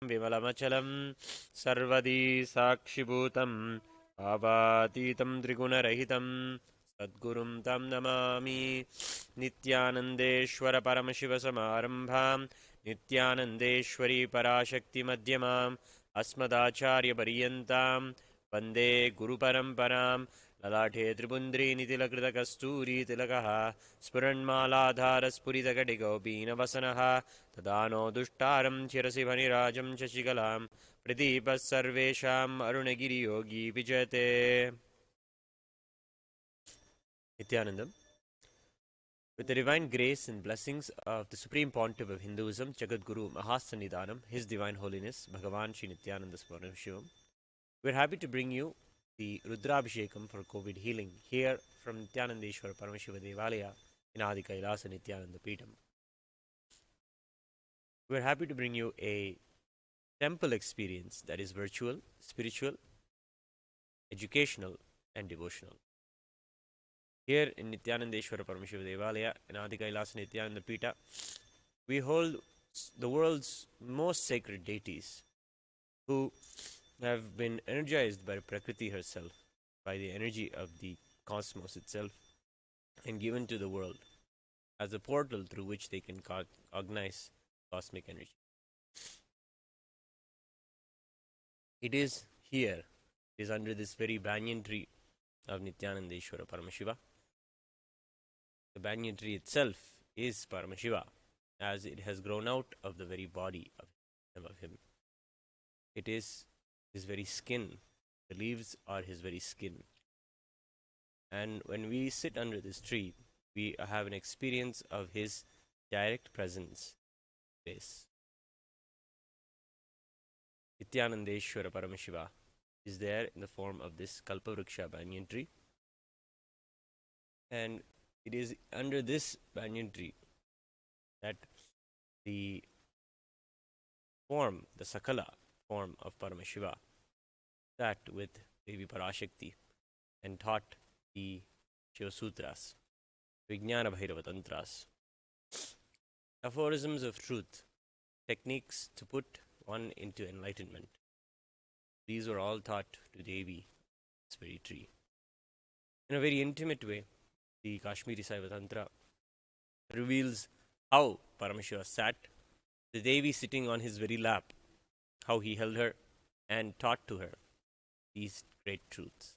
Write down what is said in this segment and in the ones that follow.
विमलमचलं सर्वदी साक्षिभूतं भावातीतं त्रिगुणरहितं सद्गुरुं तं नमामि नित्यानन्देश्वर परमशिवसमारम्भां नित्यानन्देश्वरी पराशक्तिमध्यमाम् अस्मदाचार्यपर्यन्तां वन्दे गुरुपरम्परां ललाटे त्रिपुण्ड्रीनितिलकृतकस्तूरीतिलकः स्फुरन्मालाधारस्फुरितकटिकौपीनवसनः तदा नो दुष्टारं चिरसि फणिराजं शशिकलां प्रदीपः सर्वेषाम् अरुणगिरियोगी विजयते. Nithyanandam. With the divine grace and blessings of the Supreme Pontiff of Hinduism, Jagadguru Mahasannidhanam, His Divine Holiness, Bhagavan Sri Nithyananda Shivam, we're happy to bring you the Rudrabishegam for COVID healing here from Nithyanandeshwara Paramashiva Devalaya in Adi Kailasa Nithyananda Peetham. We're happy to bring you a temple experience that is virtual, spiritual, educational, and devotional. Here in Nithyanandeshwara Paramashiva Devalaya in Adi Kailasa Nithyananda Peetha, we hold the world's most sacred deities who have been energized by Prakriti herself, by the energy of the cosmos itself, and given to the world as a portal through which they can cognize cosmic energy. It is here, it is under this very banyan tree of Nithyanandeshwara Paramashiva. The banyan tree itself is Paramashiva, as it has grown out of the very body of him. It is his very skin. The leaves are his very skin. And when we sit under this tree, we have an experience of his direct presence. Nithyanandeshwara Paramashiva is there in the form of this Kalpavriksha banyan tree. And it is under this banyan tree that the form, the Sakala form of Paramashiva, sat with Devi Parashakti and taught the Shiva Sutras, Vijnana Bhairava Tantras, aphorisms of truth, techniques to put one into enlightenment. These were all taught to Devi, this very tree. In a very intimate way, the Kashmiri Saiva Tantra reveals how Paramashiva sat, the Devi sitting on his very lap, how he held her and taught to her these great truths,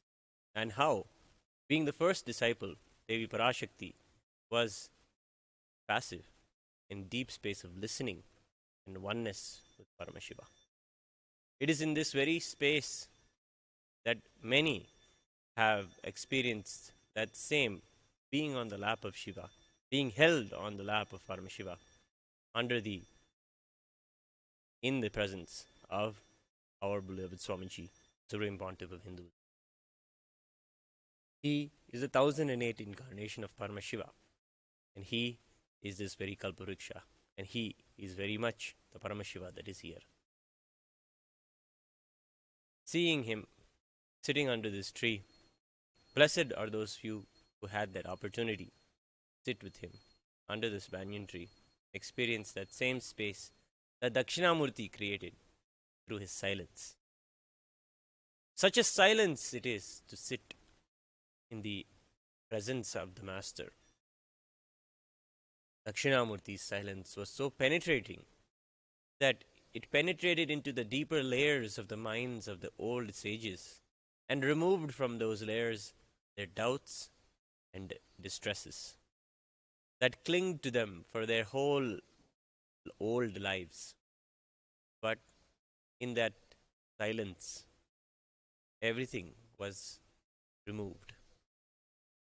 and how, being the first disciple, Devi Parashakti was passive in deep space of listening and oneness with Paramashiva. It is in this very space that many have experienced that same being on the lap of Shiva, being held on the lap of Paramashiva, in the presence of our beloved Swamiji, Supreme Pontiff of Hinduism. He is the 1008 incarnation of Paramashiva, and he is this very Kalpavriksha, and he is very much the Paramashiva that is here. Seeing him sitting under this tree, blessed are those few who had that opportunity to sit with him under this banyan tree, experience that same space that Dakshinamurti created through his silence. Such a silence it is to sit in the presence of the Master. Dakshinamurti's silence was so penetrating that it penetrated into the deeper layers of the minds of the old sages and removed from those layers their doubts and distresses that clinged to them for their whole old lives. But in that silence, everything was removed.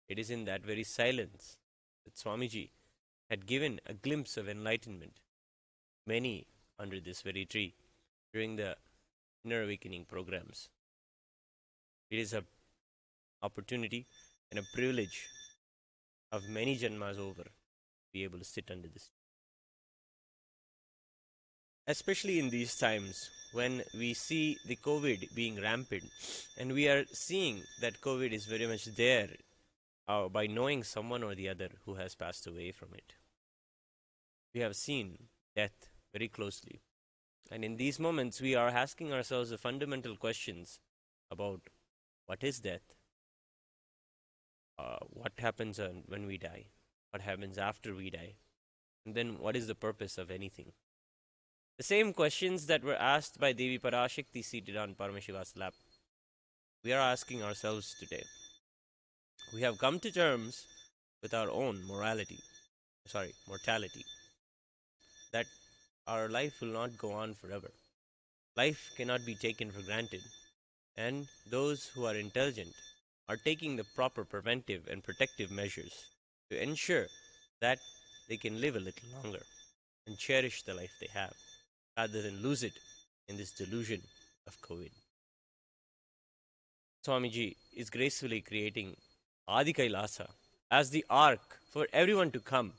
It is in that very silence that Swamiji had given a glimpse of enlightenment, many under this very tree, during the inner awakening programs. It is an opportunity and a privilege of many janmas over to be able to sit under this. Especially in these times when we see the COVID being rampant, and we are seeing that COVID is very much there by knowing someone or the other who has passed away from it. We have seen death very closely, And in these moments, we are asking ourselves the fundamental questions about what is death, what happens when we die, what happens after we die, and then what is the purpose of anything. The same questions that were asked by Devi Parashakti seated on Paramashiva's lap, we are asking ourselves today. We have come to terms with our own mortality, that our life will not go on forever. Life cannot be taken for granted, and those who are intelligent are taking the proper preventive and protective measures to ensure that they can live a little longer and cherish the life they have, rather than lose it in this delusion of COVID. Swamiji is gracefully creating Adi Kailasa as the ark for everyone to come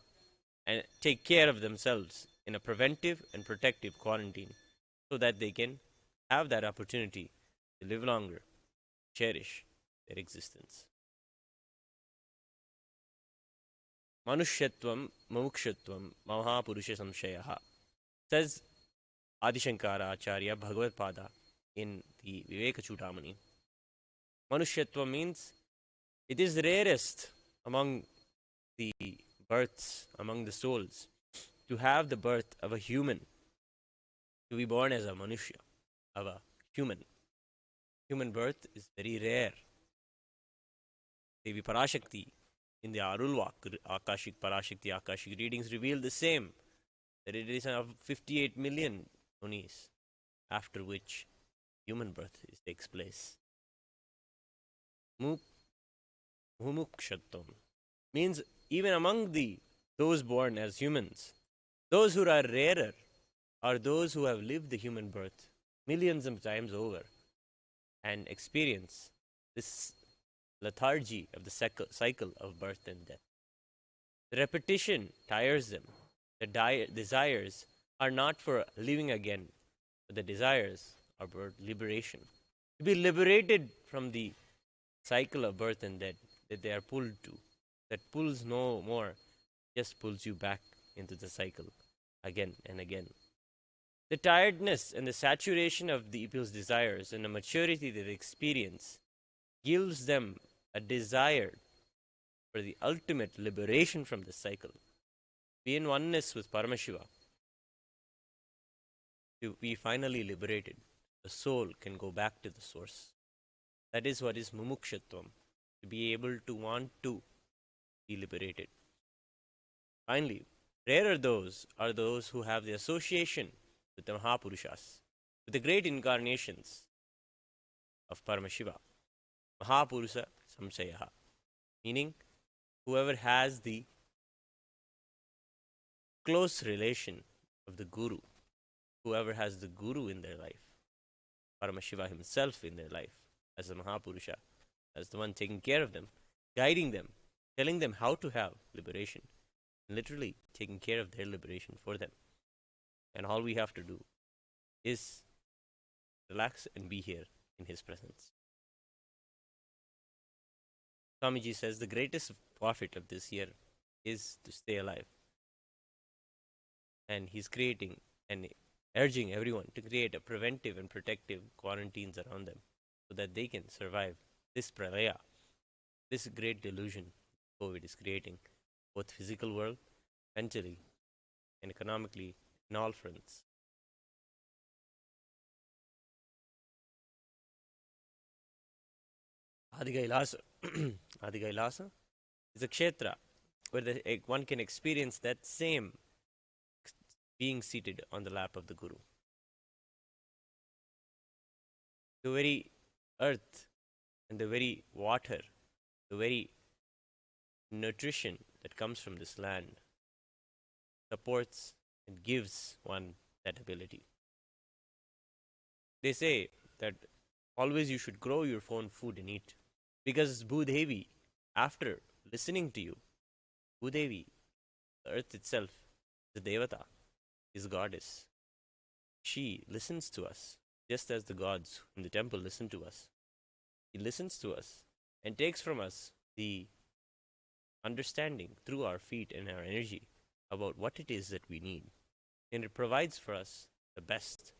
and take care of themselves in a preventive and protective quarantine so that they can have that opportunity to live longer, cherish their existence. Manushyatvam Mumukshutvam Mahapurusha Samshayaha, says Adishankara Acharya Bhagavad Pada in the Viveka Chudamani. Manushyatvam means it is rarest among the births, among the souls, to have the birth of a human, to be born as a Manushya, of a human. Human birth is very rare. Devi Parashakti in the Arulvak, Akashik Parashakti, Akashik readings reveal the same, that it is of 58 million yonis, after which human birth takes place. Mumukshatvam means even among those born as humans, those who are rarer are those who have lived the human birth millions of times over and experience this lethargy of the cycle of birth and death. The repetition tires them. The desires are not for living again, but the desires are for liberation. To be liberated from the cycle of birth and death that they are pulled to, that pulls no more, just pulls you back into the cycle again and again. The tiredness and the saturation of the people's desires and the maturity they experience gives them a desire for the ultimate liberation from this cycle. Be in oneness with Paramashiva. To be finally liberated, the soul can go back to the source. That is what is mumukshatvam, to be able to want to be liberated. Finally, rarer those are those who have the association with the Mahapurushas, with the great incarnations of Paramashiva. Mahapurusha Samsayaha, meaning whoever has the close relation of the Guru, whoever has the Guru in their life, Paramashiva himself in their life, as the Mahapurusha, as the one taking care of them, guiding them, telling them how to have liberation, literally taking care of their liberation for them. And all we have to do is relax and be here in his presence. Swamiji says the greatest profit of this year is to stay alive. And he's creating and urging everyone to create a preventive and protective quarantines around them so that they can survive this pralaya, this great delusion COVID is creating, both physical world, mentally, and economically, in all fronts. Adigailasa, Adigailasa is a kshetra where one can experience that same being seated on the lap of the Guru. The very earth and the very water, the very nutrition that comes from this land supports and gives one that ability. They say that always you should grow your own food and eat, because Bhudevi, after listening to you, Bhudevi, the earth itself, the Devata, is goddess. She listens to us, just as the gods in the temple listen to us. He listens to us and takes from us the understanding through our feet and our energy about what it is that we need. And it provides for us the best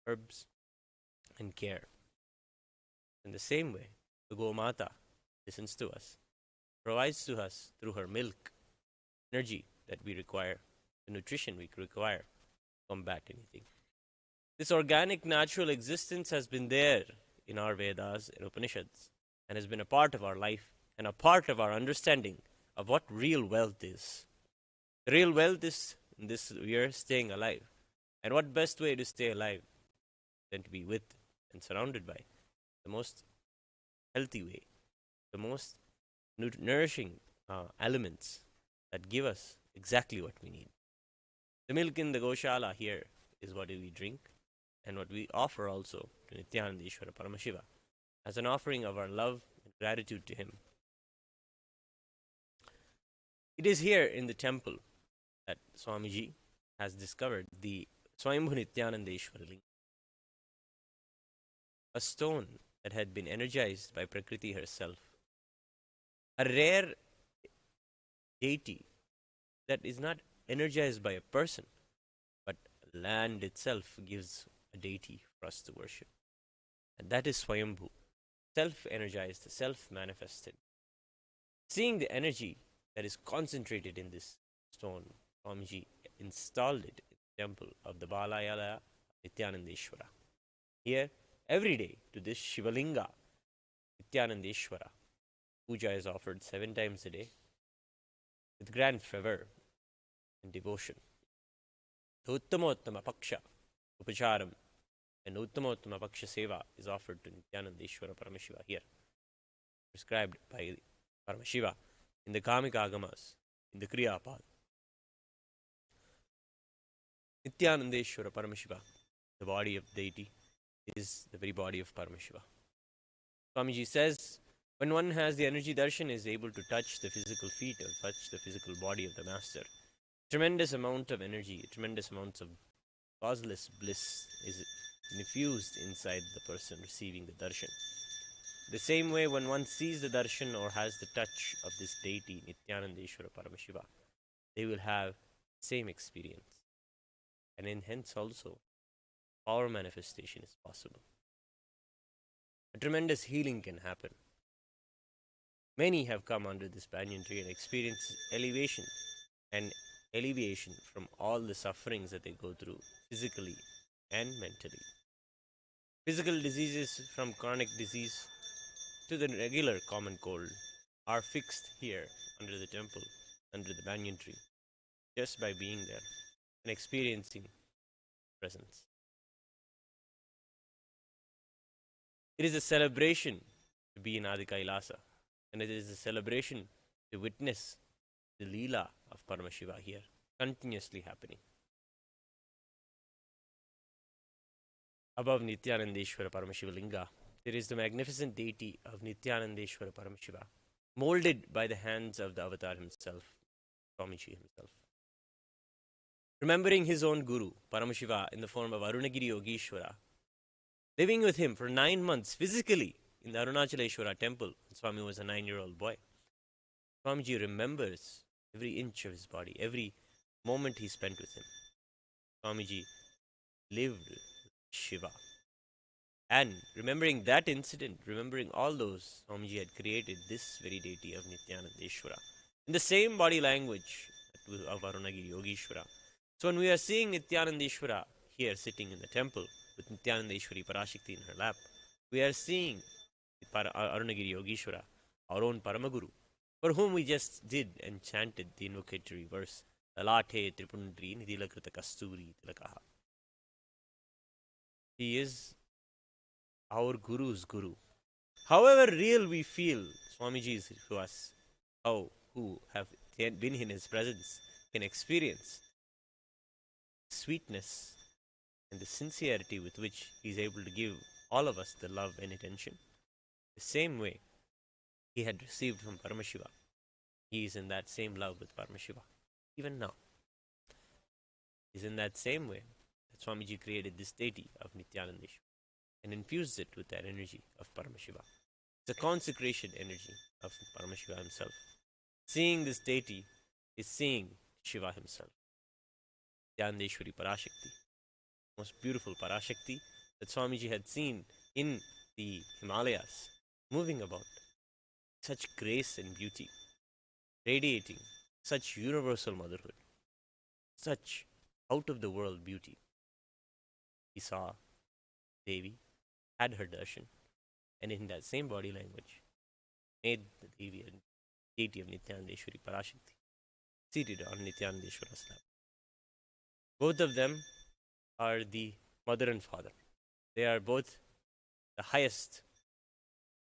herbs, and care. In the same way, the Gomata listens to us, provides to us through her milk energy that we require, the nutrition we require to combat anything. This organic natural existence has been there in our Vedas and Upanishads and has been a part of our life and a part of our understanding of what real wealth is. Real wealth is in this year staying alive. And what best way to stay alive than to be with and surrounded by the most healthy way, the most nourishing elements that give us exactly what we need. The milk in the Goshala here is what we drink and what we offer also to Nithyananda Ishvara Paramashiva as an offering of our love and gratitude to him. It is here in the temple that Swamiji has discovered the Swayambhu Nithyananda Ishvara Linga, a stone that had been energized by Prakriti herself, a rare deity that is not energized by a person, but land itself gives a deity for us to worship. And that is Swayambhu, self-energized, self-manifested. Seeing the energy that is concentrated in this stone, Swamiji installed it in the temple of the Balayalaya Nithyanandeshwara. Here, every day to this Shivalinga, Nithyanandeshwara, puja is offered 7 times a day with grand fervor and devotion. The Uttamottama Paksha Upacharam and Uttamottama Paksha Seva is offered to Nithyanandeshwara Paramashiva here, prescribed by Paramashiva in the Kamika Agamas, in the Kriya Pad. Nithyanandeshwara Paramashiva, the body of deity, is the very body of Paramashiva. Swamiji says, when one has the energy darshan, is able to touch the physical feet or touch the physical body of the master. Tremendous amount of energy, tremendous amounts of causeless bliss is infused inside the person receiving the darshan. The same way, when one sees the darshan or has the touch of this deity, Nithyanandeshwara Paramashiva, they will have the same experience. And in hence also, power manifestation is possible. A tremendous healing can happen. Many have come under this banyan tree and experienced elevation and alleviation from all the sufferings that they go through physically and mentally. Physical diseases, from chronic disease to the regular common cold, are fixed here under the temple, under the banyan tree, just by being there and experiencing presence. It is a celebration to be in Adi Kailasa, and it is a celebration to witness the Leela of Paramashiva here, continuously happening. Above Nithyanandeshwara Paramashiva Linga, there is the magnificent deity of Nithyanandeshwara Paramashiva, molded by the hands of the avatar himself, Swamiji himself. Remembering his own guru, Paramashiva, in the form of Arunagiri Yogeshwara, living with him for 9 months physically in the Arunachaleshwara temple, Swami was a 9-year-old boy. Swamiji remembers every inch of his body, every moment he spent with him. Swamiji lived with Shiva. And remembering that incident, remembering all those, Swamiji had created this very deity of Nithyanandeshwara in the same body language of Arunagiri Yogeshwara. So when we are seeing Nithyanandeshwara here sitting in the temple with Nithyanandeshwari Parashakti in her lap, we are seeing Arunagiri Yogeshwara, our own Paramaguru, for whom we just did and chanted the invocatory verse, Lalate Tripundri Nidhilakrita Kasturi Tilakaha. He is our Guru's Guru. However real we feel Swamiji is to us, who have been in his presence can experience sweetness and the sincerity with which he is able to give all of us the love and attention. The same way he had received from Paramashiva, he is in that same love with Paramashiva, even now. He is in that same way that Swamiji created this deity of Nithyanandeshwara and infused it with that energy of Paramashiva. It's a consecration energy of Paramashiva himself. Seeing this deity is seeing Shiva himself. Nithyanandeshwari Parashakti, most beautiful Parashakti, that Swamiji had seen in the Himalayas, moving about, such grace and beauty, radiating such universal motherhood, such out of the world beauty. He saw Devi, had her darshan, and in that same body language, made the Devi a deity of Nithyanandeshwari Parashakti, seated on Nithyanandeshwara's lap. Both of them are the mother and father. They are both the highest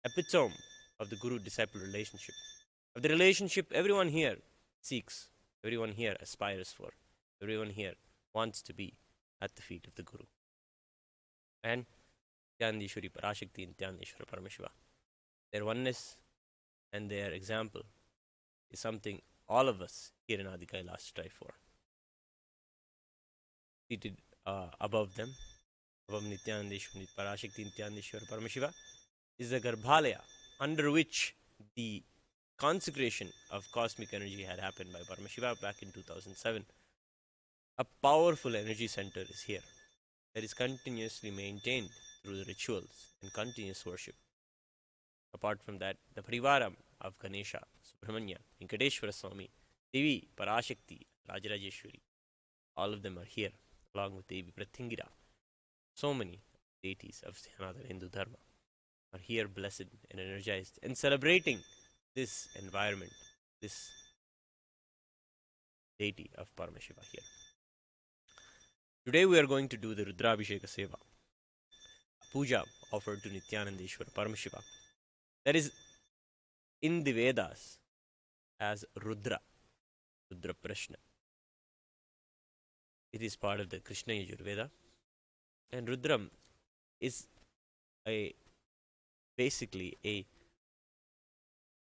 epitome of the guru disciple relationship, of the relationship everyone here seeks, everyone here aspires for, everyone here wants to be at the feet of the guru. And Nithyanandeshwari Parashakti and Nithyanandeshwara Paramashiva, their oneness and their example is something all of us here in Adi Kailash strive for. Seated above them, above Nithyanandeshwari Parashakti, Nithyanandeshwara Paramashiva, is the Garbhalaya, under which the consecration of cosmic energy had happened by Paramashiva back in 2007. A powerful energy center is here that is continuously maintained through the rituals and continuous worship. Apart from that, the Parivaram of Ganesha, Subramanya, Venkateshwara Swami, Devi, Parashakti, Rajarajeshwari, all of them are here, along with Devi Prathingira. So many deities of Sanatana Hindu Dharma are here, blessed and energized, and celebrating this environment, this deity of Paramashiva here. Today we are going to do the Rudrabishega Seva, a puja offered to Nithyanandeshwara Paramashiva, that is in the Vedas as Rudra, Rudra Prashna. It is part of the Krishna Yajurveda, and Rudram is basically a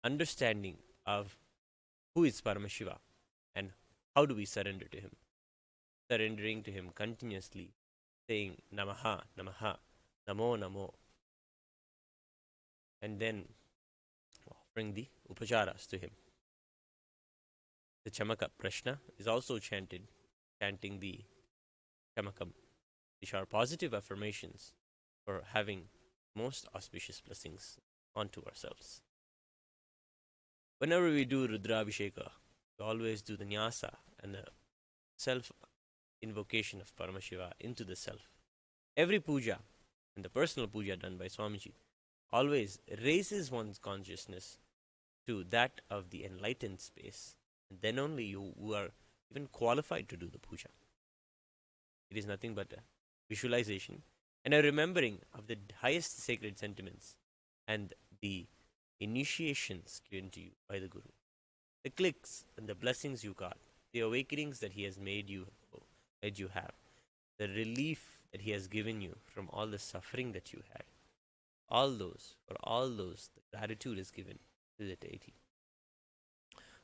understanding of who is Paramashiva and how do we surrender to him. Surrendering to him continuously, saying Namaha, Namaha, Namo, Namo, and then offering the upacharas to him. The Chamaka Prashna is also chanted, chanting the Chamakam, which are positive affirmations for having most auspicious blessings onto ourselves. Whenever we do Rudrabhisheka, we always do the Nyasa and the self invocation of Paramashiva into the self. Every puja and the personal puja done by Swamiji always raises one's consciousness to that of the enlightened space, and then only you are even qualified to do the puja. It is nothing but a visualization and a remembering of the highest sacred sentiments and the initiations given to you by the Guru, the clicks and the blessings you got, the awakenings that he has made you have, the relief that he has given you from all the suffering that you had. All those, the gratitude is given to the deity.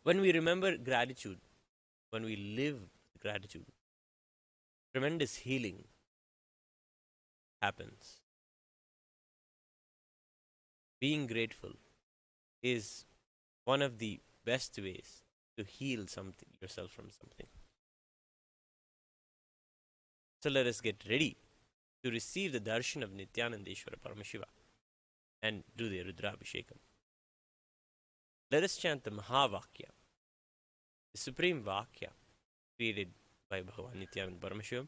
When we remember gratitude, when we live gratitude, tremendous healing happens. Being grateful is one of the best ways to heal yourself from something. So let us get ready to receive the darshan of Nithyanandeshwara Paramashiva and do the Rudrabhishekam. Let us chant the Mahavakya, the supreme Vakya created by Bhagavan Nithyananda Paramashiva,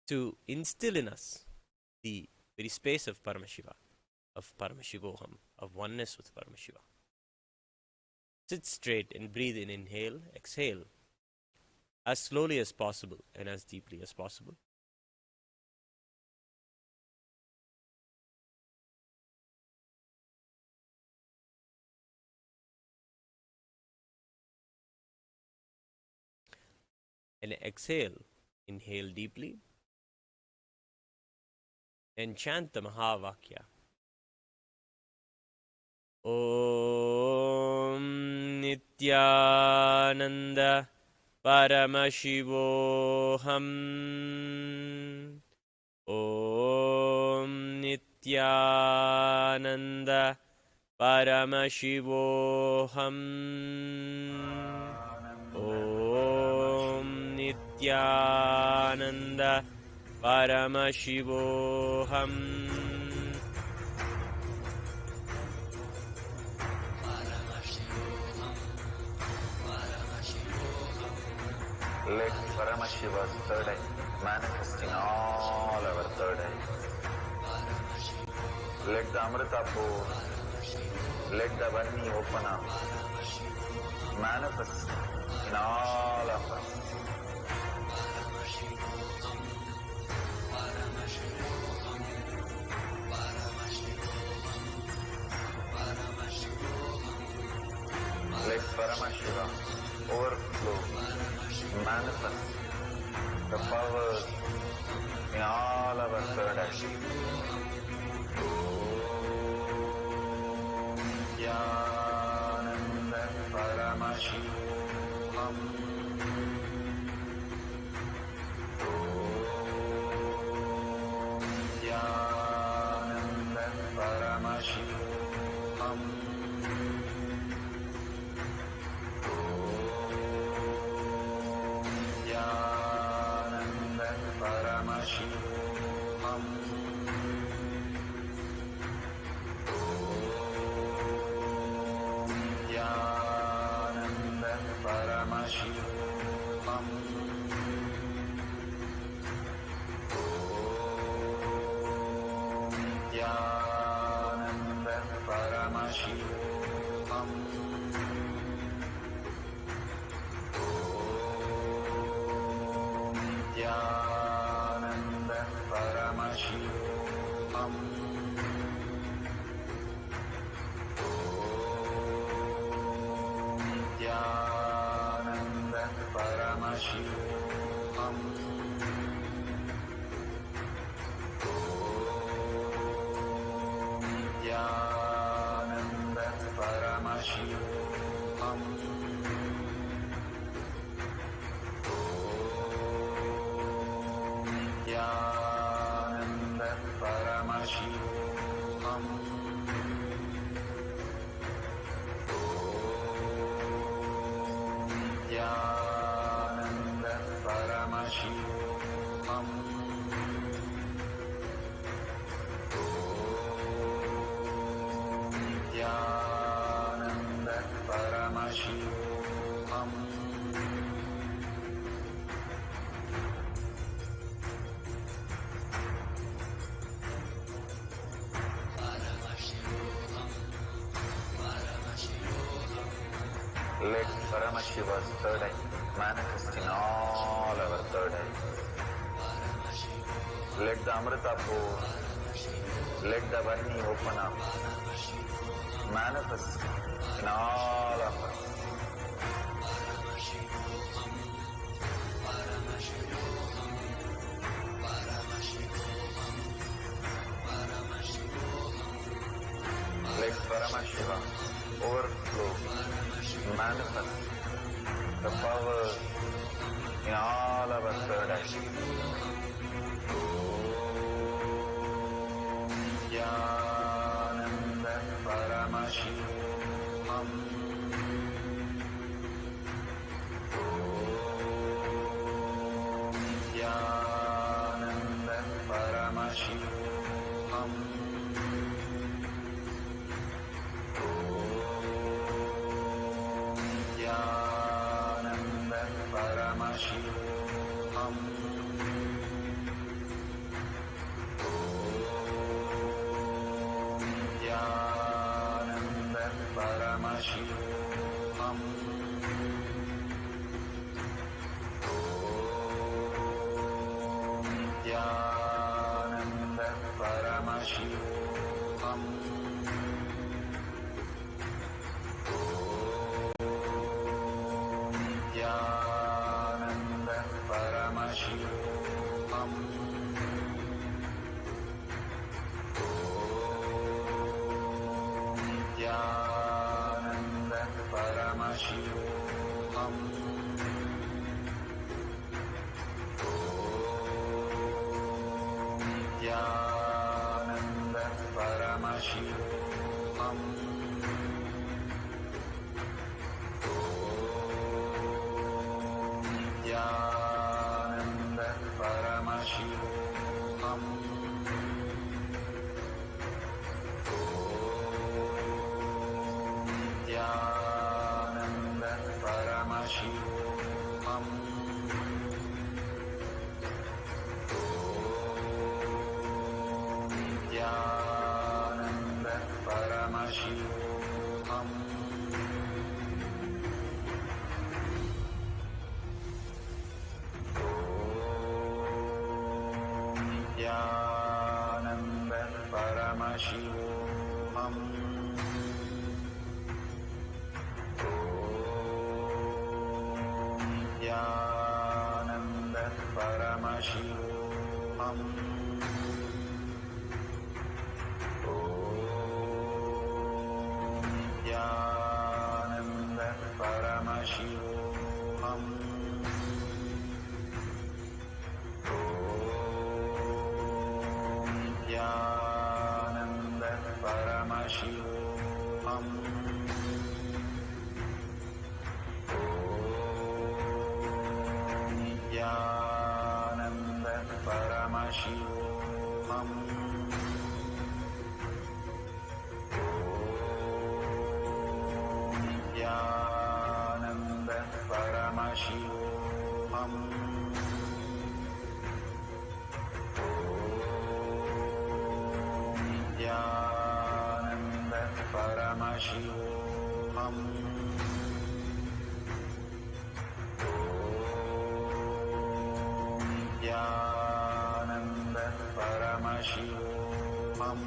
to instill in us the very space of Paramashiva, of Paramashivoham, of oneness with Paramashiva. Sit straight and breathe in, inhale, exhale, as slowly as possible and as deeply as possible. And exhale, inhale deeply, and chant the Mahavakya. Om Nithyananda Paramashivoham. Om Nithyananda Paramashivoham. Om Nithyananda Paramashivoham. Let Paramashiva's third eye manifest in all our third eye. Let the Amrita pour, let the Varni open up, manifest in all of us. Let Paramashiva overflow, manifest the powers in all our third eye. Yananda Paramashivam. Yananda Paramashivam. Yananda Paramashivam. Nithyananda Paramashivam. Nithyananda Paramashivam. Nithyananda Paramashivam. Nithyananda Paramashivam. Nithyananda Paramashivam. Nithyananda Paramashivam. Nithyananda Paramashivam. Nithyananda Paramashivam. Let Paramashiva's third eye manifest in all our third eye. Let the Amrita pour, let the Varni open up, manifest in all of us. Let Paramashiva overflow, manifest the power in all our third eye. Nithyananda Paramashivam. Nithyananda Paramashivam. Nithyananda Paramashivam. Nithyananda Paramashivam. Nithyananda Paramashivam. Nithyananda Paramashivam. Nithyananda Paramashivam. Nithyananda Paramashivam. Nithyananda Paramashivam. Shivoham. Om Nithyananda Paramashivoham. Om Nithyananda Paramashivoham. Om Nithyananda Paramashivoham. Nithyananda Paramashivoham. Nithyananda Paramashivoham. Nithyananda Paramashivoham. Nithyananda Paramashivoham. Nithyananda Paramashivoham.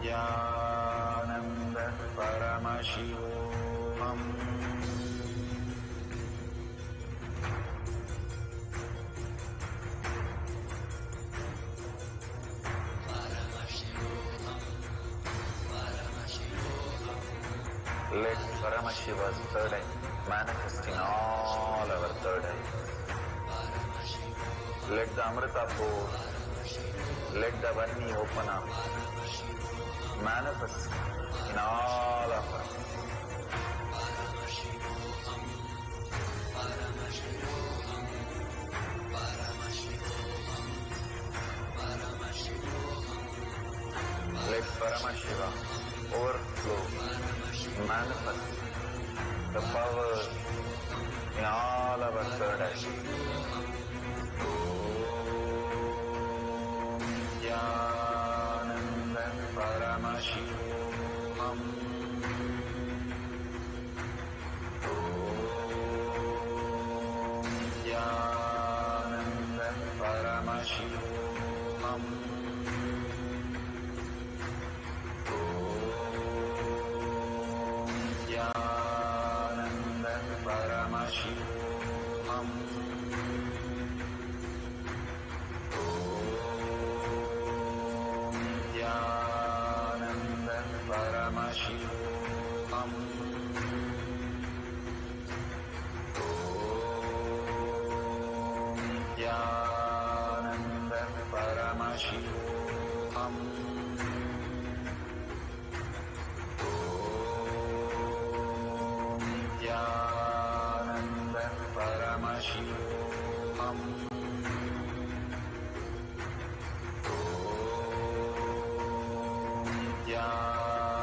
Nithyananda Paramashivoham. Let Paramashiva's third eye manifest in all our third eyes. Let the Amrita pour, let the Vani open up, manifest in all of us. Let Paramashiva overflow, manifest the power in all our third eyes. Om Nithyananda Paramashivoham. Om Nithyananda Paramashivoham. Nithyananda Paramashivoham. Nithyananda Paramashivoham. Nithyananda Paramashivoham.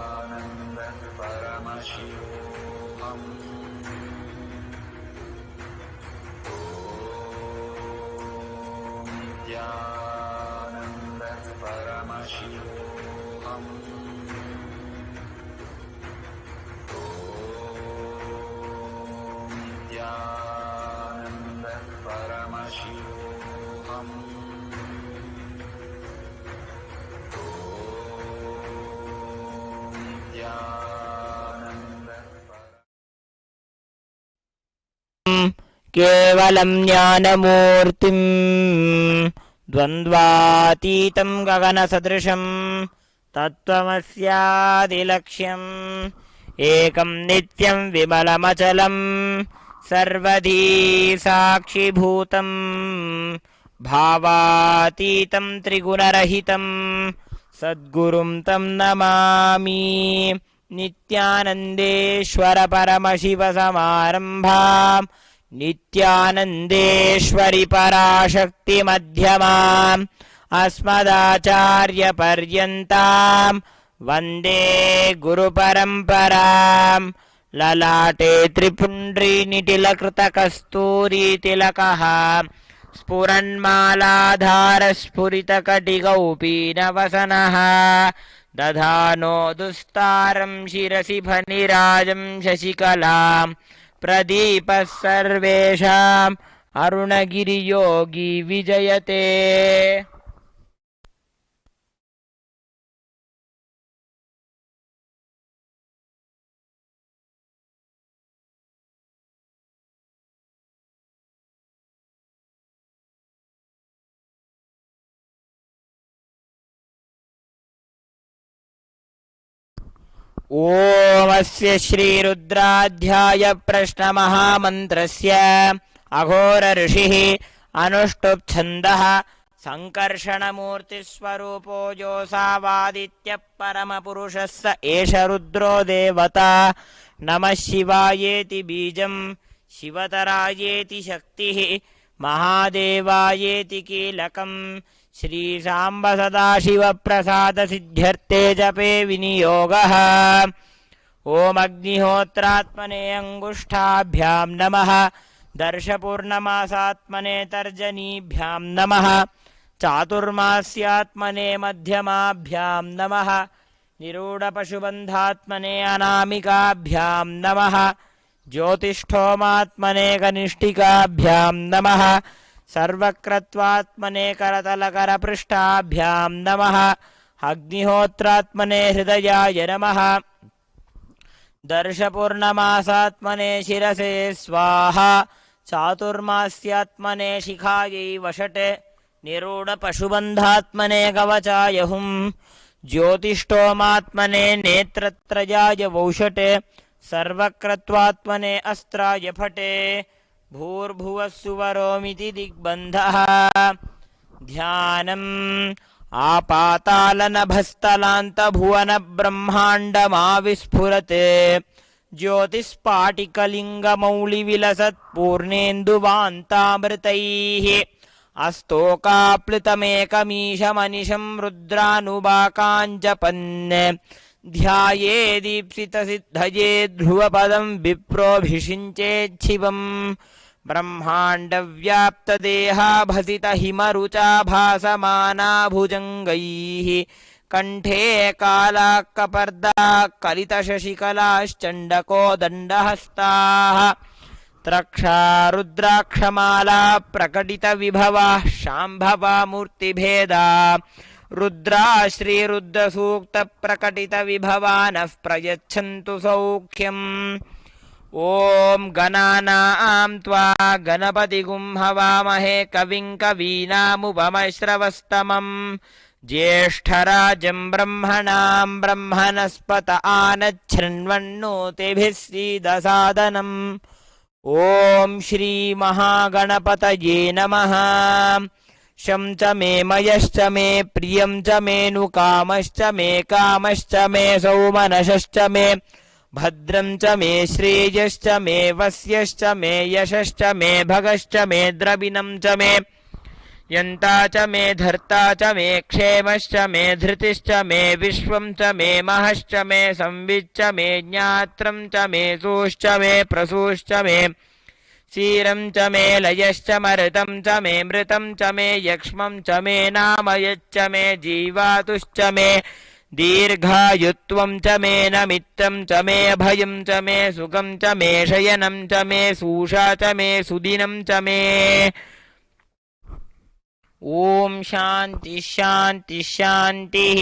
Nithyananda Paramashivoham. Nithyananda Paramashivoham. Nithyananda Paramashivoham. Nithyananda Paramashivoham. केवलं ज्ञानमूर्तिं द्वन्द्वातीतं गगनसदृशं तत्त्वमस्यादिलक्ष्यम् एकं नित्यं विमलमचलं सर्वधी साक्षिभूतं भावातीतं त्रिगुणरहितं सद्गुरुं तं नमामि नित्यानन्देश्वर परमशिवसमारम्भां नित्यानन्देश्वरि पराशक्तिमध्यमाम् अस्मदाचार्यपर्यन्तां वन्दे गुरुपरम्परां ललाटे त्रिपुण्ड्रीनिटिलकृतकस्तूरीतिलकः स्फुरन्मालाधारस्फुरितकटिकौपीनवसनः दधानो दुस्तारं शिरसि फनिराजं शशिकलां प्रदीपः सर्वेषाम् अरुणगिरियोगी विजयते। ओमस्य श्रीरुद्राध्याय प्रश्नमहामन्त्रस्य अघोरऋषिः अनुष्टुप्छन्दः सङ्कर्षणमूर्तिस्वरूपो जोऽसावादित्यः परमपुरुषः स एष रुद्रो देवता। नमः शिवायेति बीजम् शिवतरायेति शक्तिः महादेवायेति कीलकम् श्रीसाम्ब सदाशिवप्रसादसिद्ध्यर्थे जपे विनियोगः। ओमग्निहोत्रात्मने अङ्गुष्ठाभ्यां नमः दर्शपूर्णमासात्मने तर्जनीभ्यां नमः चातुर्मास्यात्मने मध्यमाभ्यां नमः निरूढपशुबन्धात्मने अनामिकाभ्यां नमः ज्योतिष्ठोमात्मने कनिष्ठिकाभ्यां नमः सर्वक्रत्वात्मने करतलकरपृष्ठाभ्यां नमः अग्निहोत्रात्मने हृदयाय नमः दर्शपूर्णमासात्मने शिरसे स्वाहा चातुर्मास्यात्मने शिखायै वषटे निरूढपशुबन्धात्मने कवचाय हुं ज्योतिष्ठोमात्मने नेत्रत्रयाय वौषटे सर्वक्रत्वात्मने अस्त्राय फटे भूर्भुवः सुवरोमिति दिग्बन्धः। ध्यानम् आपातालनभस्तलान्तभुवनब्रह्माण्डमाविस्फुरते ज्योतिस्पाटिकलिङ्गमौलिविलसत्पूर्णेन्दुवान्तामृतैः अस्तोकाप्लुतमेकमीशमनिशं रुद्रानुबाकाञ्जपन् ध्यायेदीप्सितसिद्धये ध्रुवपदं विप्रोऽभिषिञ्चेच्छिवम् ब्रह्माण्डव्याप्तदेहाभसितहिमरुचा भासमाना भुजङ्गैः कण्ठे कालाक्कपर्दाः कलितशशिकलाश्चण्डकोदण्डहस्ताः त्रक्षा रुद्राक्षमाला प्रकटितविभवाः शाम्भवा मूर्तिभेदा रुद्रा श्रीरुद्रसूक्तप्रकटितविभवानः प्रयच्छन्तु सौख्यम्। ॐ गणानां त्वा गणपतिगुं हवामहे कविं कवीनामुपमश्रवस्तमम् ज्येष्ठराजं ब्रह्मणां ब्रह्मणस्पत आनच्छृण्वन्नोतिभिः सीदसादनम्। ॐ श्रीमहागणपतये नमः। शं च मे मयश्च मे प्रियं च मेऽनुकामश्च मे कामश्च मे सौमनशश्च मे भद्रं च मे श्रेयश्च मे वस्यश्च मे यशश्च मे भगश्च मे द्रविणं च मे यन्ता च मे धर्ता च मे क्षेमश्च मे धृतिश्च मे विश्वं च मे महश्च मे संविच्च मे ज्ञात्रं च मे सूश्च मे प्रसूश्च मे क्षीरं च मे लयश्च मरुतं च मे मृतं च मे यक्ष्मं च मे नामयच्च मे जीवातुश्च मे दीर्घायुत्वं च मे नमित्तं च मे अभयं च मे सुखं च मे शयनं च मे सूषा च मे सुदिनं च मे। ॐ शान्ति शान्ति शान्तिः।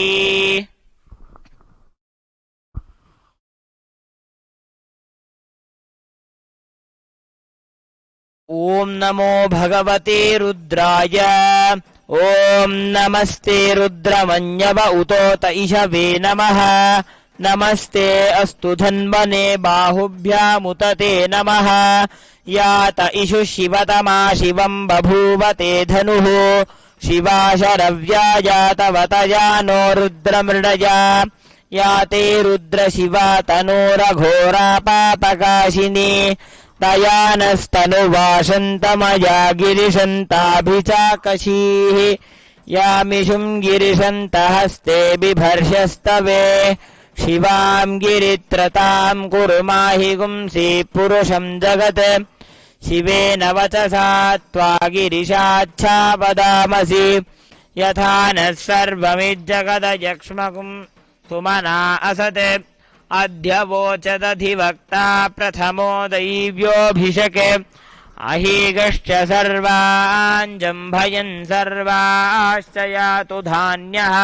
ॐ नमो भगवते रुद्राय। ॐ नमस्ते रुद्रमन्यव उतोत इषवे नमः। नमस्ते अस्तु धन्वने बाहुभ्यामुत ते नमः। यात इषु शिवतमा शिवं बभूवते धनुः शिवा शरव्या जातवतया नो रुद्रमृडया याते रुद्रशिवा तनोरघोरा पापकाशिनी तया नस्तनुवासन्तमया गिरिशन्ताभिचाकशीः यामिषुं गिरिशन्तहस्ते बिभर्षस्तवे शिवां गिरित्रतां कुरु माहि गुंसि पुरुषं जगत् शिवेन वचसा त्वा गिरिशाच्छापदामसि यथा नः सर्वमिज्जगदयक्ष्मकुं सुमना असते अद्य वोचदधिवक्ता प्रथमो दैव्योऽभिषके अहीगश्च सर्वाञ्जम्भयन् सर्वाश्च यातु धान्यः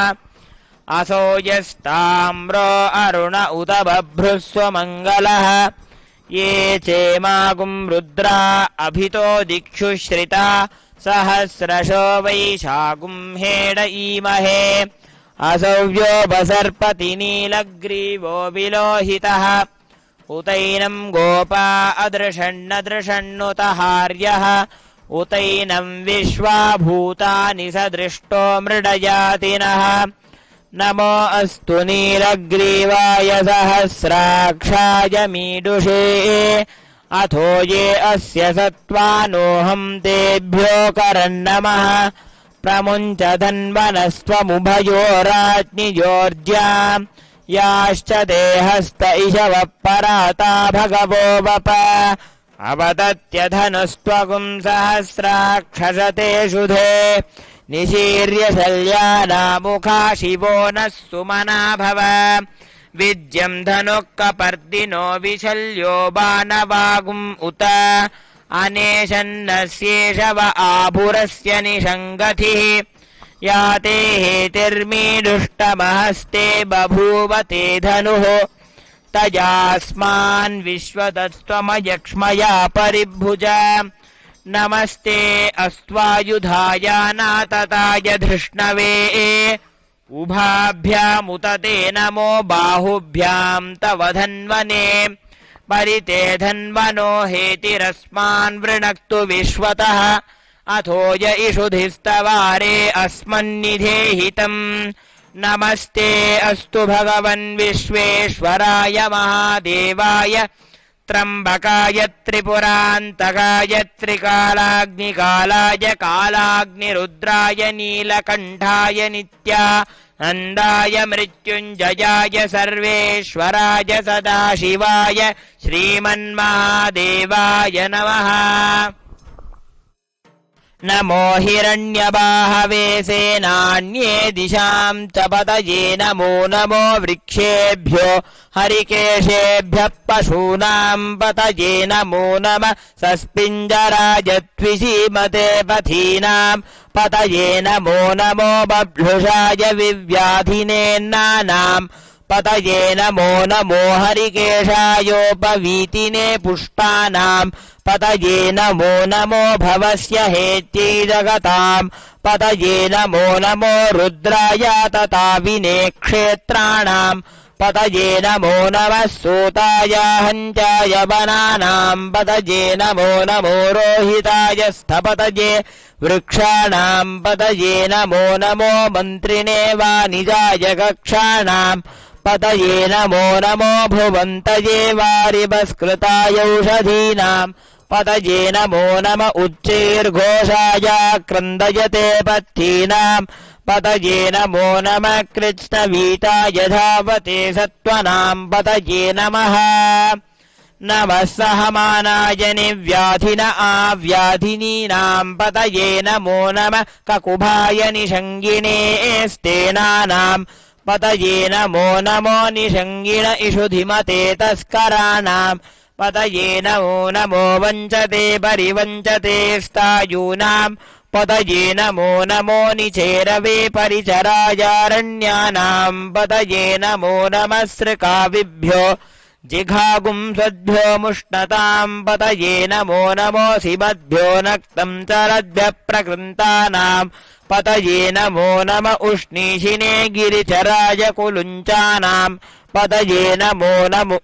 असो यस्ताम्रो अरुण उत बभ्रुस्वमङ्गलः ये चेमागुं रुद्रा अभितो दिक्षु श्रिता सहस्रशो वैशागुं हेड ईमहे असव्योपसर्पति नीलग्रीवो विलोहितः उतैनं गोपा अदृशन्नदृशन्नुतहार्यः उतैनं विश्वा भूतानि सदृष्टो मृडजातिनः नमो अस्तु नीलग्रीवाय सहस्राक्षाय मीडुषे अथो ये अस्य सत्त्वानोऽहं तेभ्यो करन्नमः प्रमुञ्च धन्वनस्त्वमुभयोराज्ञियोर्ज्या याश्च देहस्त इषवः पराता भगवो वप अवदत्यधनुस्त्वगुं सहस्राक्षसते शुधे निशीर्य शल्यानामुखा शिवो नः सुमना भव विद्यं धनुः कपर्दिनो विशल्यो बाणवागुम् उत अनेशन्नस्येषव आभुरस्य निषङ्गतिः याते हेतिर्मीडुष्टमहस्ते बभूव ते धनुः तजास्मान् विश्वतस्त्वमयक्ष्मया परिभुज नमस्ते अस्त्वायुधाय नातताय धृष्णवे उभाभ्यामुत ते नमो बाहुभ्यां तव धन्वने परिते धन्वनो हेतिरस्मान् वृणक्तु विश्वतः अथो य इषुधिस्तवारे अस्मन्निधेहितम् नमस्ते अस्तु भगवन् विश्वेश्वराय महादेवाय त्र्यम्बकाय त्रिपुरान्तकाय त्रिकालाग्निकालाय कालाग्निरुद्राय नीलकण्ठाय नित्यानन्दाय मृत्युञ्जयाय सर्वेश्वराय सदाशिवाय श्रीमन्महादेवाय नमः नमो हिरण्यबाहवे सेनान्ये दिशां च पतये नमो नमो वृक्षेभ्यो हरिकेशेभ्यः पशूनां पतये नमो नमः सस्पिञ्जराय त्विषीमते पथीनां पतये नमो नमो बभ्रुषाय विव्याधिनेन्नानां पतये नमो नमो हरिकेशायोपवीतिने पुष्टानां पतये नमो नमो भवस्य हेत्यै जगतां पतये नमो नमो रुद्राय तथा विने क्षेत्राणां पतये नमो नमः सूताय हञ्चाय वनानां पतये नमो नमो रोहिताय स्थपतये वृक्षाणां पतये नमो नमो मन्त्रिणे वाणिजाय कक्षाणां पतये नमो नमो भुवन्तये वारिभस्कृतायौषधीनां पतये नमो नम उच्चैर्घोषाय क्रन्दयते पथीनां पतये नमो नमः कृत्स्नवीताय धावते सत्त्वनां पतये नमः नमः सहमानाय निव्याधिन आव्याधिनीनां पतये नमो नमः ककुभाय निषङ्गिणे स्तेनानां पतये नमो नमो निषङ्गिण इषुधिमते तस्कराणां पतये नमो नमो वञ्चते परिवञ्चते स्तायूनां पतये नमो नमो निचेरवे परिचरायारण्यानां पतये नमो नमः सृकाविभ्यो जिघागुं सद्भ्यो मुष्णतां पतये नमो नमोऽसिमद्भ्यो नक्तं चरद्भ्यः प्रकृन्तानां पतये नमो नम उष्णीषिणे गिरिचराय कुलुञ्चानां पतये नमो नमो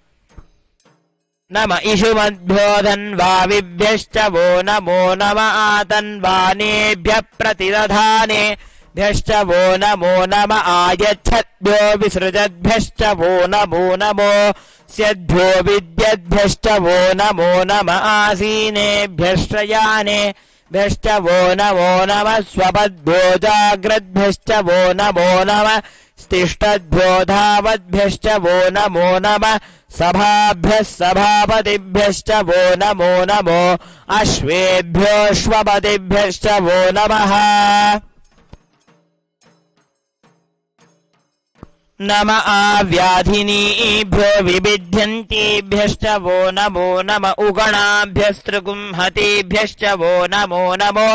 नम इषुमद्भ्यो धन्वाविभ्यश्च वो नमो नम आतन्वानेभ्यः प्रतिदधानेभ्यश्च वो नमो नम आयच्छद्भ्यो विसृजद्भ्यश्च वो नमो नमो स्यद्भ्यो विद्यद्भ्यश्च वो नमो नम आसीनेभ्यश्च यानेभ्यश्च वो नमो नमः स्वपद्भ्यो जाग्रद्भ्यश्च वो नमो नमः स्तिष्ठद्भ्यो धावद्भ्यश्च वो नमो नमः सभाभ्यः सभापतिभ्यश्च वो नमो अश्वेभ्योऽश्वपतिभ्यश्च वो नमः नम आव्याधिनीभ्यो विविध्यन्तीभ्यश्च वो नम उगणाभ्यस्त्रिगुंहतीभ्यश्च वो नमो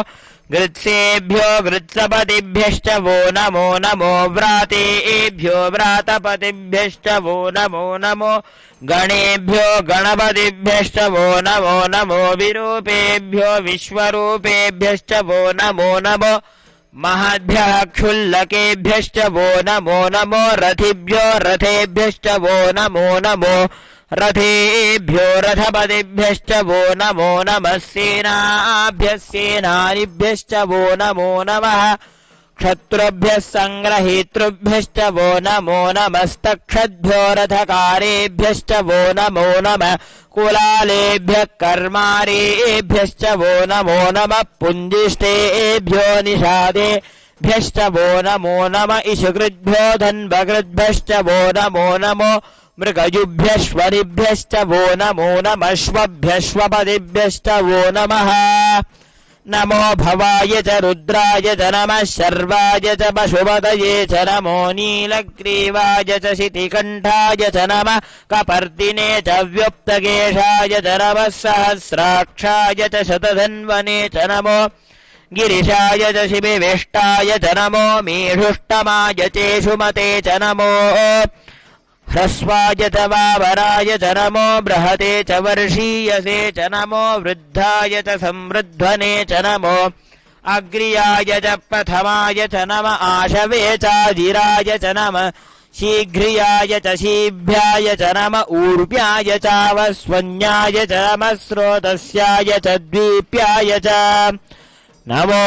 गृत्सेभ्यो गृत्सपतिभ्यश्च वो नमो व्रातेभ्यो व्रातपतिभ्यश्च वो नमो गणेभ्यो गणपतिभ्यश्च वो नमो विरूपेभ्यो विश्वरूपेभ्यश्च वो नमो महद्भ्यः क्षुल्लकेभ्यश्च वो नमो रथिभ्यो रथेभ्यश्च वो नमो रथेभ्यो रथपतिभ्यश्च वो नमो नमः सेनाभ्यः सेनानिभ्यश्च वो नमो नमः क्षत्रुभ्यः सङ्ग्रहीतृभ्यश्च वो नमो नमस्तक्षद्भ्यो रथकारेभ्यश्च वो नमो नमः कुलालेभ्यः कर्मारेभ्यश्च वो नमो नमः पुञ्जिष्टेभ्यो निषादेभ्यश्च वो नमो नमः इषुकृद्भ्यो धन्वकृद्भ्यश्च वो नमो मृगजुभ्यश्वरिभ्यश्च वो नमो नमश्वभ्यश्वपदिभ्यश्च वो नमः नमो भवाय च रुद्राय च नमः शर्वाय च पशुपतये च नमो नीलग्रीवाय च शितिकण्ठाय च नमः कपर्दिने च व्युक्तकेशाय च नमः सहस्राक्षाय च शतधन्वने च नमो गिरिशाय च शिबिवेष्टाय च नमो मेढुष्टमाय चेषुमते च नमो ह्रस्वाय च वावराय च नमो बृहते च वर्षीयसे च नमो वृद्धाय च संवृध्वने च नमो अग्र्याय च प्रथमाय च नम आशवे चाजिराय च नम शीघ्रियाय च शीभ्याय च नम ऊर्व्याय चावस्वन्याय च नमः स्रोतस्याय च द्वीप्याय च नमो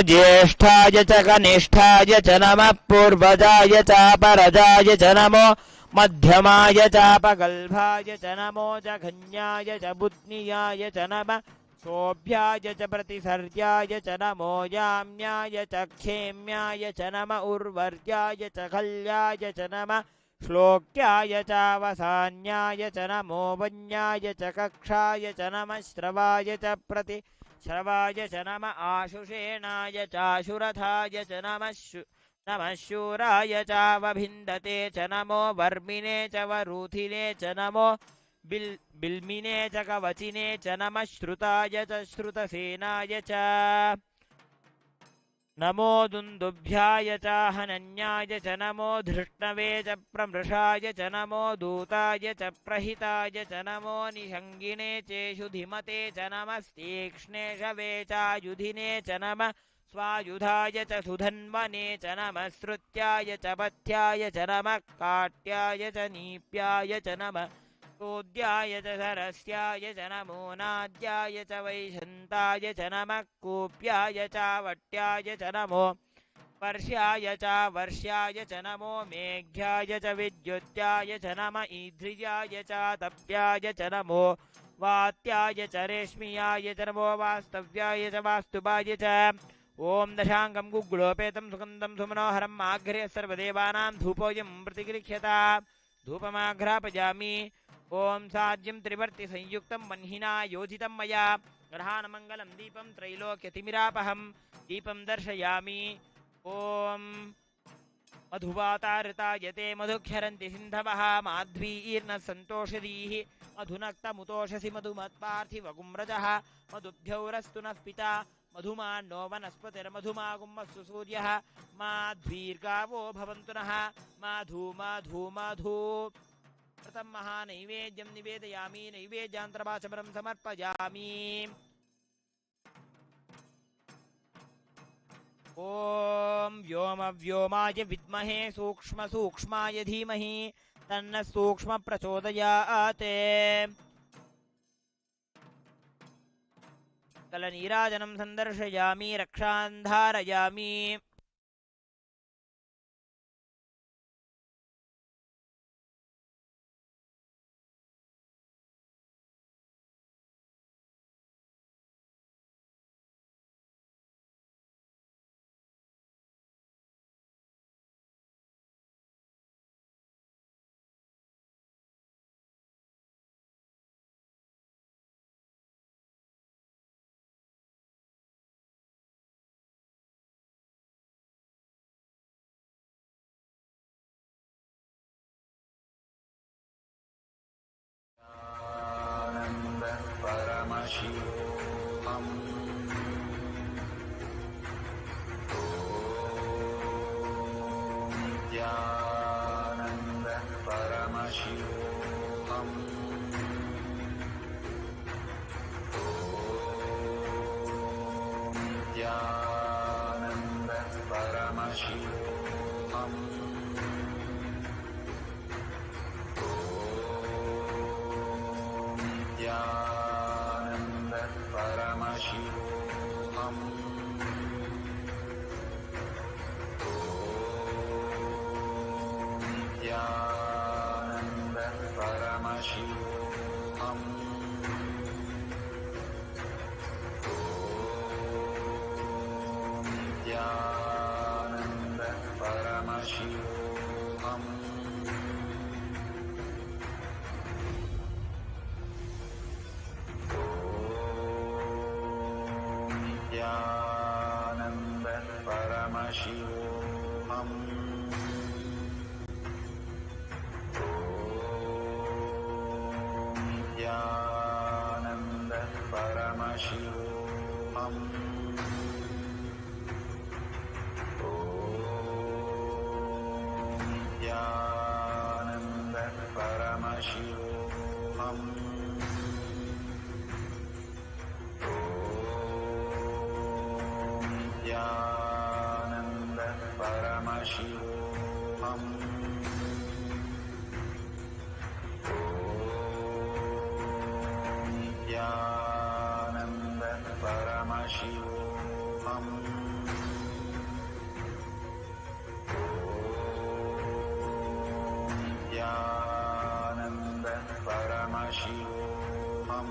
ज्येष्ठाय च कनिष्ठाय च नमः पूर्वजाय चापरजाय च नमो मध्यमाय चापगल्भाय च नमो जघन्याय च बुध्नियाय च नमः शोभ्याय च प्रतिसर्याय च नमो याम्याय च क्षेम्याय च नम उर्वर्याय च खल्याय च नमः श्लोक्याय चावसान्याय च नमो वन्याय च कक्षाय च नमः श्रवाय च श्रवाय च नम आशुषेणाय चाशुरथाय च नमः शूराय चावभिन्दते च नमो वर्मिने च वरूथिने च नमो बिल्मिने च कवचिने च नमः श्रुताय च श्रुतसेनाय च नमो दुन्दुभ्याय च हनन्याय च नमो धृष्णवे च प्रमृषाय च नमो दूताय च प्रहिताय च नमो निषङ्गिने चेषु धिमते च नमस्तीक्ष्णे शवे चायुधिने च नमः स्वायुधाय च सुधन्वने च नमः श्रुत्याय च पथ्याय च नमः काट्याय च नीप्याय च नमः चोद्याय च सरस्याय च नमो नाद्याय च वैशन्ताय च नमः कूप्याय च वट्याय च नमो वर्ष्याय च वर्ष्याय च नमो मेघ्याय च विद्युत्याय च नम ईध्रियाय च तप्याय च नमो वात्याय च रेश्मियाय च नमो वास्तव्याय च वास्तुवाय च ओम दशांगं गुग्गुलोपेतं सुगन्धं सुमनोहरम् आघ्र्य सर्वदेवानां धूपोऽयं प्रतिगृह्यता धूपमाघ्रापयामि ओम साज्यं त्रिवर्ति संयुक्तं वह्निना योजितं मया ग्रहाणमङ्गलं दीपं त्रैलोक्यतिमिरापहं दीपं दर्शयामि ओम मधुवातारतायते मधुक्षरन्ति सिन्धवः माध्वीर्न सन्तोषदीः मधुनक्तमुतोषसि मधुमत्पार्थिवगुम्रजः मधुभ्यौरस्तु नः पिता मधुमान्नो वनस्पतिर्मधुमागुम्मस्तु सूर्यः माध्वीर्गावो भवन्तु नः माधू प्रथम महानैवेद्यं निवेदयामि नैवेद्यान्तरवाचमनं समर्पयामि ओम व्योमव्योमाय विद्महे सूक्ष्मसूक्ष्माय धीमहि तन्नः सूक्ष्म प्रचोदयात् कलनीराजनं सन्दर्शयामि रक्षां धारयामि Paramashivoham. Nithyananda Paramashivoham. Nithyananda Paramashivoham. Nithyananda Paramashivoham. Nithyananda Paramashivoham. Nithyananda Paramashivoham. Nithyananda Paramashivoham. Nithyananda Paramashivoham. Nithyananda Paramashivoham. Nithyananda Paramashivoham.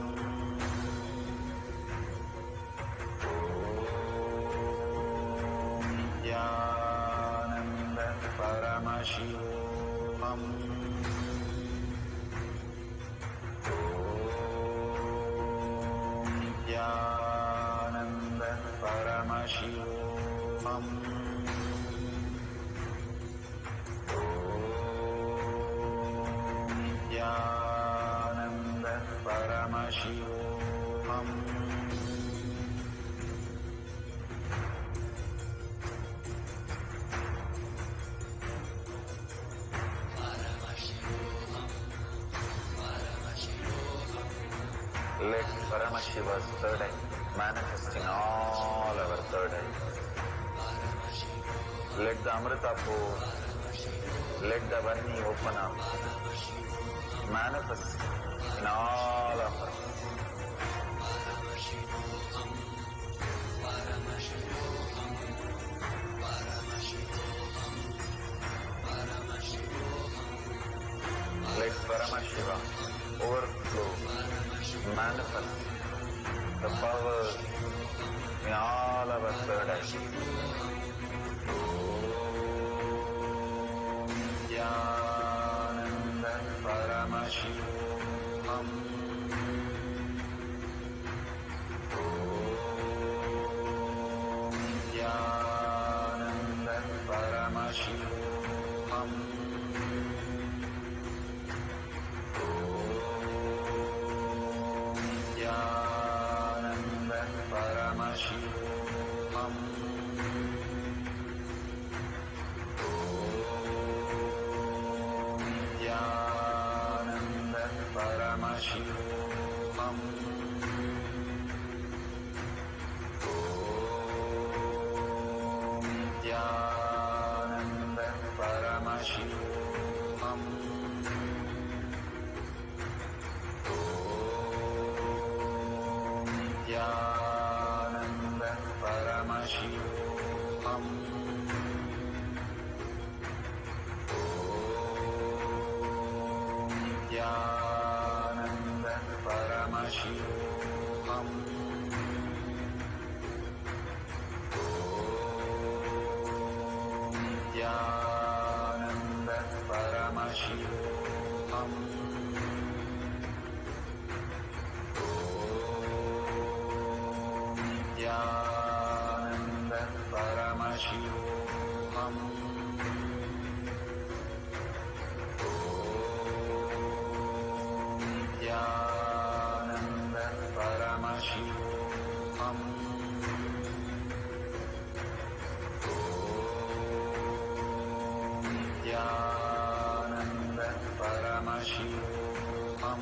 Nithyananda Paramashivoham. Nithyananda Paramashivoham. Nithyananda Paramashivoham. Let Paramashiva's third eye manifest in all our third eyes. Let the Amrita pour, let the Varni open up, manifest in all of us. Let Paramashiva overflow, manifest the power in all our third eyes. Nithyananda Paramashivoham. Nithyananda Paramashivoham. Nithyananda Paramashivoham. Nithyananda Paramashivoham. Nithyananda Paramashivoham. Nithyananda Paramashivoham. Nithyananda Paramashivoham. Nithyananda Paramashivoham. Nithyananda Paramashivoham. Nithyananda Paramashivoham. Nithyananda Paramashivoham.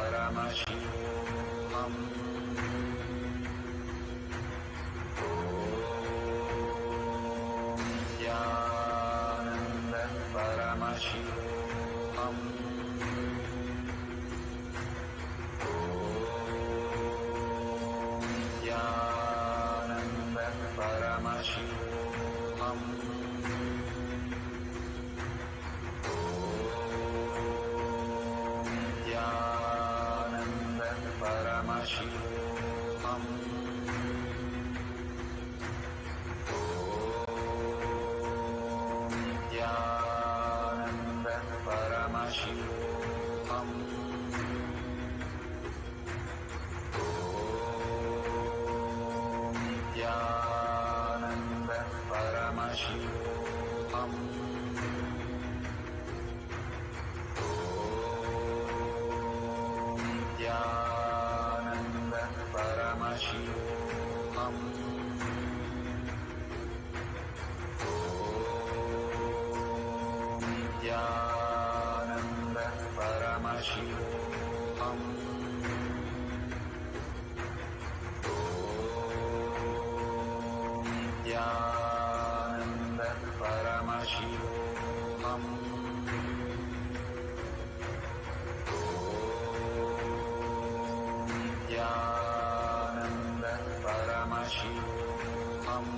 Nityanand परमशिवोऽहम् नित्यानन्द परमशिवोऽहम् नित्यानन्द परमशिवोऽहम् नित्यानन्द परमशिवोऽहम्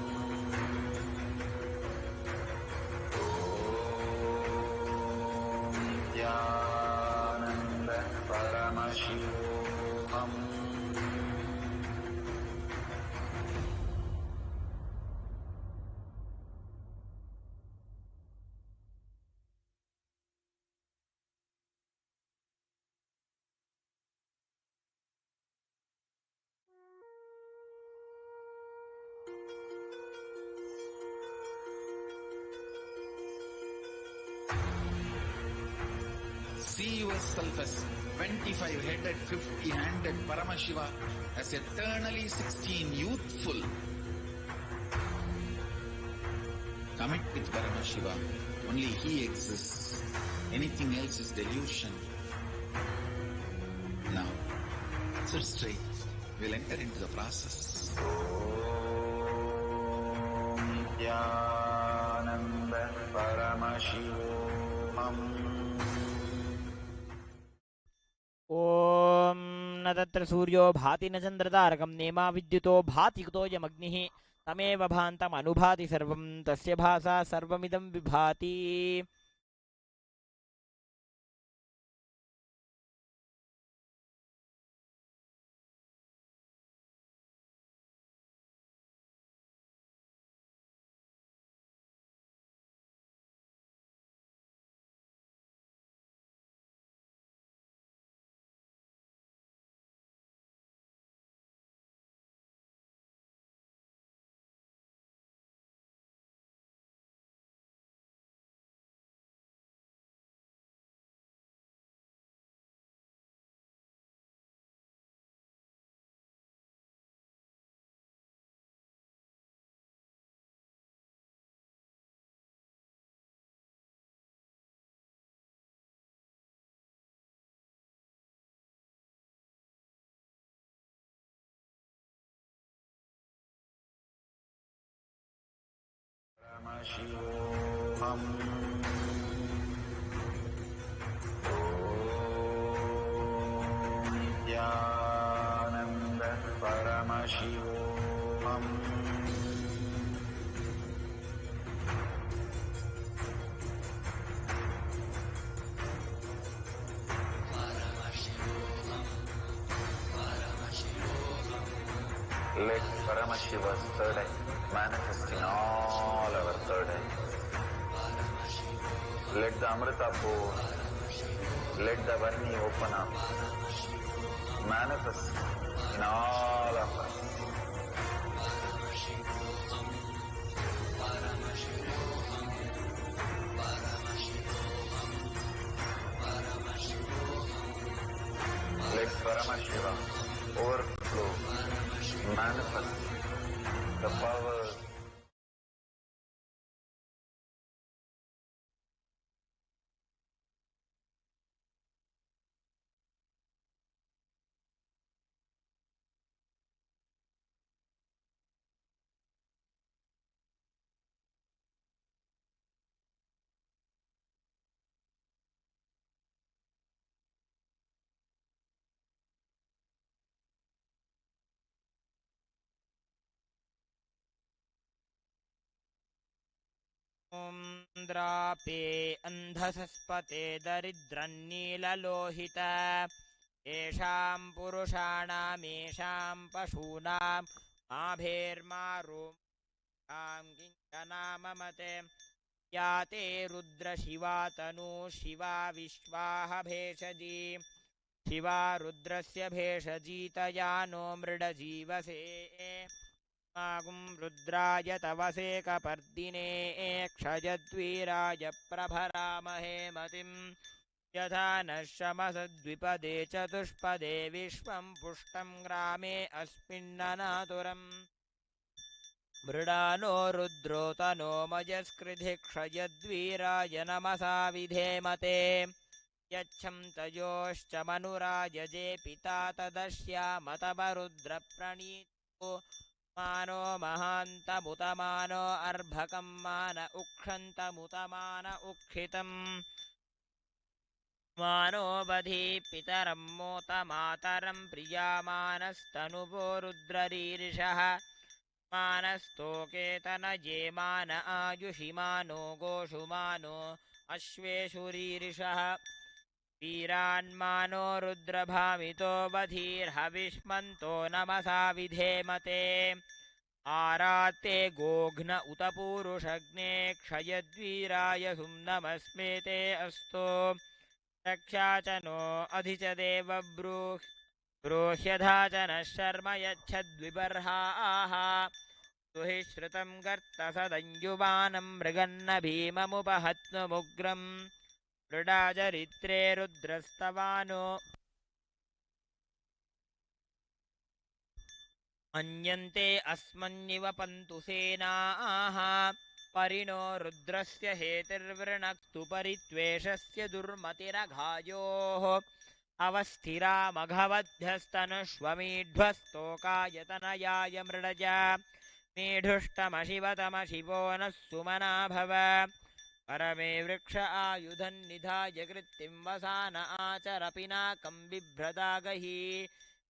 नित्यानन्द परमशिवोऽहम् See yourself as 25-headed, 50-handed Paramashiva, as eternally 16, youthful. Commit with Paramashiva. Only He exists. Anything else is delusion. Now, sit straight. We'll enter into the process. Nityanand परमशिवोऽहम् ॐ न तत्र सूर्यो भाति न चन्द्रतारकं नेमा विद्युतो भाति कुतोऽयमग्निः तमेव भान्तमनुभाति सर्वं तस्य भासा सर्वमिदं विभाति परमशिवोऽहम् नित्यानन्द परमशिवोऽहम् Let Paramashiva's third eye manifest in all our third eyes. Let the Amrita pour, let the Varni open up, manifest in all of us. Let Paramashiva overflow, manifest the power. द्रापे अन्धसस्पते दरिद्रन्नीललोहित येषां पुरुषाणामेषां पशूनां माभेर्मारों किञ्चनाममते या ते रुद्रशिवा तनु शिवा विश्वाह भेषजी शिवा रुद्रस्य भेषजीतया नो मृडजीवसे मागुं रुद्राय तवसे कपर्दिने क्षयद्वीराय प्रभरामहे मतिम् यथा नः शमसद्विपदे चतुष्पदे विश्वं पुष्टं ग्रामे अस्मिन्ननातुरम् मृडानो रुद्रोतनो मयस्कृधि क्षयद्वीराय नमसा विधेमते यच्छं तयोश्च मनुरायजे पिता तदस्यामतमरुद्रप्रणीतो मानो महान्तमुतमानो अर्भकं मान उक्षन्तमुतमान उक्षितम् मानो बधी पितरं मोतमातरं प्रियामानस्तनुवो रुद्ररीरिषः मानस्तोकेतनये मान आयुषि मानो गोषु मानो अश्वेषु रीरिषः वीरान्मानो रुद्रभामितो बधीर्हविष्मन्तो नमसा विधेमते आरात्ते गोघ्न उत पूरुषग्ने क्षयद्वीराय सुम्नमस्मेते अस्तो रक्षा च नो अधि च ब्रूह्यधा च नः शर्म यच्छद्विबर्हाः सुहि श्रुतं गर्तसदञ्जुबानं मृगन्न भीममुपहत्नुमुग्रम् मृडाचरित्रे रुद्रस्तवानो मन्यन्ते अस्मन्निव पन्तु सेनाः परिणो रुद्रस्य हेतिर्वृणक्तु परित्वेषस्य दुर्मतिरघायोः अवस्थिरामघवध्यस्तनुष्वमीढ्वस्तोकायतनयाय मृडज मीढुष्टमशिवतमशिवो नः सुमना भव परमे वृक्ष आयुधन्निधाय कृत्तिं वसान आचर पिनाकं बिभ्रदागहि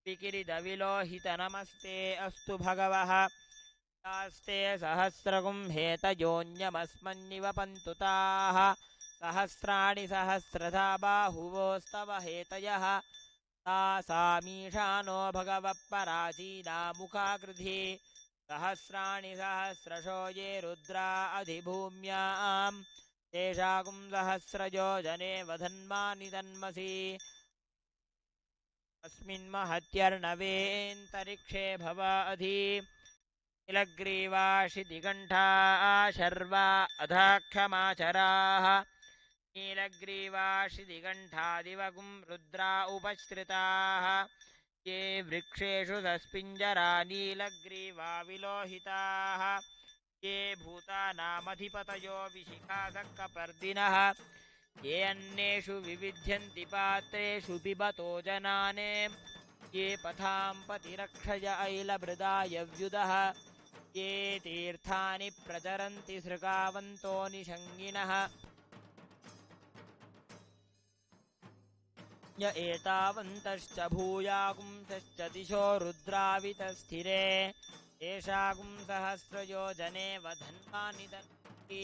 विकिरितविलोहित नमस्ते अस्तु भगवः यास्ते सहस्रगुं हेतयोऽन्यमस्मन्निव पन्तु ताः सहस्राणि सहस्रधा बाहुवोस्तव हेतयः तासामीशानो भगवः पराचीना मुखाकृधि सहस्राणि सहस्रशो ये रुद्रा अधिभूम्यां तेषाकुं सहस्रजो जने वधन्मानि तन्मसि अस्मिन्महत्यर्णवेऽन्तरिक्षे भव अधि नीलग्रीवाशितिकण्ठा शर्वा अधाक्षमाचराः नीलग्रीवाशितिकण्ठादिवगुं रुद्रा उपश्रिताः ये वृक्षेषु सस्पिञ्जरा नीलग्रीवा विलोहिताः ये भूतानामधिपतयो विशिखासक्कपर्दिनः ये अन्नेषु विविध्यन्ति पात्रेषु पिबतो जनाने ये पथां पतिरक्षय ऐलभृदाय व्युदः ये तीर्थानि प्रचरन्ति सृगावन्तो निषङ्गिनः य एतावन्तश्च भूयागुंसश्च दिशो रुद्रावितस्थिरे येषागुं सहस्रयो जने वधन्मानि दन्ति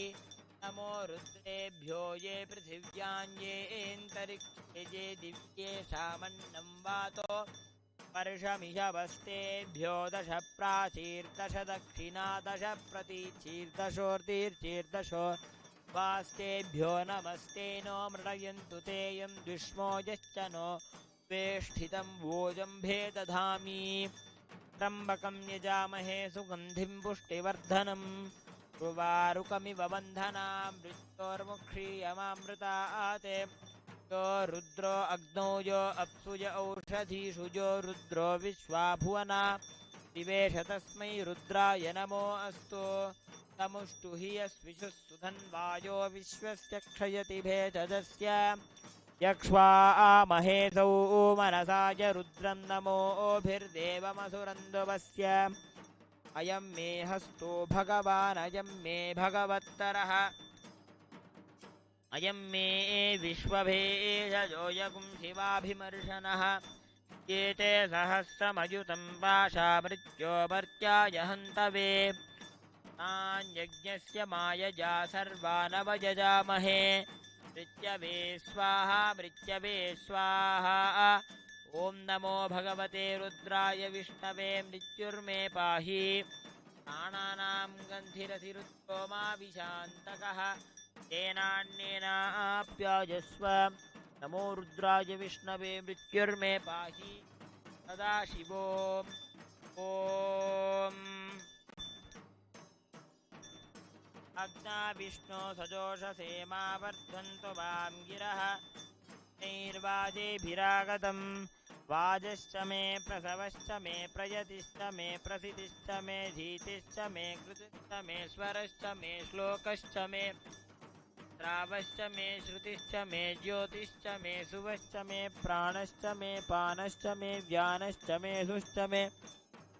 नमो रुद्रेभ्यो ये पृथिव्याञ्येऽन्तरिक्षे ये दिव्येषामन्नं वातो वर्षमिषवस्तेभ्यो दश प्राचीर्दश दक्षिणा दश प्रतीचीर्दशोर्तीर्चीर्दशो वास्तेभ्यो नमस्ते नो मृडयन्तु तेयं द्विष्मो यश्च नो वेष्ठितं वोजम्भे दधामि त्र्यम्बकं यजामहे सुगन्धिं पुष्टिवर्धनम् उर्वारुकमिव बन्धनां मृत्योर्मुक्षीयमामृताते यो रुद्रो अग्नौ यो अप्सुज औषधीषु यो रुद्रो विश्वाभुवना दिवेश तस्मै रुद्राय नमो अस्तु तमुष्टु हि यस्विषुः सुधन्वायो विश्वस्य क्षयति भेषजस्य यक्ष्वामहेसौ मनसाय रुद्रं नमोभिर्देवमसुरन्दवस्य अयं मे हस्तो भगवान् अयं मे भगवत्तरः अयं मे विश्वभेषजोऽयगुं शिवाभिमर्शनः एते सहस्रमयुतं पाशा मृत्यो मर्त्याय हन्तवे तान्यज्ञस्य मायजा सर्वानवयजामहे मृत्यवे स्वाहा मृत्यवे स्वाहा ॐ नमो भगवते रुद्राय विष्णवे मृत्युर्मे पाहि प्राणानां गन्धिरधिरुद्रो मा विशान्तकः तेनान्येनाप्यायस्व नमो रुद्राय विष्णवे मृत्युर्मे पाहि सदाशिवो ॐ। अग्ना विष्णो सजोषसे मा वर्धन्तु वां गिरः नैर्वाजेभिरागतम् वाजश्च मे प्रसवश्च मे प्रयतिश्च मे प्रसिद्धिश्च मे धीतिश्च मे कृतिश्च मे स्वरश्च मे श्लोकश्च मे श्रावश्च मे श्रुतिश्च मे ज्योतिश्च मे सुवश्च मे प्राणश्च मे पानश्च मे व्यानश्च मे सुश्च मे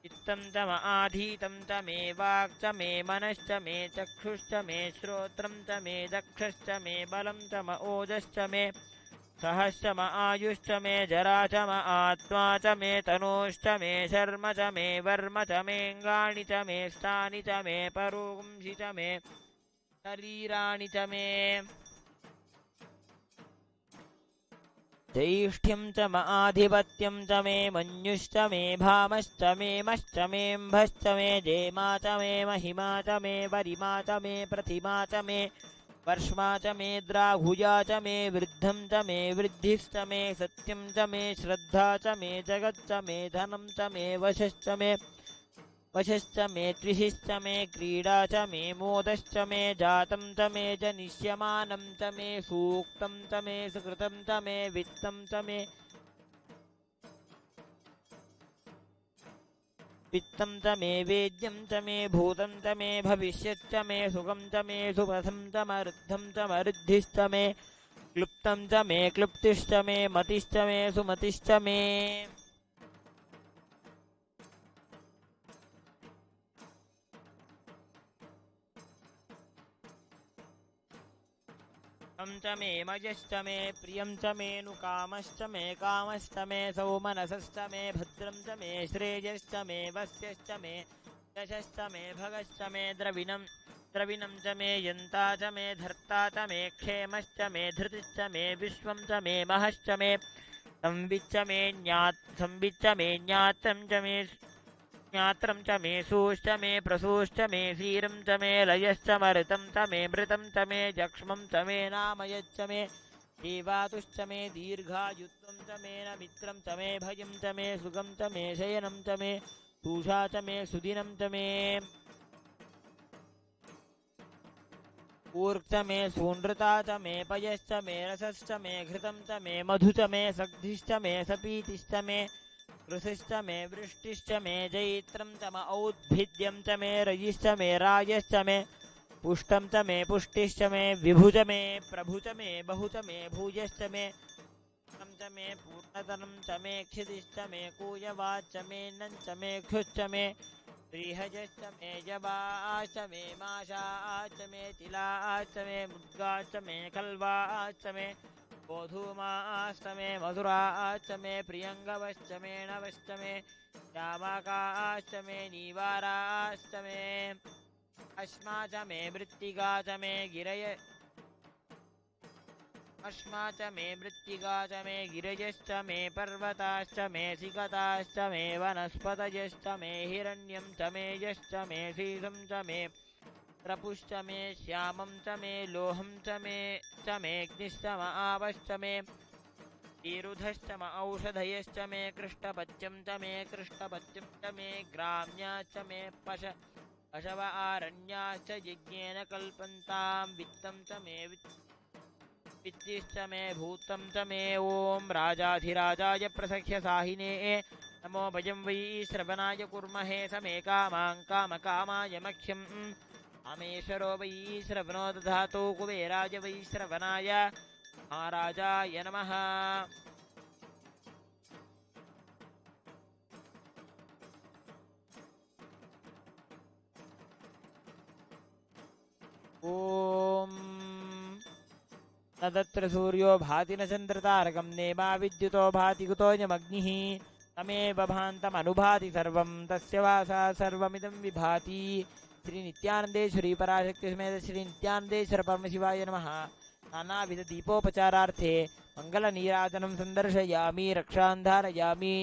चित्तं च म आधीतं च मे वाक् च मे मनश्च मे चक्षुश्च मे श्रोत्रं च मे दक्षश्च मे बलं च म ओजश्च मे सहश्च म आयुश्च मे जरा च म आत्मा च मे तनूश्च मे शर्म च मे वर्म च मेऽङ्गानि च मे स्थानि च मे परोंषि च मे शरीराणि च मे जैष्ठ्यं च म आधिपत्यं च मे मन्युश्च मे भामश्च मे मश्च मेऽम्भश्च मे जेमा च मे महिमा च मे वरिमा च मे प्रतिमा च मे वर्ष्मा च मे द्राहुजा च मे वृद्धं च मे वृद्धिश्च मे सत्यं च मे श्रद्धा च मे जगच्च मे धनं च मे वशश्च मे त्रिशिश्च मे क्रीडा च मे मोदश्च मे जातं च मे जनिष्यमानं च मे सूक्तं च मे सुकृतं च मे वित्तं च मे वेद्यं च मे भूतं च मे भविष्यच्च मे सुखं च मे सुपथं च मरुद्धं च मरुद्धिश्च मे क्लुप्तं च मे क्लुप्तिश्च मे मतिश्च मे सुमतिश्च मे च मे मयश्च मे प्रियं च मेऽनुकामश्च मे कामश्च मे सौमनसश्च मे भद्रं च मे श्रेयश्च मे वस्यश्च मे यशश्च मे भगश्च मे द्रविणं च मे यन्ता च मे धर्ता च मे क्षेमश्च मे धृतिश्च मे विश्वं च मे महश्च मे संविच्च मे ज्ञातं च मे ज्ञात्रं च मे सूश्च मे प्रसूश्च मे क्षीरं च मे लयश्च मरुतं च मे मृतं च मे जक्ष्मं च मे नामयच्च मे जीवातुश्च मे दीर्घायुत्वं च मे नमित्रं च मे भयं च मे सुखं च मे शयनं च मे पूषा च मे सुदिनं च मे ऊर्क् च मे सूनृता च मे पयश्च मे रसश्च मे घृतं च मे मधु च मे सग्धिश्च मे सपीतिश्च मे कृषिश्च मे वृष्टिश्च मे जैत्रं च म औद्भिद्यं च मे रयिश्च मे रायश्च मे पुष्टं च मे पुष्टिश्च मे विभुज मे प्रभु च मे बहु च मे भूयश्च मे तं च मे पूर्णतनं च मे क्षितिश्च मे कूयवाच्च मे नं च मे क्षुश्च मे श्रीहजश्च मे जवाश्च मे माशाश्च मे तिलाश्च मे मुद्गाश्च मे कल्वाश्च मे गोधूमाश्च मे मधुराश्च मे प्रियङ्गवश्च मे नवश्च मे श्यामाकाश्च मे नीवाराश्च मे अश्मा च मे मृत्तिका च मे गिरय अश्मा च मे मृत्तिका च मे गिरयश्च मे पर्वताश्च मे सिकताश्च मे वनस्पतयश्च मे हिरण्यं च मे यश्च मे शीलं च मे त्रपुश्च मे श्यामं च मे लोहं च मेऽग्निश्च म आवश्च मे ईरुधश्च म औषधयश्च मे कृष्णपत्यं च मे कृष्णपत्यं च मे ग्राम्याश्च मे पशव आरण्याश्च यज्ञेन कल्पन्तां वित्तं च मे वित्तिश्च मे भूतं च मे ॐ राजाधिराजाय प्रसख्य साहिने नमो भजं वै श्रवणाय कुर्महे समे कामां कामकामाय मह्यं कामेश्वरो वै श्रवणो दधातु कुबेराय वै श्रवणाय महाराजाय नमः ॐ न तत्र सूर्यो भाति न चन्द्रतारकं नेमा विद्युतो भाति कुतोऽयमग्निः तमेव भान्तमनुभाति सर्वं तस्य वासा सर्वमिदं विभाति श्रीनित्यानन्देश्वरी पराशक्तिसमेत श्रीनित्यानन्देश्वर परमशिवाय नमः नानाविधदीपोपचारार्थे मङ्गलनीराजनं सन्दर्शयामि रक्षां धारयामि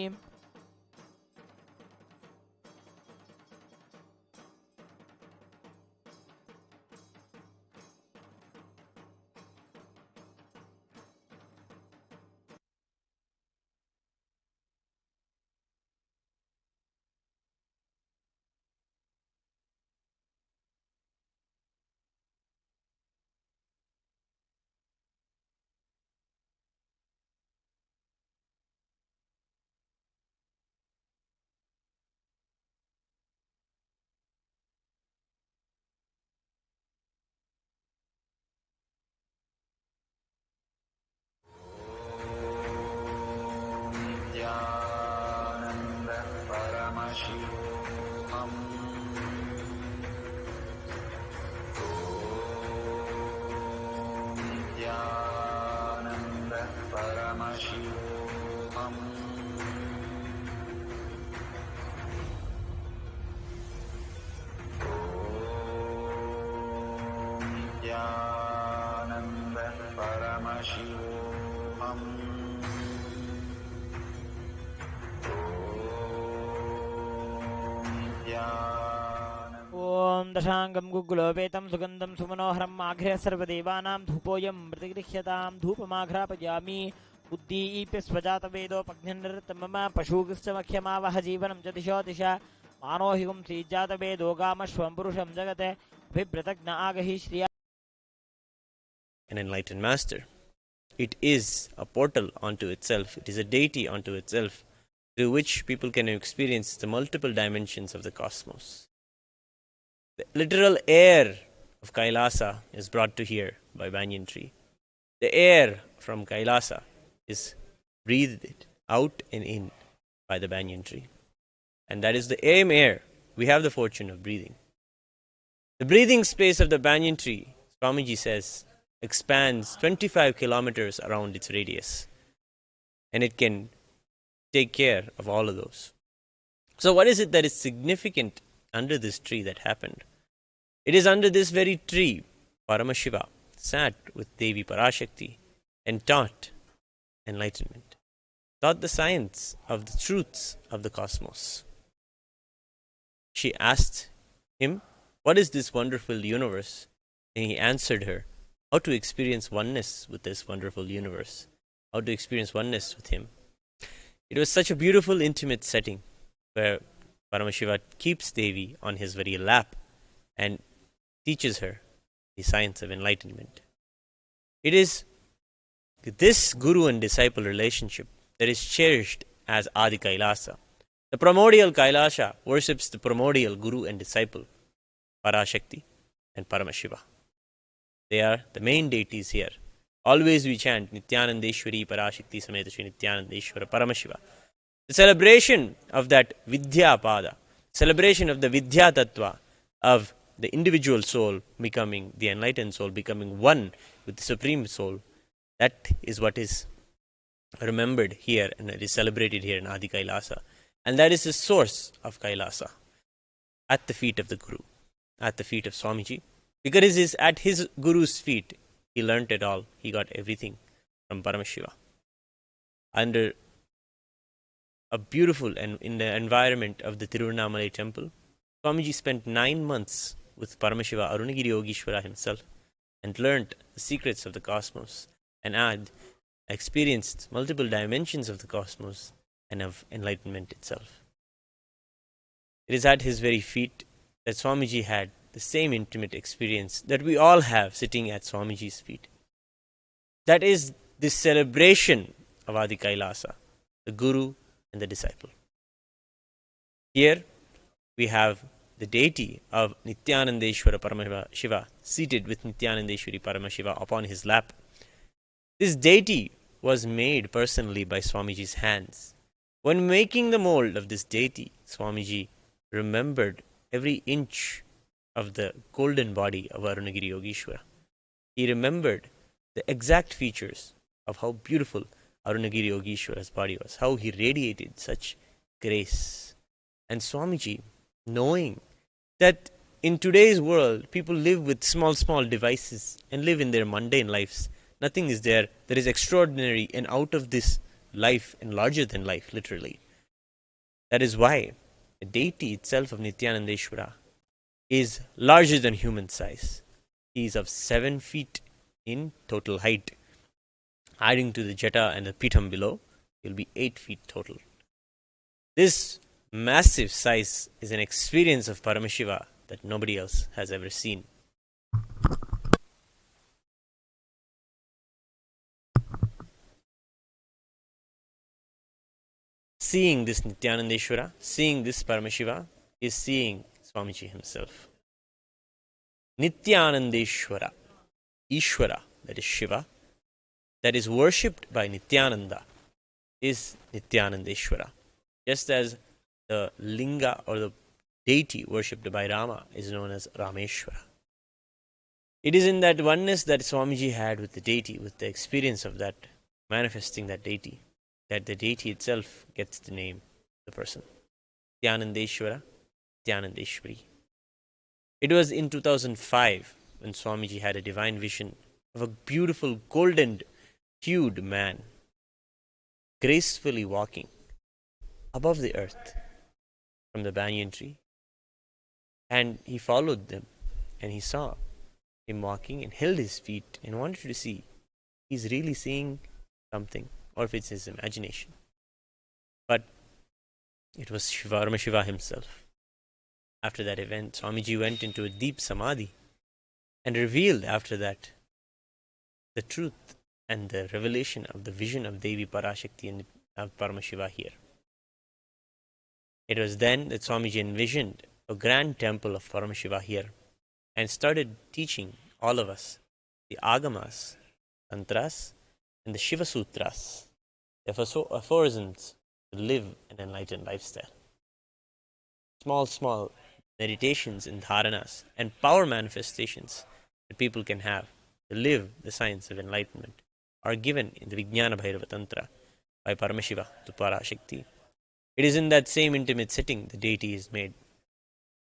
दशाङ्गं गुग्गुलोपेतं सुगन्धं सुमनोहरं माघ्र्यः सर्वदेवानां धूपोऽयं प्रतिगृह्यतां धूपमाघ्रापयामि बुद्धिः स्वजातवेदोपघ्ननिरतं मम पशुकृश्च मह्यमावह जीवनं च दिशो दिशा मानोहिगुं श्रीजातवेदो गामश्वं पुरुषं जगते अभिव्रतज्ञ आगहि Shriya. An enlightened master. It is a portal unto itself. It is a deity unto itself, through which people can experience the multiple dimensions of the cosmos. The literal air of Kailasa is brought to here by banyan tree. The air from Kailasa is breathed out and in by the banyan tree. And that is the same air we have the fortune of breathing. The breathing space of the banyan tree, Swamiji says, expands 25 kilometers around its radius. And it can take care of all of those. So what is it that is significant under this tree that happened? It is under this very tree, Paramashiva sat with Devi Parashakti and taught enlightenment, taught the science of the truths of the cosmos. She asked him, what is this wonderful universe? And he answered her, how to experience oneness with this wonderful universe, how to experience oneness with him. It was such a beautiful, intimate setting where Paramashiva keeps Devi on his very lap and teaches her the science of enlightenment. It is this guru and disciple relationship that is cherished as Adi Kailasa. The primordial Kailasha worships the primordial guru and disciple, Parashakti and Paramashiva. They are the main deities here. Always we chant Nithyanandeshwari Parashakti Sameta Shri Nithyanandeshwara Paramashiva. The celebration of that Vidya Pada, celebration of the Vidya Tattva, of the individual soul becoming, the enlightened soul becoming one with the Supreme Soul, that is what is remembered here and it is celebrated here in Adi Kailasa. And that is the source of Kailasa, at the feet of the Guru, at the feet of Swamiji. Because it is at his Guru's feet, he learnt it all. He got everything from Paramashiva. Under a beautiful and in the environment of the Tiruvannamalai temple, Swamiji spent 9 months with Paramashiva, Arunagiri Yogishwara himself, and learnt the secrets of the cosmos and had experienced multiple dimensions of the cosmos and of enlightenment itself. It is at his very feet that Swamiji had the same intimate experience that we all have sitting at Swamiji's feet. That is the celebration of Adi Kailasa, the Guru and the disciple. Here we have the deity of Nithyanandeshwara Paramashiva seated with Nithyanandeshwari Paramashiva upon his lap. This deity was made personally by Swamiji's hands. When making the mold of this deity, Swamiji remembered every inch of the golden body of Arunagiri Yogishwara. He remembered the exact features of how beautiful Arunagiri Yogishwara's body was, how he radiated such grace. And Swamiji, knowing that in today's world, people live with small devices and live in their mundane lives. Nothing is there that is extraordinary and out of this life and larger than life, literally. That is why the deity itself of Nithyanandeshwara is larger than human size. He is of 7 feet in total height. Adding to the Jata and the Pitham below, he will be 8 feet total. This massive size is an experience of Paramashiva that nobody else has ever seen. Seeing this Nithyanandeshwara, seeing this Paramashiva, is seeing Swamiji himself. Nithyanandeshwara, Ishwara, that is Shiva, that is worshipped by Nithyananda, is Nithyanandeshwara. Just as the Linga or the deity worshipped by Rama is known as Rameshwara. It is in that oneness that Swamiji had with the deity, with the experience of that, manifesting that deity, that the deity itself gets the name, the person. Nithyanandeshwara, Nithyanandeshwari. It was in 2005 when Swamiji had a divine vision of a beautiful golden-hued man gracefully walking above the earth from the banyan tree. And he followed them, and he saw him walking and held his feet and wanted to see he's really seeing something or if it's his imagination. But it was Shiva himself. After that event, Swamiji went into a deep samadhi and revealed after that the truth and the revelation of the vision of Devi Parashakti and of Paramashiva here. It was then that Swamiji envisioned a grand temple of Paramashiva here and started teaching all of us the Agamas, Tantras, and the Shiva Sutras, the aphorisms to live an enlightened lifestyle. Small meditations and dharanas and power manifestations that people can have to live the science of enlightenment are given in the Vijnana Bhairava Tantra by Paramashiva to Parashakti. It is in that same intimate setting the deity is made.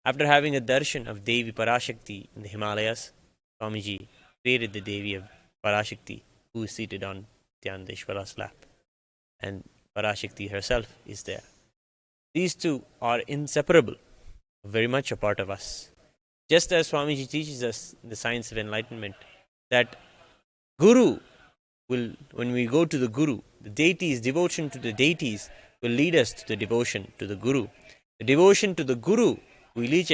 After having a darshan of Devi Parashakti in the Himalayas, Swamiji created the Devi of Parashakti, who is seated on Nithyanandeshwara's lap, and Parashakti herself is there. These two are inseparable, very much a part of us. Just as Swamiji teaches us in the science of enlightenment that Guru will, when we go to the Guru, the deities, devotion to the deities will lead us to the devotion to the Guru. The devotion to the Guru will lead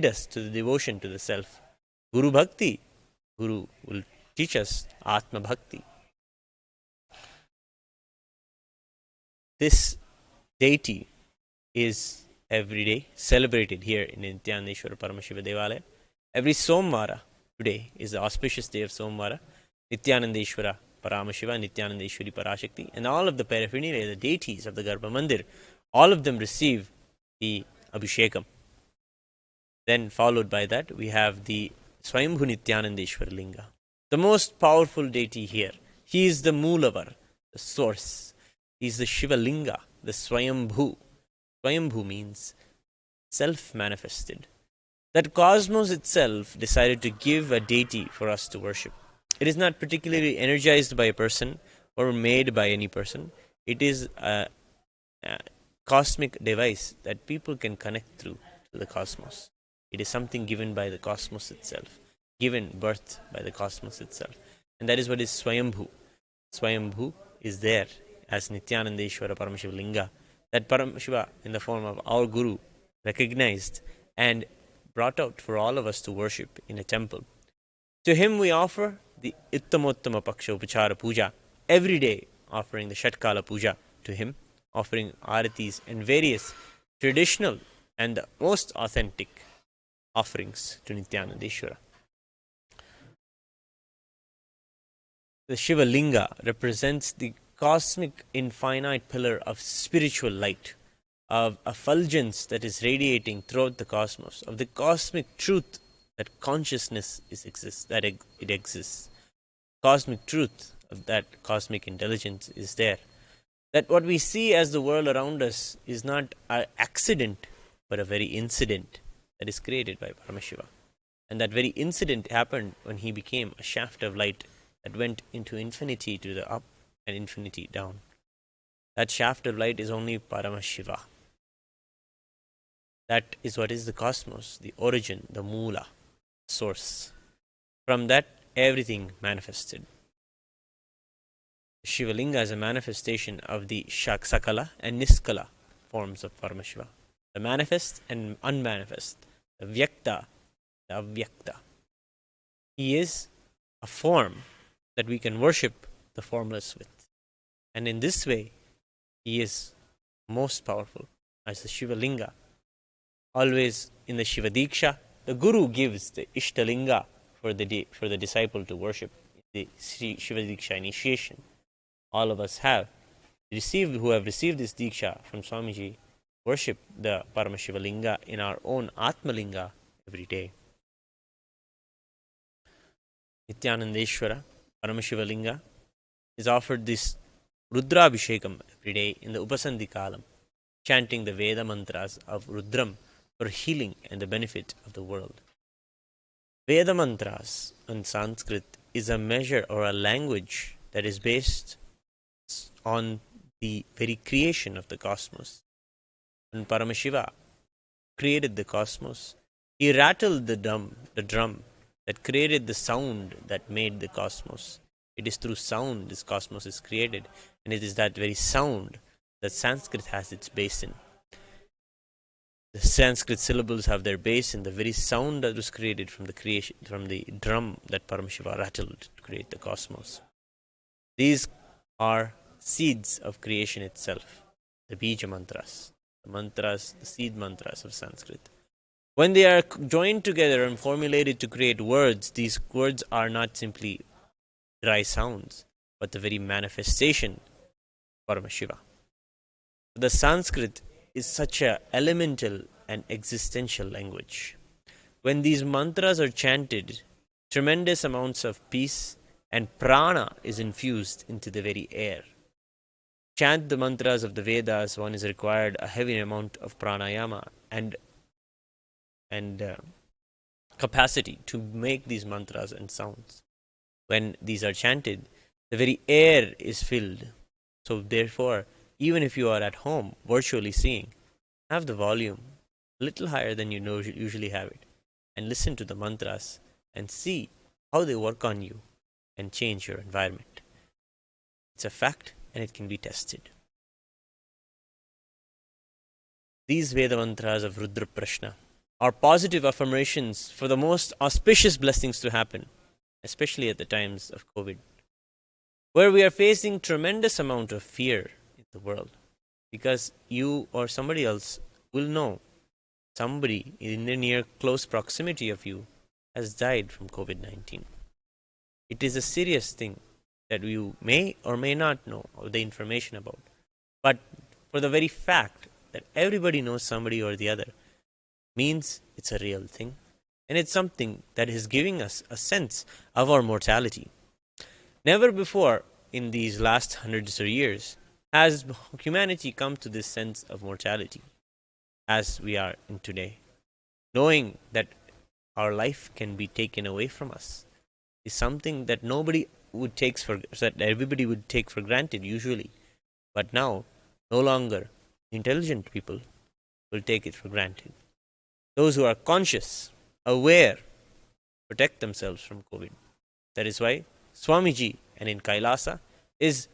us to the devotion to the self. Guru Bhakti, Guru will teach us Atma Bhakti. This deity is every day celebrated here in Nithyanandeshwara Paramashiva Devalaya. Every Somvara, today is the auspicious day of Somvara, Nithyanandeshwara Paramashiva, Nithyanandeshwari Parashakti, and all of the paraphernalia, the deities of the Garbha Mandir, all of them receive the Abhishekam. Then followed by that, we have the Swayambhu Nithyanandeshwara Linga, the most powerful deity here. He is the Moolavar, the source. He is the Shiva Linga, the Swayambhu. Swayambhu means self-manifested. That cosmos itself decided to give a deity for us to worship. It is not particularly energized by a person or made by any person. It is a cosmic device that people can connect through to the cosmos. It is something given by the cosmos itself, given birth by the cosmos itself. And that is what is Swayambhu. Swayambhu is there as Nithyanandeshwara Paramashiva Linga, that Paramashiva in the form of our Guru recognized and brought out for all of us to worship in a temple. To him we offer the Ittamottama Paksha Upachara Puja, every day offering the Shatkala Puja to him, offering aratis and various traditional and the most authentic offerings to Nithyanandeshwara. The Shiva Linga represents the cosmic infinite pillar of spiritual light, of effulgence that is radiating throughout the cosmos, of the cosmic truth that consciousness exists, that it exists. Cosmic truth of that cosmic intelligence is there. That what we see as the world around us is not an accident, but a very incident that is created by Paramashiva. And that very incident happened when he became a shaft of light that went into infinity to the up and infinity down. That shaft of light is only Paramashiva. That is what is the cosmos, the origin, the Moola, source. From that, everything manifested. Shiva Linga is a manifestation of the Sakala and Niskala forms of Paramashiva. The manifest and unmanifest, the Vyakta, the Avyakta. He is a form that we can worship the formless with. And in this way, he is most powerful as the Shiva Linga. Always in the Shiva Diksha, the Guru gives the Ishtalinga for the disciple to worship, the Shiva Diksha initiation. All of us who have received this Diksha from Swamiji, worship the Paramashiva Linga in our own Atma Linga every day. Nithyanandeshwara Paramashiva Linga is offered this Rudrabishegam every day in the Upasandhi Kalam, chanting the Veda mantras of Rudram for healing and the benefit of the world. Veda mantras in Sanskrit is a measure or a language that is based on the very creation of the cosmos. When Paramashiva created the cosmos, He rattled the drum that created the sound that made the cosmos. It is through sound this cosmos is created, and it is that very sound that Sanskrit has its base in. The Sanskrit syllables have their base in the very sound that was created from the drum that Paramashiva rattled to create the cosmos. These are seeds of creation itself, the bija mantras, the seed mantras of Sanskrit. When they are joined together and formulated to create words, these words are not simply dry sounds, but the very manifestation of Paramashiva. The Sanskrit is such a elemental and existential language. When these mantras are chanted, tremendous amounts of peace and prana is infused into the very air. Chant the mantras of the Vedas, one is required a heavy amount of pranayama and capacity to make these mantras and sounds. When these are chanted, the very air is filled. So therefore, even if you are at home virtually seeing, have the volume a little higher than you usually have it, and listen to the mantras and see how they work on you and change your environment. It's a fact and it can be tested. These Veda mantras of Rudra Prashna are positive affirmations for the most auspicious blessings to happen, especially at the times of COVID, where we are facing tremendous amount of fear in the world, because you or somebody else will know somebody in the near close proximity of you has died from COVID-19. It is a serious thing that you may or may not know the information about, but for the very fact that everybody knows somebody or the other means it's a real thing, and it's something that is giving us a sense of our mortality. Never before in these last hundreds of years has humanity come to this sense of mortality as we are in today. Knowing that our life can be taken away from us is something that everybody would take for granted usually. But now, no longer intelligent people will take it for granted. Those who are conscious, aware, protect themselves from COVID. That is why Swamiji and in Kailasa is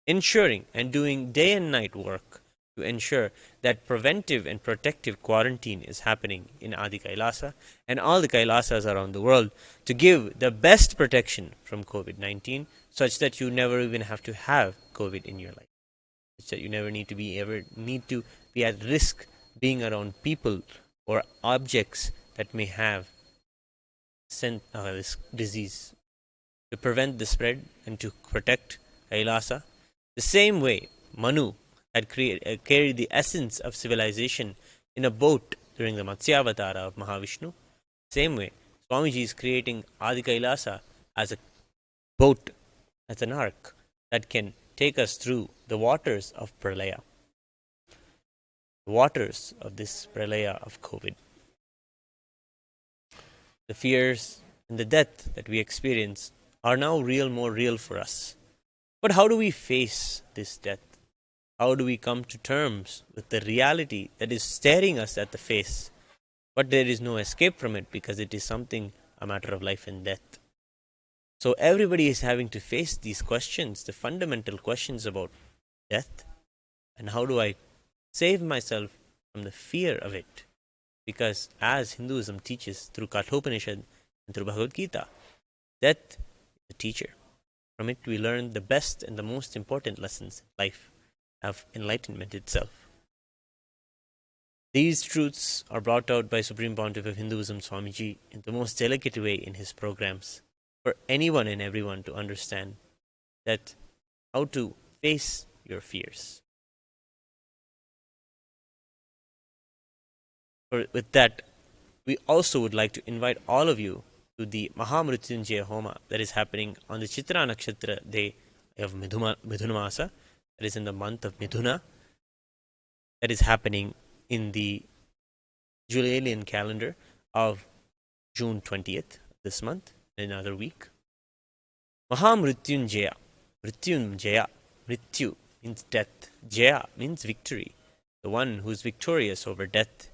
ensuring and doing day and night work to ensure that preventive and protective quarantine is happening in Adi Kailasa and all the Kailasas around the world to give the best protection from COVID-19, such that you never even have to have COVID in your life, such that you never need to be at risk being around people or objects that may have this disease. To prevent the spread and to protect Kailasa, the same way Manu had carried the essence of civilization in a boat during the Matsyavatara of Mahavishnu, same way Swamiji is creating Adi Kailasa as a boat, as an ark that can take us through the waters of Pralaya, the waters of this Pralaya of COVID. The fears and the death that we experience are now more real for us. But how do we face this death? How do we come to terms with the reality that is staring us at the face? But there is no escape from it because it is something, a matter of life and death. So everybody is having to face these questions, the fundamental questions about death, and how do I save myself from the fear of it? Because as Hinduism teaches through Kathopanishad and through Bhagavad Gita, death is a teacher. From it we learn the best and the most important lessons in life of enlightenment itself. These truths are brought out by Supreme Pontiff of Hinduism Swamiji in the most delicate way in his programs for anyone and everyone to understand that how to face your fears. With that, we also would like to invite all of you to the Mahamrityunjaya Homa that is happening on the Chitra Nakshatra day of Midhuna Masa, that is in the month of Midhuna, that is happening in the Julian calendar of June 20th, this month, in another week. Mahamrityunjaya, Mrityunjaya, Mrityu means death, Jaya means victory. The one who is victorious over death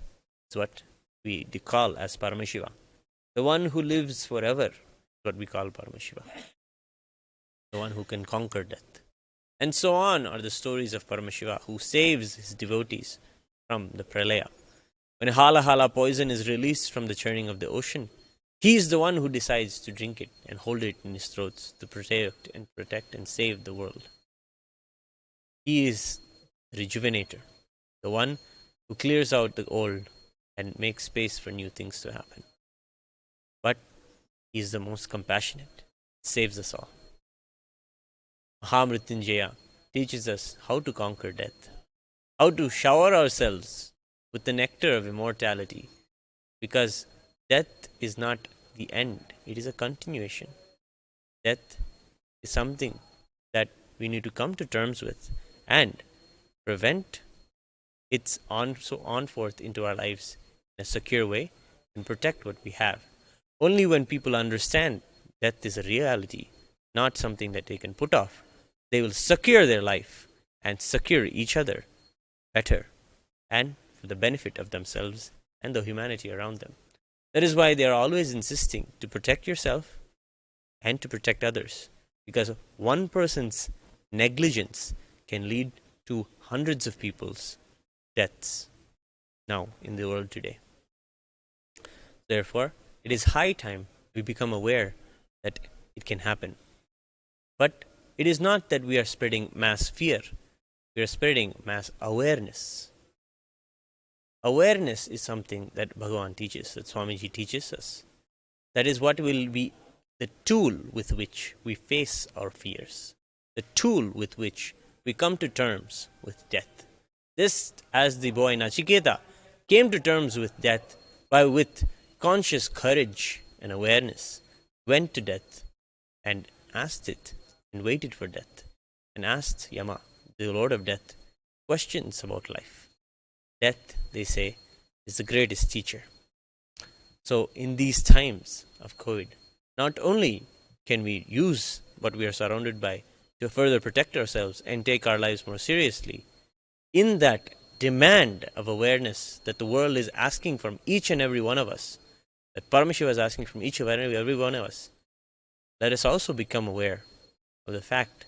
is what we call as Paramashiva. The one who lives forever is what we call Paramashiva. The one who can conquer death. And so on are the stories of Paramashiva, who saves his devotees from the pralaya. When hala hala poison is released from the churning of the ocean, he is the one who decides to drink it and hold it in his throat to protect and save the world. He is the rejuvenator, the one who clears out the old and makes space for new things to happen. But he is the most compassionate, saves us all. Mahamrityunjaya teaches us how to conquer death, how to shower ourselves with the nectar of immortality, because death is not the end, it is a continuation. Death is something that we need to come to terms with and prevent its on forth into our lives in a secure way and protect what we have. Only when people understand death is a reality, not something that they can put off, they will secure their life and secure each other better and for the benefit of themselves and the humanity around them. That is why they are always insisting to protect yourself and to protect others, because one person's negligence can lead to hundreds of people's deaths now in the world today. Therefore, it is high time we become aware that it can happen. But it is not that we are spreading mass fear, we are spreading mass awareness. Awareness is something that Bhagavan teaches, that Swamiji teaches us. That is what will be the tool with which we face our fears, the tool with which we come to terms with death. Just as the boy Nachiketa came to terms with death with conscious courage and awareness, went to death and asked it and waited for death and asked Yama, the Lord of Death, questions about life. Death, they say, is the greatest teacher. So in these times of COVID, not only can we use what we are surrounded by to further protect ourselves and take our lives more seriously, in that demand of awareness that the world is asking from each and every one of us, that Paramashiva is asking from each and every one of us, let us also become aware of the fact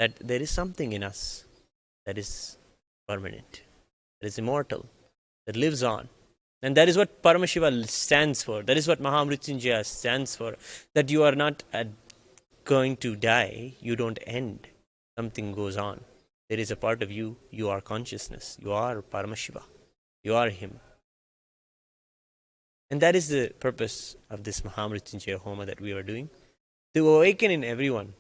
that there is something in us that is permanent, that is immortal, that lives on. And that is what Paramashiva stands for. That is what Mahamrityunjaya stands for. That you are not going to die, you don't end. Something goes on. There is a part of you, you are consciousness. You are Paramashiva. You are Him. And that is the purpose of this Mahamrityunjaya Homa that we are doing. To awaken in everyone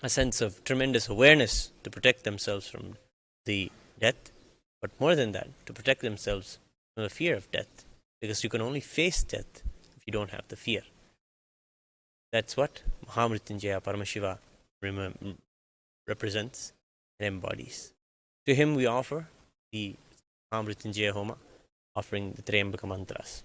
a sense of tremendous awareness to protect themselves from the death, but more than that, to protect themselves from the fear of death, because you can only face death if you don't have the fear. That's what Mahamrityunjaya Paramashiva represents and embodies. To him we offer the Mahamrityunjaya Homa, offering the Trayambaka mantras.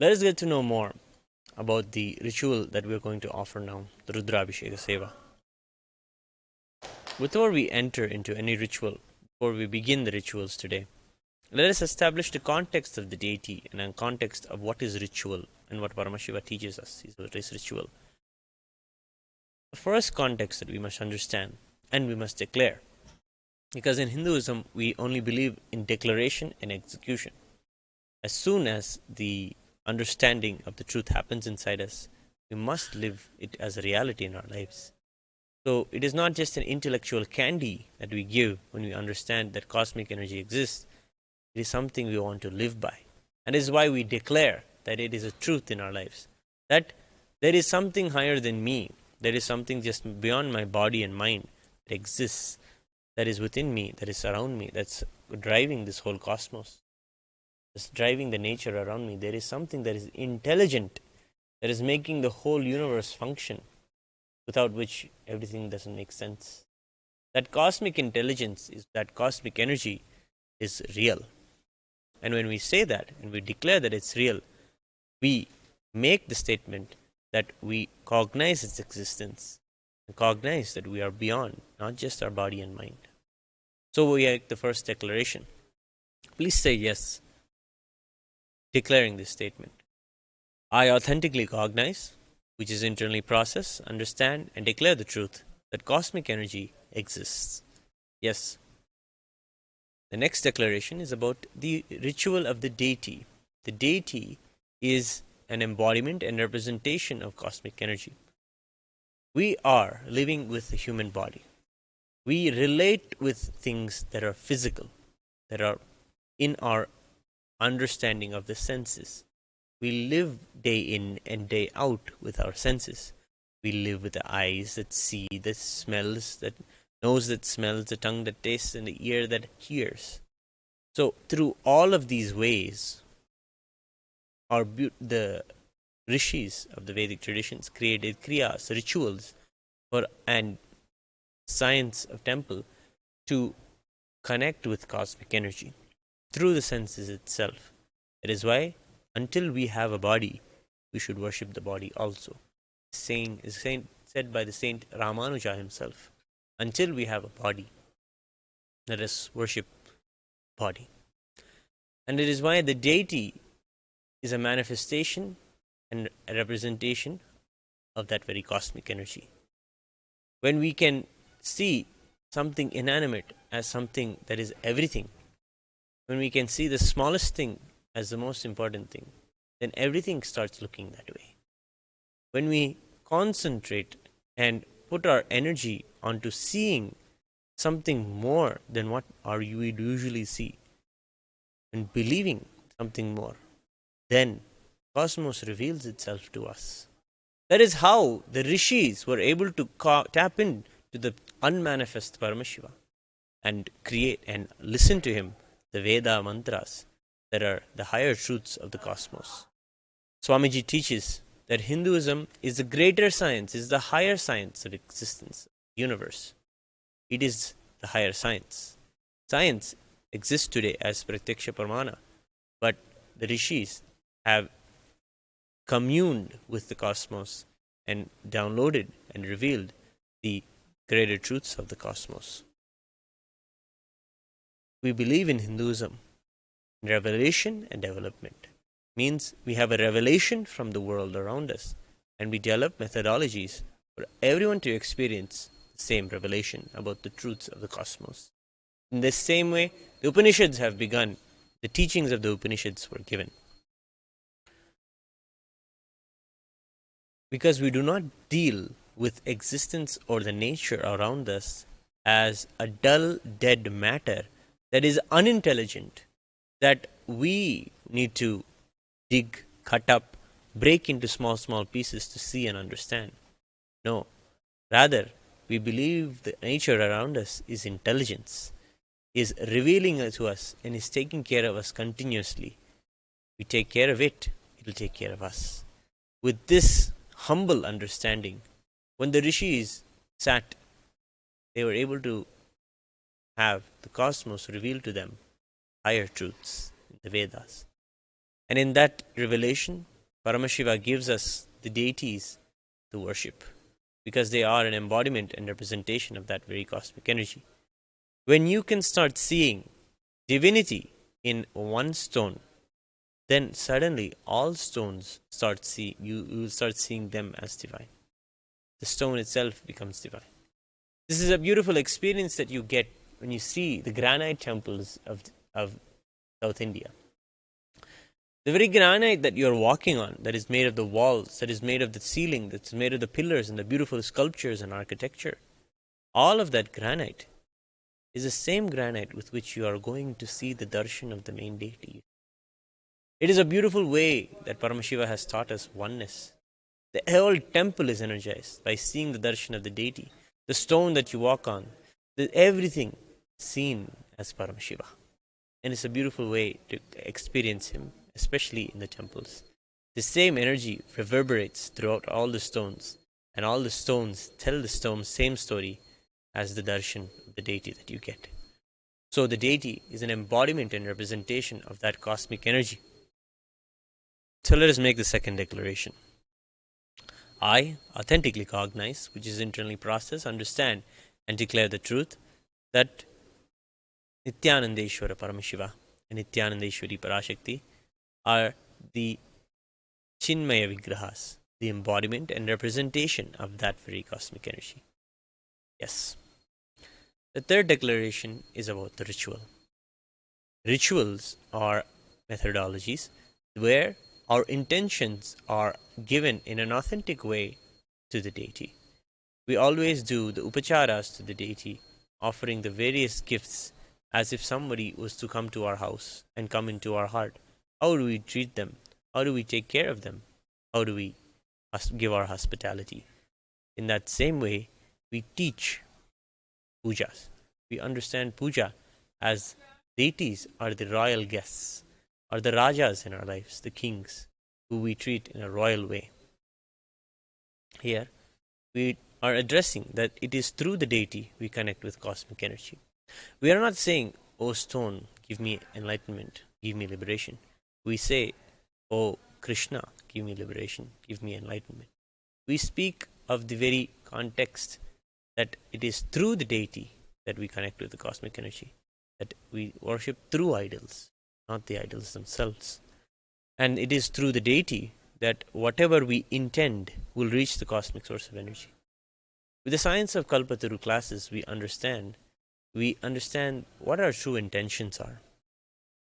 Let us get to know more about the ritual that we are going to offer now, the Rudrabishega Seva. Before we enter into any ritual, before we begin the rituals today, let us establish the context of the deity and the context of what is ritual and what Paramashiva teaches us is what is ritual. The first context that we must understand and we must declare, because in Hinduism we only believe in declaration and execution. As soon as the understanding of the truth happens inside us, we must live it as a reality in our lives. So it is not just an intellectual candy that we give when we understand that cosmic energy exists. It is something we want to live by. And this is why we declare that it is a truth in our lives. That There is something higher than me. There is something just beyond my body and mind that exists, that is within me, that is around me, that's driving this whole cosmos, that's driving the nature around me. There is something that is intelligent, that is making the whole universe function, without which everything doesn't make sense. That cosmic intelligence, is that cosmic energy, is real. And when we say that and we declare that it's real, we make the statement that we cognize its existence and cognize that we are beyond, not just our body and mind. So we make the first declaration. Please say yes, declaring this statement. I authentically cognize, which is internally process, understand, and declare the truth that cosmic energy exists. Yes. The next declaration is about the ritual of the deity. The deity is an embodiment and representation of cosmic energy. We are living with the human body. We relate with things that are physical, that are in our understanding of the senses. We live day in and day out with our senses. We live with the eyes that see, that smells, that nose that smells, the tongue that tastes, and the ear that hears. So through all of these ways, the rishis of the Vedic traditions created kriyas, rituals, and science of temple to connect with cosmic energy through the senses itself. That is why, until we have a body, we should worship the body also. Said by the Saint Ramanuja himself, until we have a body, let us worship body. And it is why the deity is a manifestation and a representation of that very cosmic energy. When we can see something inanimate as something that is everything, when we can see the smallest thing as the most important thing, then everything starts looking that way. When we concentrate and put our energy onto seeing something more than what we usually see, and believing something more, then cosmos reveals itself to us. That is how the rishis were able to tap into the unmanifest Paramashiva and create and listen to him, the Veda mantras that are the higher truths of the cosmos. Swamiji teaches that Hinduism is the greater science, is the higher science of existence, universe. It is the higher science. Science exists today as Pratyaksha Pramana, but the rishis have communed with the cosmos and downloaded and revealed the greater truths of the cosmos. We believe in Hinduism in revelation and development. Means we have a revelation from the world around us, and we develop methodologies for everyone to experience the same revelation about the truths of the cosmos. In the same way, the Upanishads have begun. The teachings of the Upanishads were given. Because we do not deal with existence or the nature around us as a dull, dead matter that is unintelligent, that we need to dig, cut up, break into small, small pieces to see and understand. No, rather, we believe the nature around us is intelligence, is revealing it to us, and is taking care of us continuously. We take care of it, it will take care of us. With this humble understanding, when the rishis sat, they were able to have the cosmos reveal to them higher truths in the Vedas. And in that revelation, Paramashiva gives us the deities to worship, because they are an embodiment and representation of that very cosmic energy. When you can start seeing divinity in one stone, then suddenly all stones you will start seeing them as divine. The stone itself becomes divine. This is a beautiful experience that you get when you see the granite temples of South India. The very granite that you're walking on, that is made of the walls, that is made of the ceiling, that's made of the pillars and the beautiful sculptures and architecture, all of that granite is the same granite with which you are going to see the darshan of the main deity. It is a beautiful way that Paramashiva has taught us oneness, The whole temple is energized by seeing the darshan of the deity. The stone that you walk on, everything seen as Paramashiva. And it's a beautiful way to experience him, especially in the temples. The same energy reverberates throughout all the stones, and all the stones tell the stones same story as the darshan of the deity that you get. So the deity is an embodiment and representation of that cosmic energy. So let us make the second declaration. I authentically cognize, which is internally process, understand, and declare the truth that Nithyanandeshwara Paramashiva and Nithyanandeshwari Parashakti are the Chinmaya Vigrahas, the embodiment and representation of that very cosmic energy. Yes. The third declaration is about the ritual. Rituals are methodologies where our intentions are given in an authentic way to the deity. We always do the upacharas to the deity, offering the various gifts as if somebody was to come to our house and come into our heart. How do we treat them? How do we take care of them? How do we give our hospitality? In that same way, we teach pujas. We understand puja as deities are the royal guests, are the rajas in our lives, the kings, who we treat in a royal way. Here, we are addressing that it is through the deity we connect with cosmic energy. We are not saying, "Oh stone, give me enlightenment, give me liberation." We say, "Oh Krishna, give me liberation, give me enlightenment." We speak of the very context that it is through the deity that we connect with the cosmic energy, that we worship through idols, not the idols themselves. And it is through the deity that whatever we intend will reach the cosmic source of energy. With the science of Kalpataru classes, we understand what our true intentions are.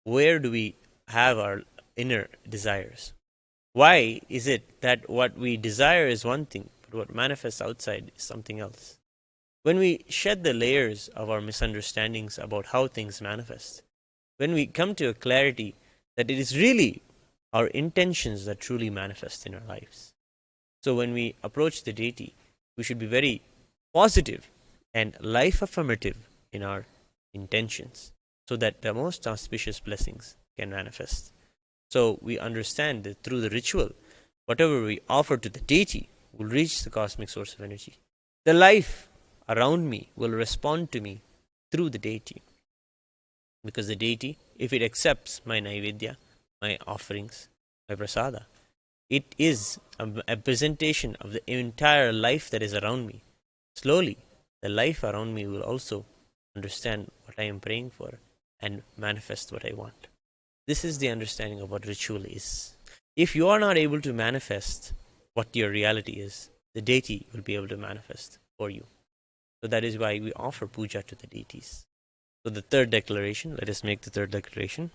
Where do we have our inner desires? Why is it that what we desire is one thing, but what manifests outside is something else? When we shed the layers of our misunderstandings about how things manifest, when we come to a clarity that it is really our intentions that truly manifest in our lives. So when we approach the deity, we should be very positive and life affirmative in our intentions so that the most auspicious blessings can manifest. So we understand that through the ritual, whatever we offer to the deity will reach the cosmic source of energy. The life around me will respond to me through the deity. Because the deity, if it accepts my naivedya, my offerings, my prasada, it is a presentation of the entire life that is around me. Slowly, the life around me will also understand what I am praying for and manifest what I want. This is the understanding of what ritual is. If you are not able to manifest what your reality is, the deity will be able to manifest for you. So that is why we offer puja to the deities. So the third declaration, let us make the third declaration.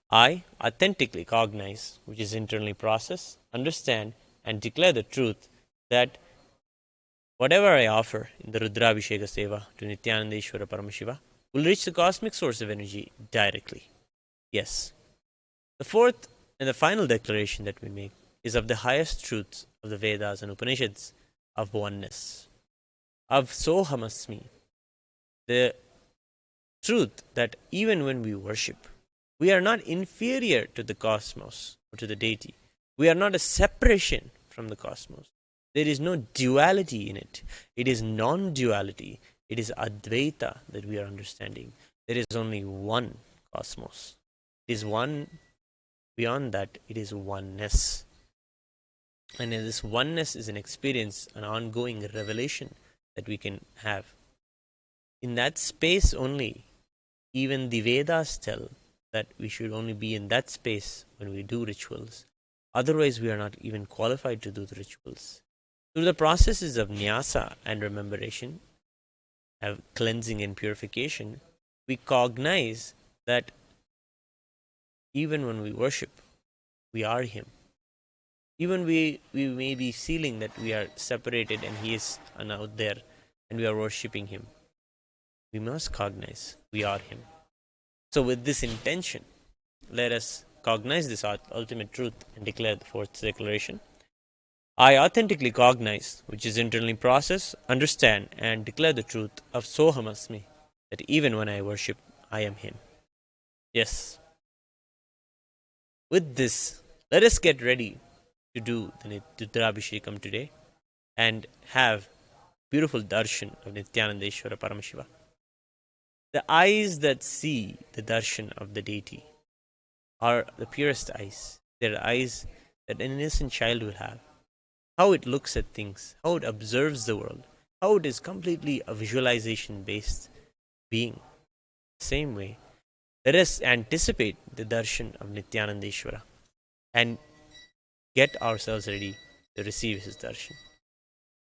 I authentically cognize, which is internally process, understand, and declare the truth that whatever I offer in the Rudrabishega Seva to Nithyanandeshwara Paramashiva will reach the cosmic source of energy directly. Yes. The fourth and the final declaration that we make is of the highest truths of the Vedas and Upanishads, of oneness, of Sohamasmi, the truth that even when we worship, we are not inferior to the cosmos or to the deity. We are not a separation from the cosmos. There is no duality in it. It is non-duality. It is Advaita that we are understanding. There is only one cosmos. It is one. Beyond that, it is oneness. And this oneness is an experience, an ongoing revelation that we can have. In that space only, even the Vedas tell that we should only be in that space when we do rituals. Otherwise, we are not even qualified to do the rituals. Through the processes of nyasa and rememberation, of cleansing and purification, we cognize that even when we worship, we are Him. Even we may be feeling that we are separated and He is out there and we are worshipping Him. We must cognize we are Him. So with this intention, let us cognize this ultimate truth and declare the fourth declaration. I authentically cognize, which is internally process, understand, and declare the truth of Soham Asmi, that even when I worship, I am Him. Yes. With this, let us get ready to do the Rudrabishegam today and have beautiful darshan of Nithyananda Paramashiva. The eyes that see the darshan of the deity are the purest eyes. They're eyes that an innocent child will have. How it looks at things, how it observes the world, how it is completely a visualization based being. Same way, let us anticipate the darshan of Nithyananda and get ourselves ready to receive his darshan.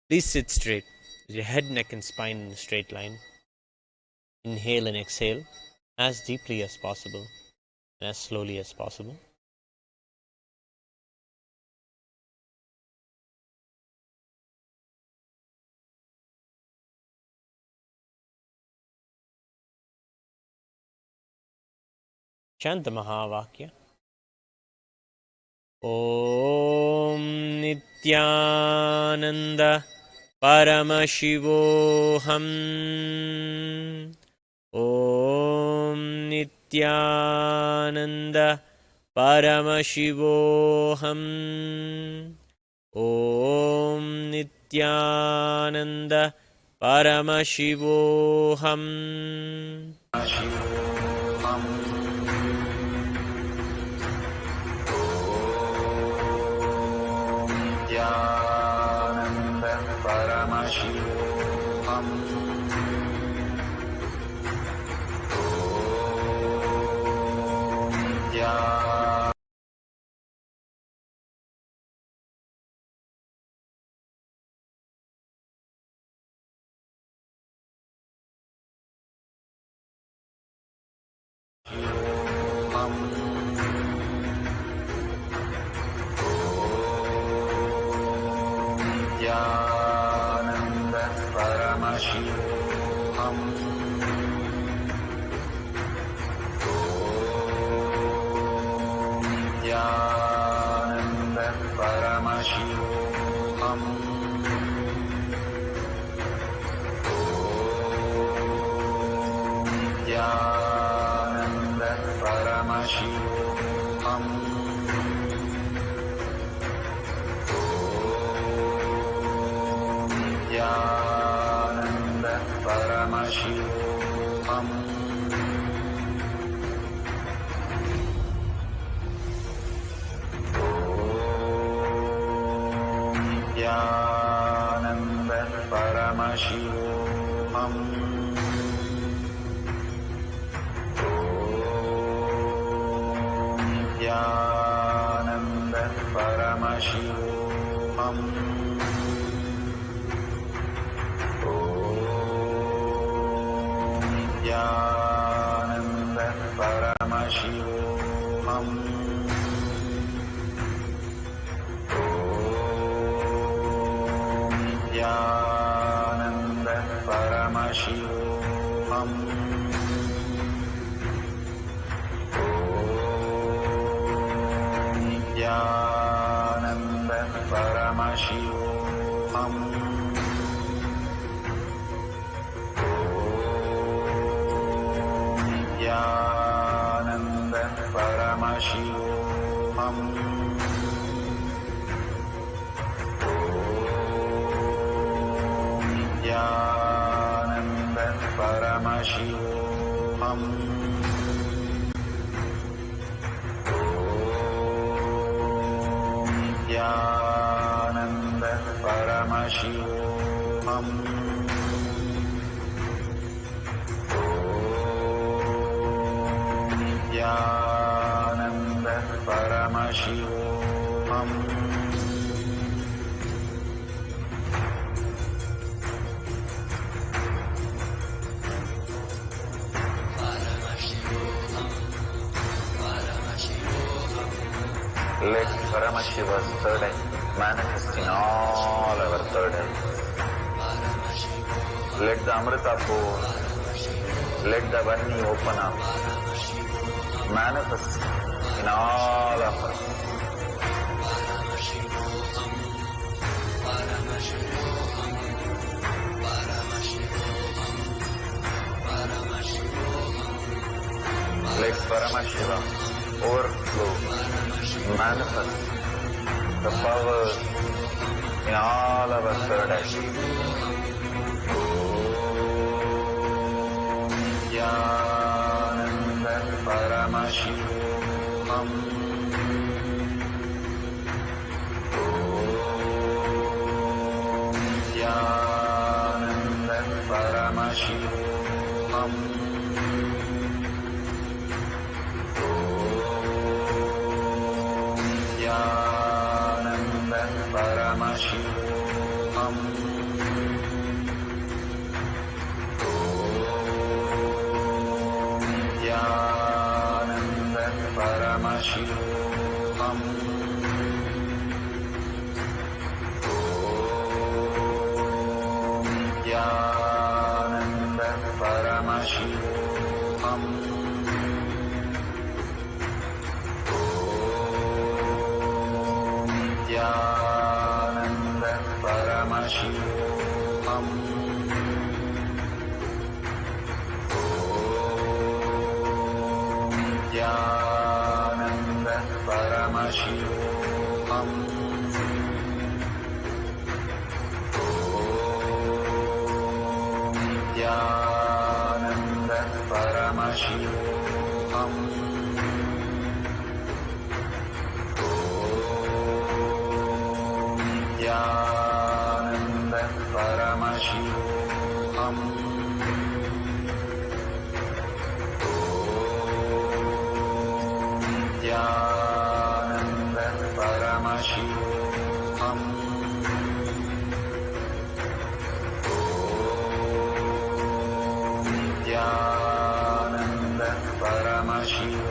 Please sit straight, with your head, neck, and spine in a straight line. Inhale and exhale as deeply as possible and as slowly as possible. Chant the Mahavakya. Om Nithyananda Paramashivoham. Om Nithyananda Paramashivoham. Om Nithyananda Paramashivoham. Let Paramashiva's third eye manifest in all our third eyes. Let the Amrita pour, let the Vani open up, manifest in all of us. Let Paramashiva overflow, manifest the power in all our third eye. Om Jnananda Paramashivam. Om Jnananda Paramashivam. Paramashivam. Om Jnananda Paramashivam. Om Jnananda Paramashivam. Paramashivam. Om Jnananda Paramashivam. Om Jnananda Paramashivam. Paramashivam. Om Jnananda Paramashivam. Om Jnananda Paramashivam.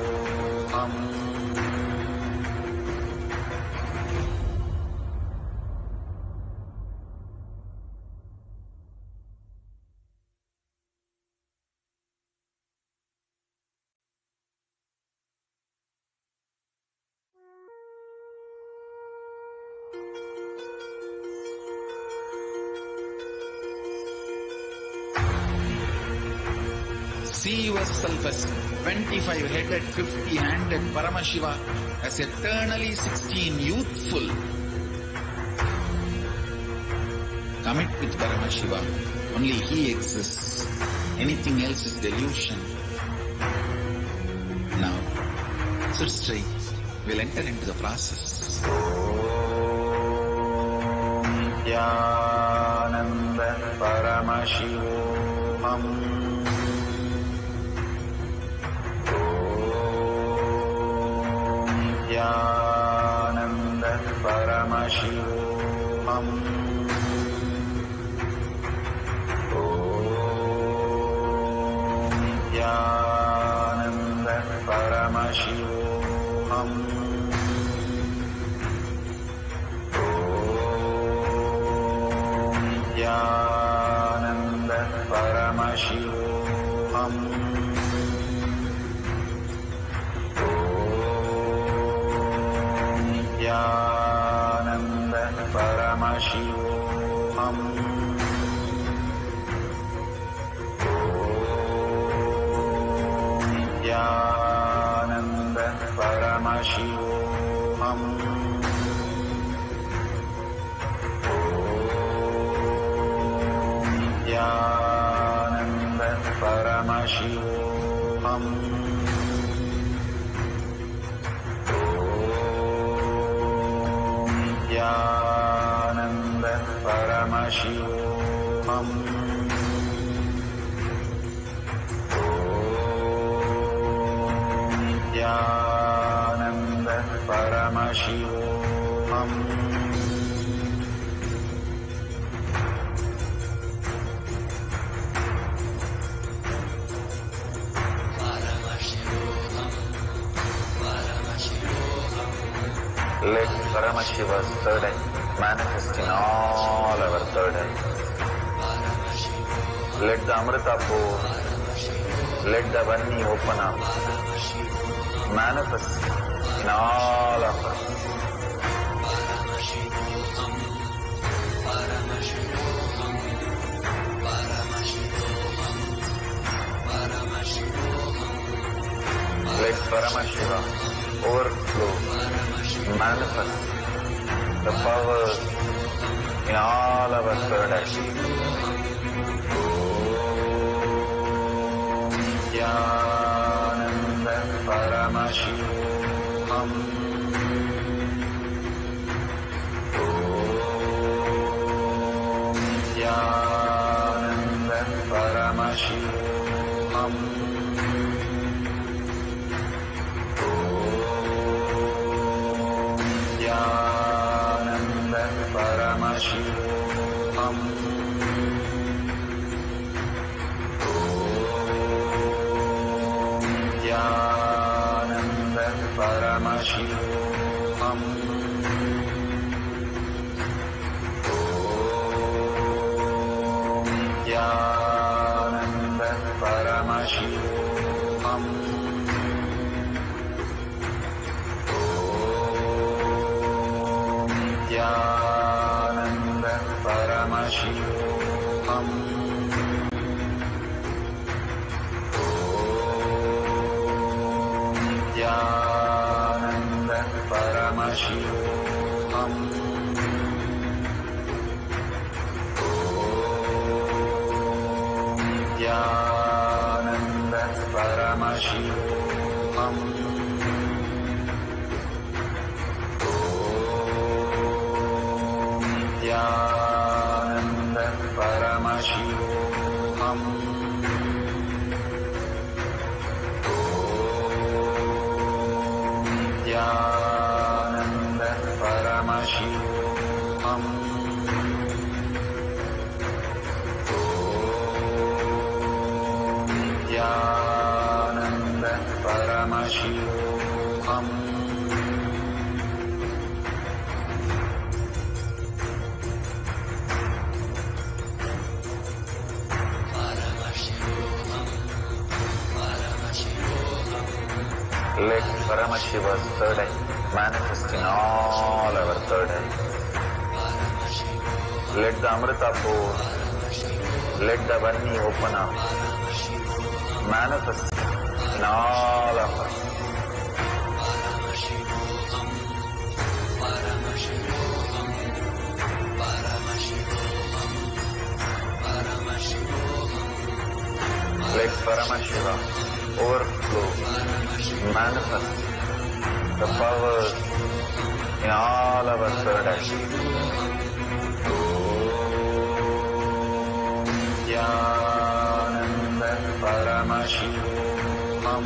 See yourself as 25-headed, 50-handed Paramashiva, as eternally 16, youthful. Commit with Paramashiva. Only He exists. Anything else is delusion. Now, sit straight. We'll enter into the process. Om Jnananda Paramashivam. Nithyananda Paramashivam. Om Nithyananda Paramashivam. Om Nithyananda Paramashivam. Nithyananda Paramashivam. Om Nithyananda Paramashivam. Om Nithyananda Paramashivam. Nithyananda Paramashivam. Om Nithyananda Paramashivam. Let Paramashiva's third eye manifest in all our third eye. Let the Amrita pour, let the Vanni open up, manifest in all of us. Let Paramashiva overflow, manifest the powers in all our third eye. Nithyananda Paramashivam. Nithyananda Paramashivam. Nithyananda Paramashivam. Nithyananda Paramashivam. Nithyananda Paramashivam. Nithyananda Paramashivam. Nithyananda Paramashivam. Nithyananda Paramashivam. Nithyananda Paramashivam. Nithyananda Paramashivam. Nithyananda Paramashivam. Let Paramashiva's third eye manifest in all our third eye. Let the Amrita pour, let the Vani open up, manifest in all of us. Let Paramashiva overflow, manifest the powers in all our third eye. Nithyananda Paramashivam.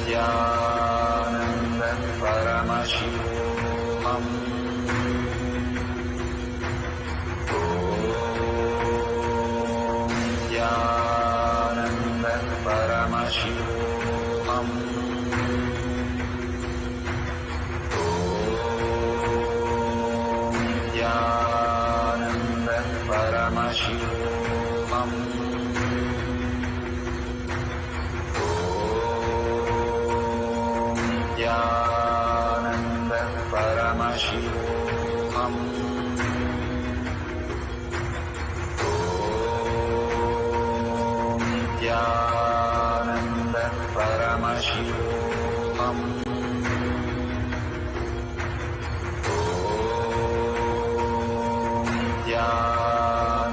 Nithyananda Paramashivam. Nithyananda Paramashivam. Nithyananda Paramashivam. Nithyananda Paramashivam. Nithyananda Paramashivam.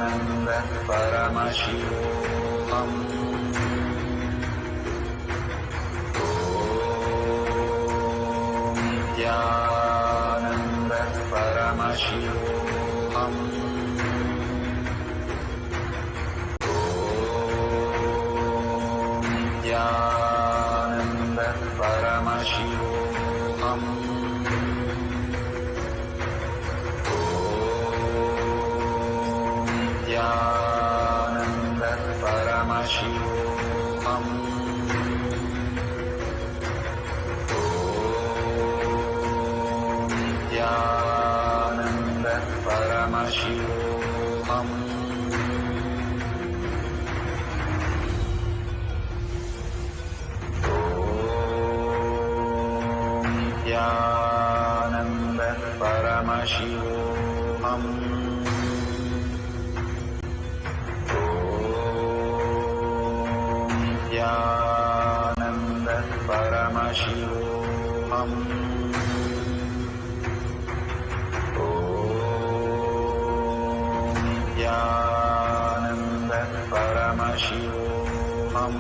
Nithyananda Paramashivam. Nithyananda Paramashivam. Nithyananda Paramashivam. Nithyananda Paramashivam. Nithyananda Paramashivam. Paramashivoham. Nithyananda Paramashivoham. Nithyananda Paramashivoham.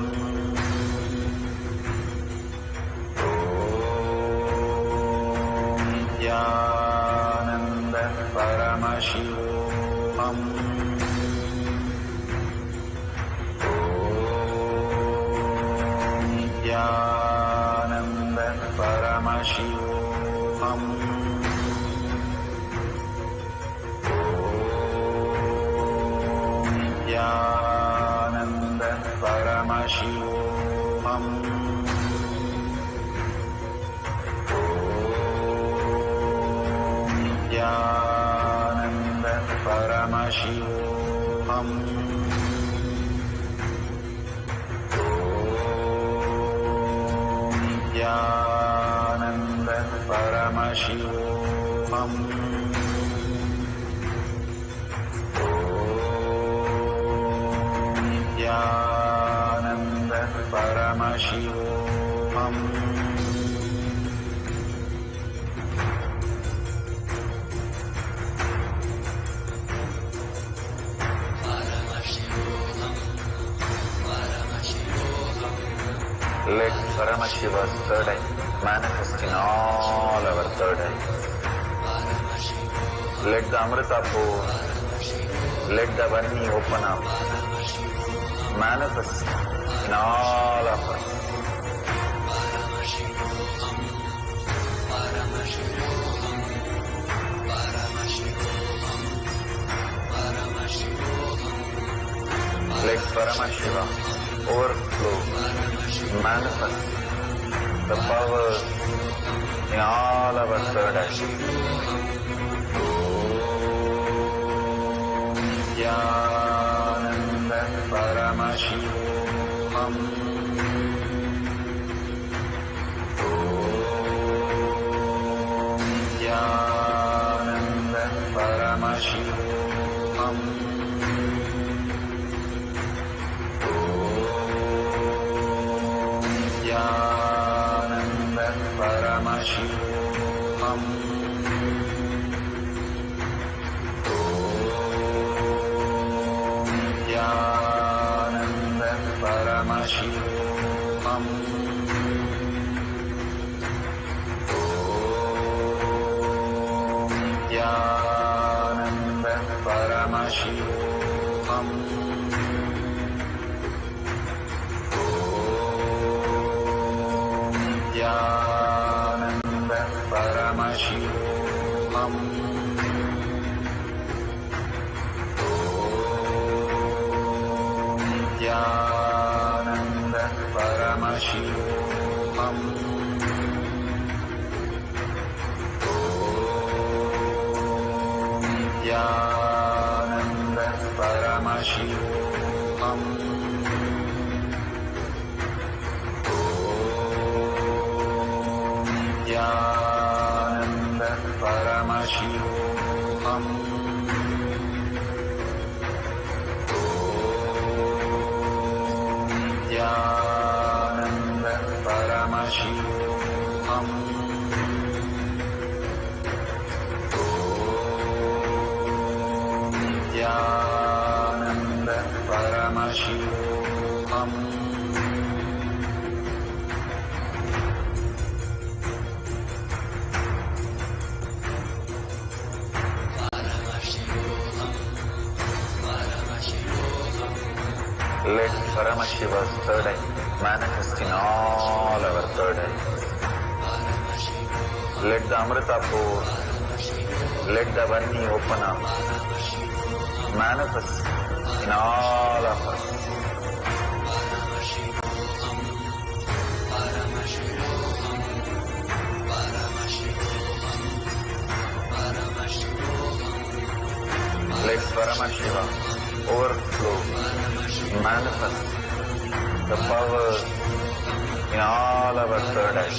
Nithyananda Paramashivoham. Nithyananda Paramashivoham. Nithyananda Paramashivoham. Nithyananda Paramashivoham. Nithyananda Paramashivoham. Nithyananda Paramashivoham. Let Paramashiva's third eye manifest in all our third eyes. Let the Amrita pour, let the Vani open up, manifest in all of us. Let Paramashiva overflow, manifest the power in all our third eyes. Nithyananda Paramashivoham. Nithyananda Paramashivoham. Nithyananda Paramashivoham. Nithyananda Paramashivoham. Nithyananda Paramashivoham. Nithyananda Paramashivoham. Nithyananda Paramashivoham. Nithyananda Paramashivoham. Nithyananda Paramashivoham. Nithyananda Paramashivoham. Nithyananda Paramashivoham. Let Paramashiva's third eye manifest in all our third eyes. Let the Amrita pour, let the Vani open up, manifest in all of us. Let Paramashiva overflow, manifest the power in all our third eyes.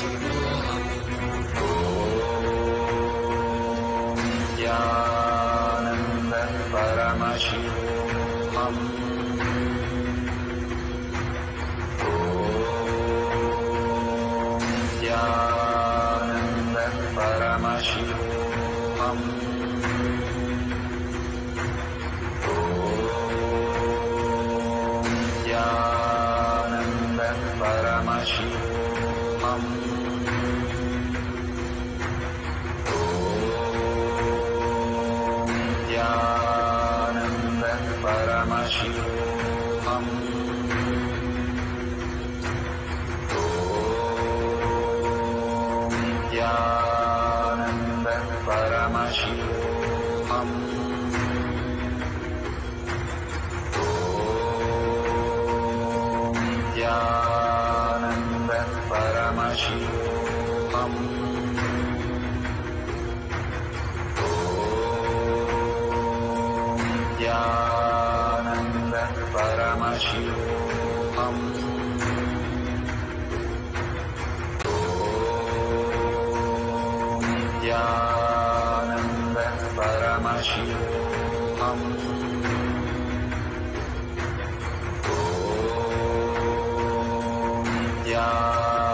Paramashivam. Nithyananda Paramashivam. Nithyananda Paramashivam. Nithyananda Paramashivam. Nithyananda Paramashivam. Nithyananda Paramashivam. Nithyananda Paramashivam. Nithyananda Paramashivam.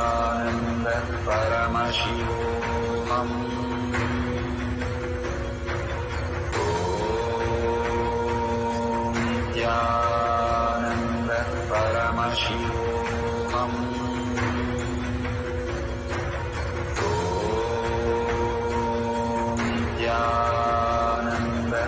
Nithyananda Paramashivam. Nithyananda Paramashivam. Nithyananda Paramashivam. Nithyananda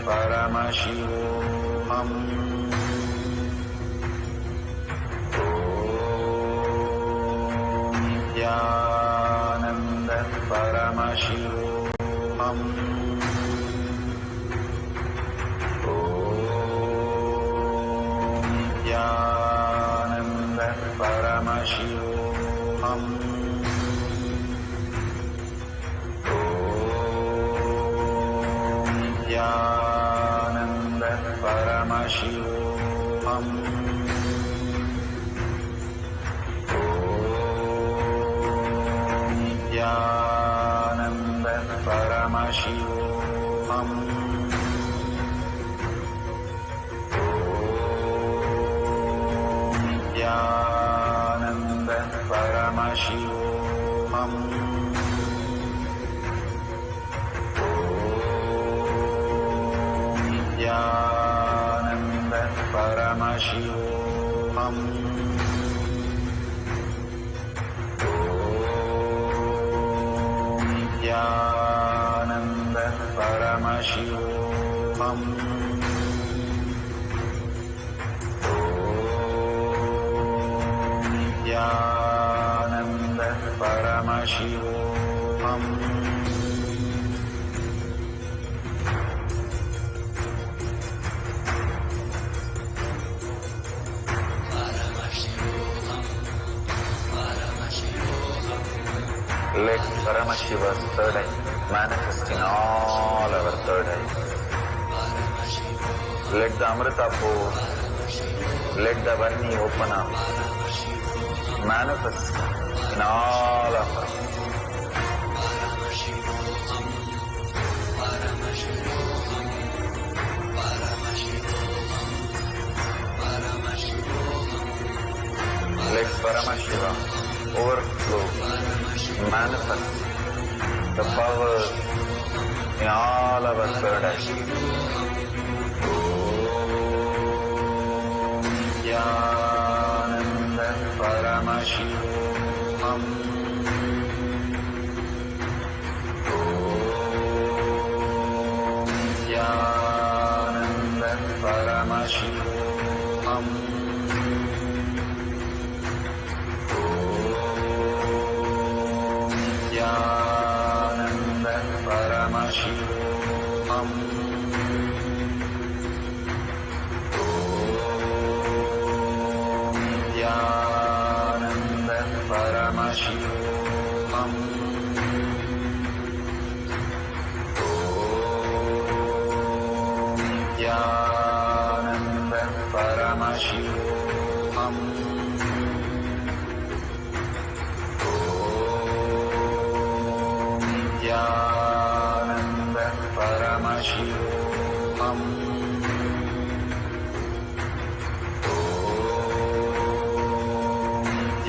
Paramashivam. Nithyananda Paramashivam. Nithyananda Paramashivam. Nithyananda Paramashivam. Nithyananda Paramashivam. Nithyananda Paramashivam. Nithyananda Paramashivam. Nithyananda Paramashivam. Nithyananda Paramashivam. Let Paramashiva's third eye manifest in all our third eyes. Let the Amrita pour, let the Varni open up, manifest in all of us. Let Paramashiva overflow, manifest the power in all our third eyes. Nithyananda Paramashivam. Nithyananda Paramashivam. Nithyananda Paramashivam. Nithyananda Paramashivam. Paramashivam.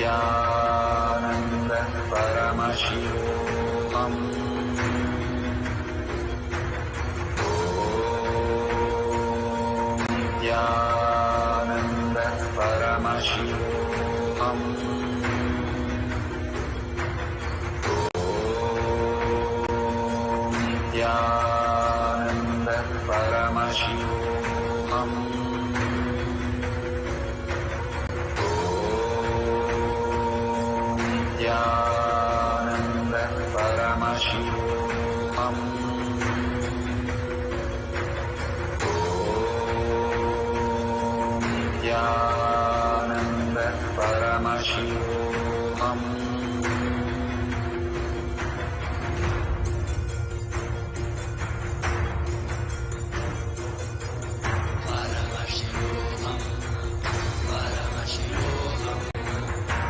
Nithyananda Paramashivam. Nithyananda Paramashivam. Nithyananda Paramashivam. Nithyananda Paramashivam. Nithyananda Paramashivam. Nithyananda Paramashivam.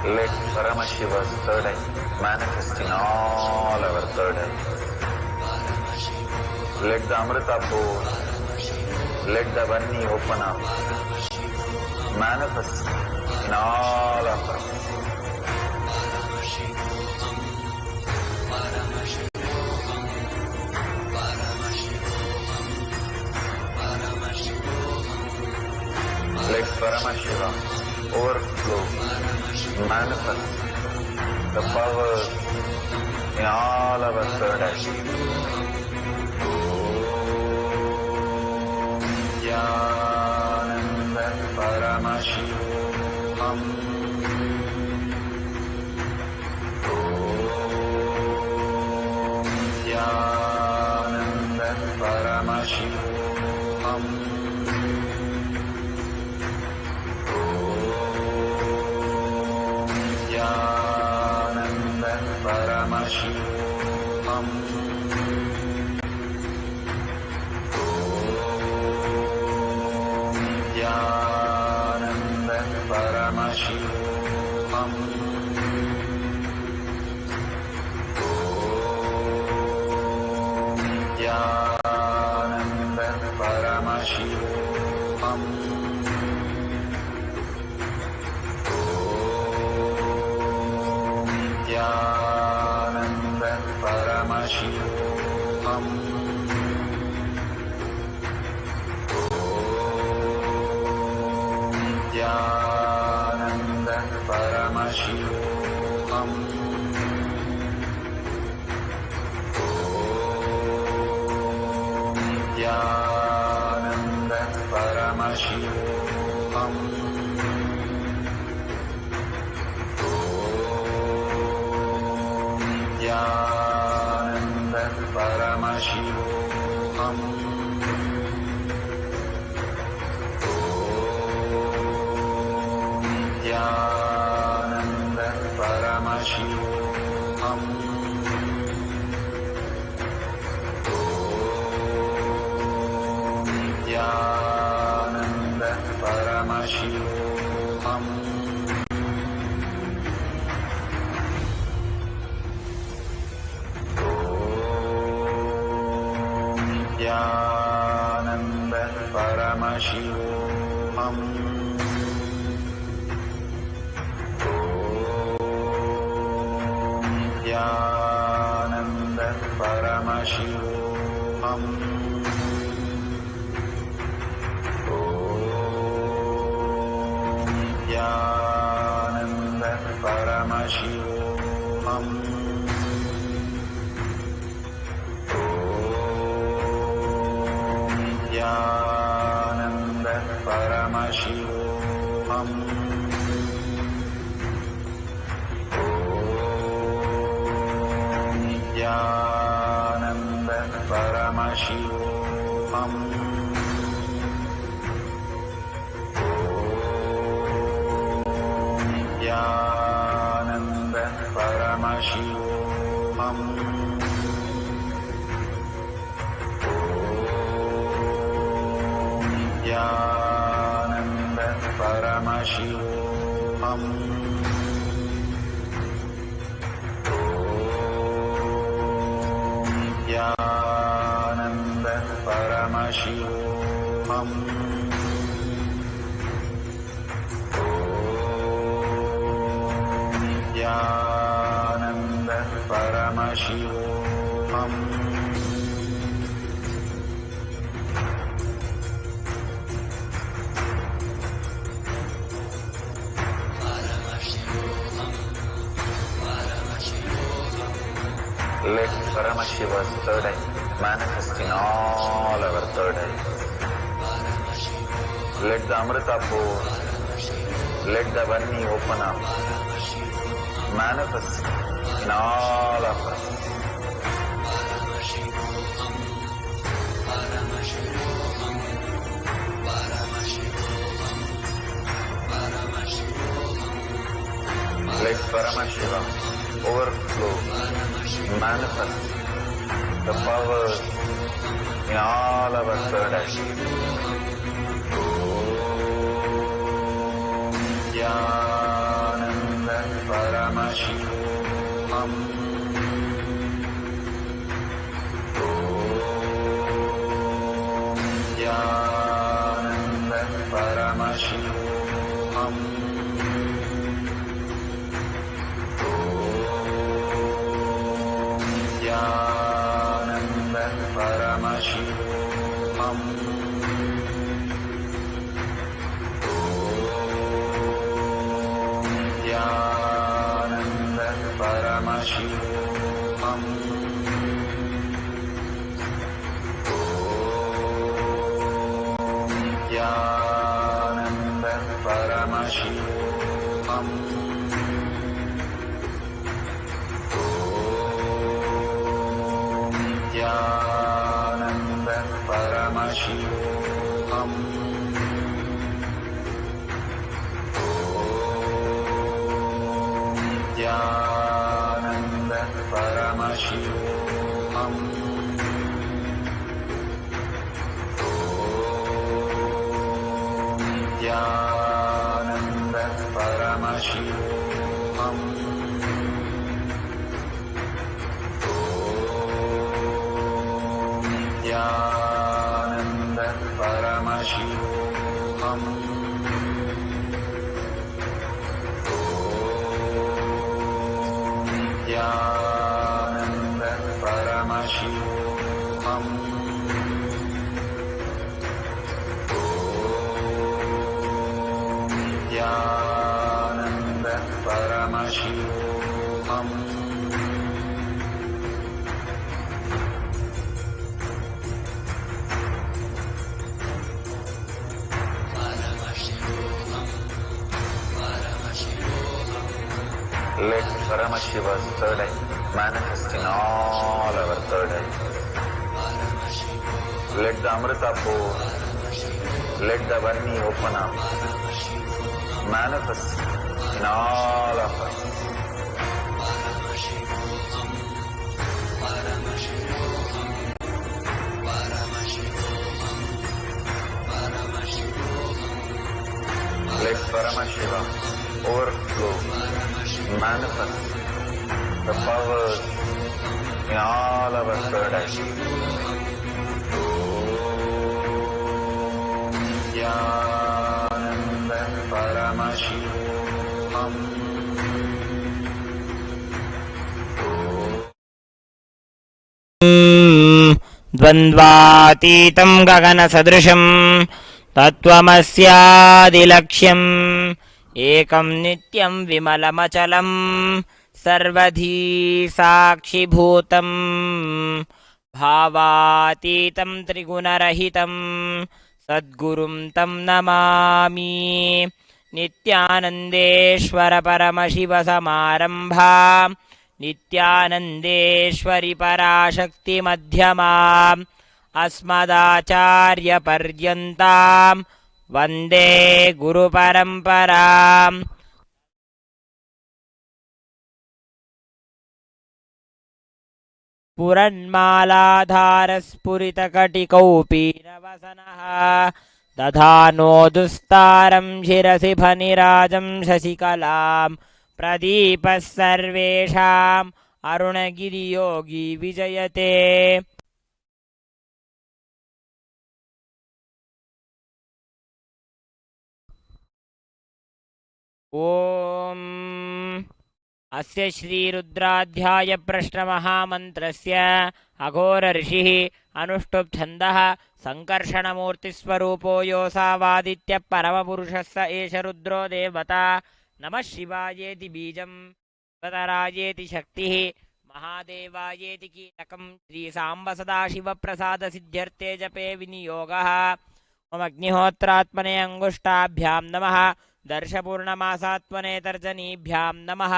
Let Paramashiva's third eye manifest in all our third eye. Let the Amrita pool, let the Vani open up, manifest in all of us. Let Paramashiva overflow, manifest the powers in all our third eye. Nithyananda Paramashivam. Nithyananda Paramashivam. Nithyananda Paramashivam. Nithyananda Paramashivam. Nithyananda Paramashivam. Nithyananda Paramashivam. Nithyananda Paramashivam. Nithyananda Paramashivam. Nithyananda Paramashivam. Nithyananda Paramashivam. Nithyananda Paramashivam. Nithyananda Paramashivam. Nithyananda Paramashivam. Nithyananda Paramashivam. Nithyananda Paramashivam. Nithyananda Paramashivam. Nithyananda Paramashivam. Nithyananda Paramashivam. परमशिवोऽहम् नित्यानन्द परमशिवोऽहम् नित्यानन्द परमशिवोऽहम् Let Paramashiva's third eye manifest in all our third eyes. Let the Amrita pour, let the Varni open up, manifest in all of us. Let Paramashiva overflow, manifest the power in all our third eyes. Nithyananda Paramashivoham. Nithyananda Paramashivoham. Nithyananda Paramashivoham. Nithyananda Paramashivoham. Nithyananda Paramashivoham. Nithyananda Paramashivoham. Nithyananda Paramashivoham. Nithyananda Paramashivoham. Nithyananda Paramashivoham. Nithyananda Paramashivoham. Nithyananda Paramashivoham. Let Paramashiva's third eye manifest in all our third eyes. Let the Amrita pour, let the Varni open up, manifest in all of us. Let Paramashiva overflow, manifest the powers in all our third eyes. Nithyananda Paramashivoham. द्वन्द्वातीतं गगनसदृशं तत्त्वमस्यादिलक्ष्यम् एकं नित्यं विमलमचलं सर्वधी साक्षिभूतम् भावातीतं त्रिगुणरहितं सद्गुरुं तं नमामि नित्यानन्देश्वर परमशिवसमारम्भा नित्यानन्देश्वरि पराशक्तिमध्यमा अस्मदाचार्यपर्यन्तां वन्दे गुरुपरम्पराम् पुरन्मालाधारस्फुरितकटिकौपीनवसनः दधानो दुस्तारं शिरसि फनिराजं शशिकलां प्रदीपः सर्वेषाम् अरुणगिरियोगी विजयते। ॐ अस्य श्रीरुद्राध्यायप्रश्नमहामन्त्रस्य अघोरऋषिः अनुष्टुप्छन्दः सङ्कर्षणमूर्तिस्वरूपो योऽसावादित्यः परमपुरुषः स एष रुद्रो देवता। नमः शिवायेति बीजं शिवतरायेति शक्तिः महादेवायेति कीलकं श्रीसाम्ब सदाशिवप्रसादसिद्ध्यर्थे जपे विनियोगः। मम अग्निहोत्रात्मने अङ्गुष्ठाभ्यां नमः। दर्शपूर्णमासात्मने तर्जनीभ्यां नमः।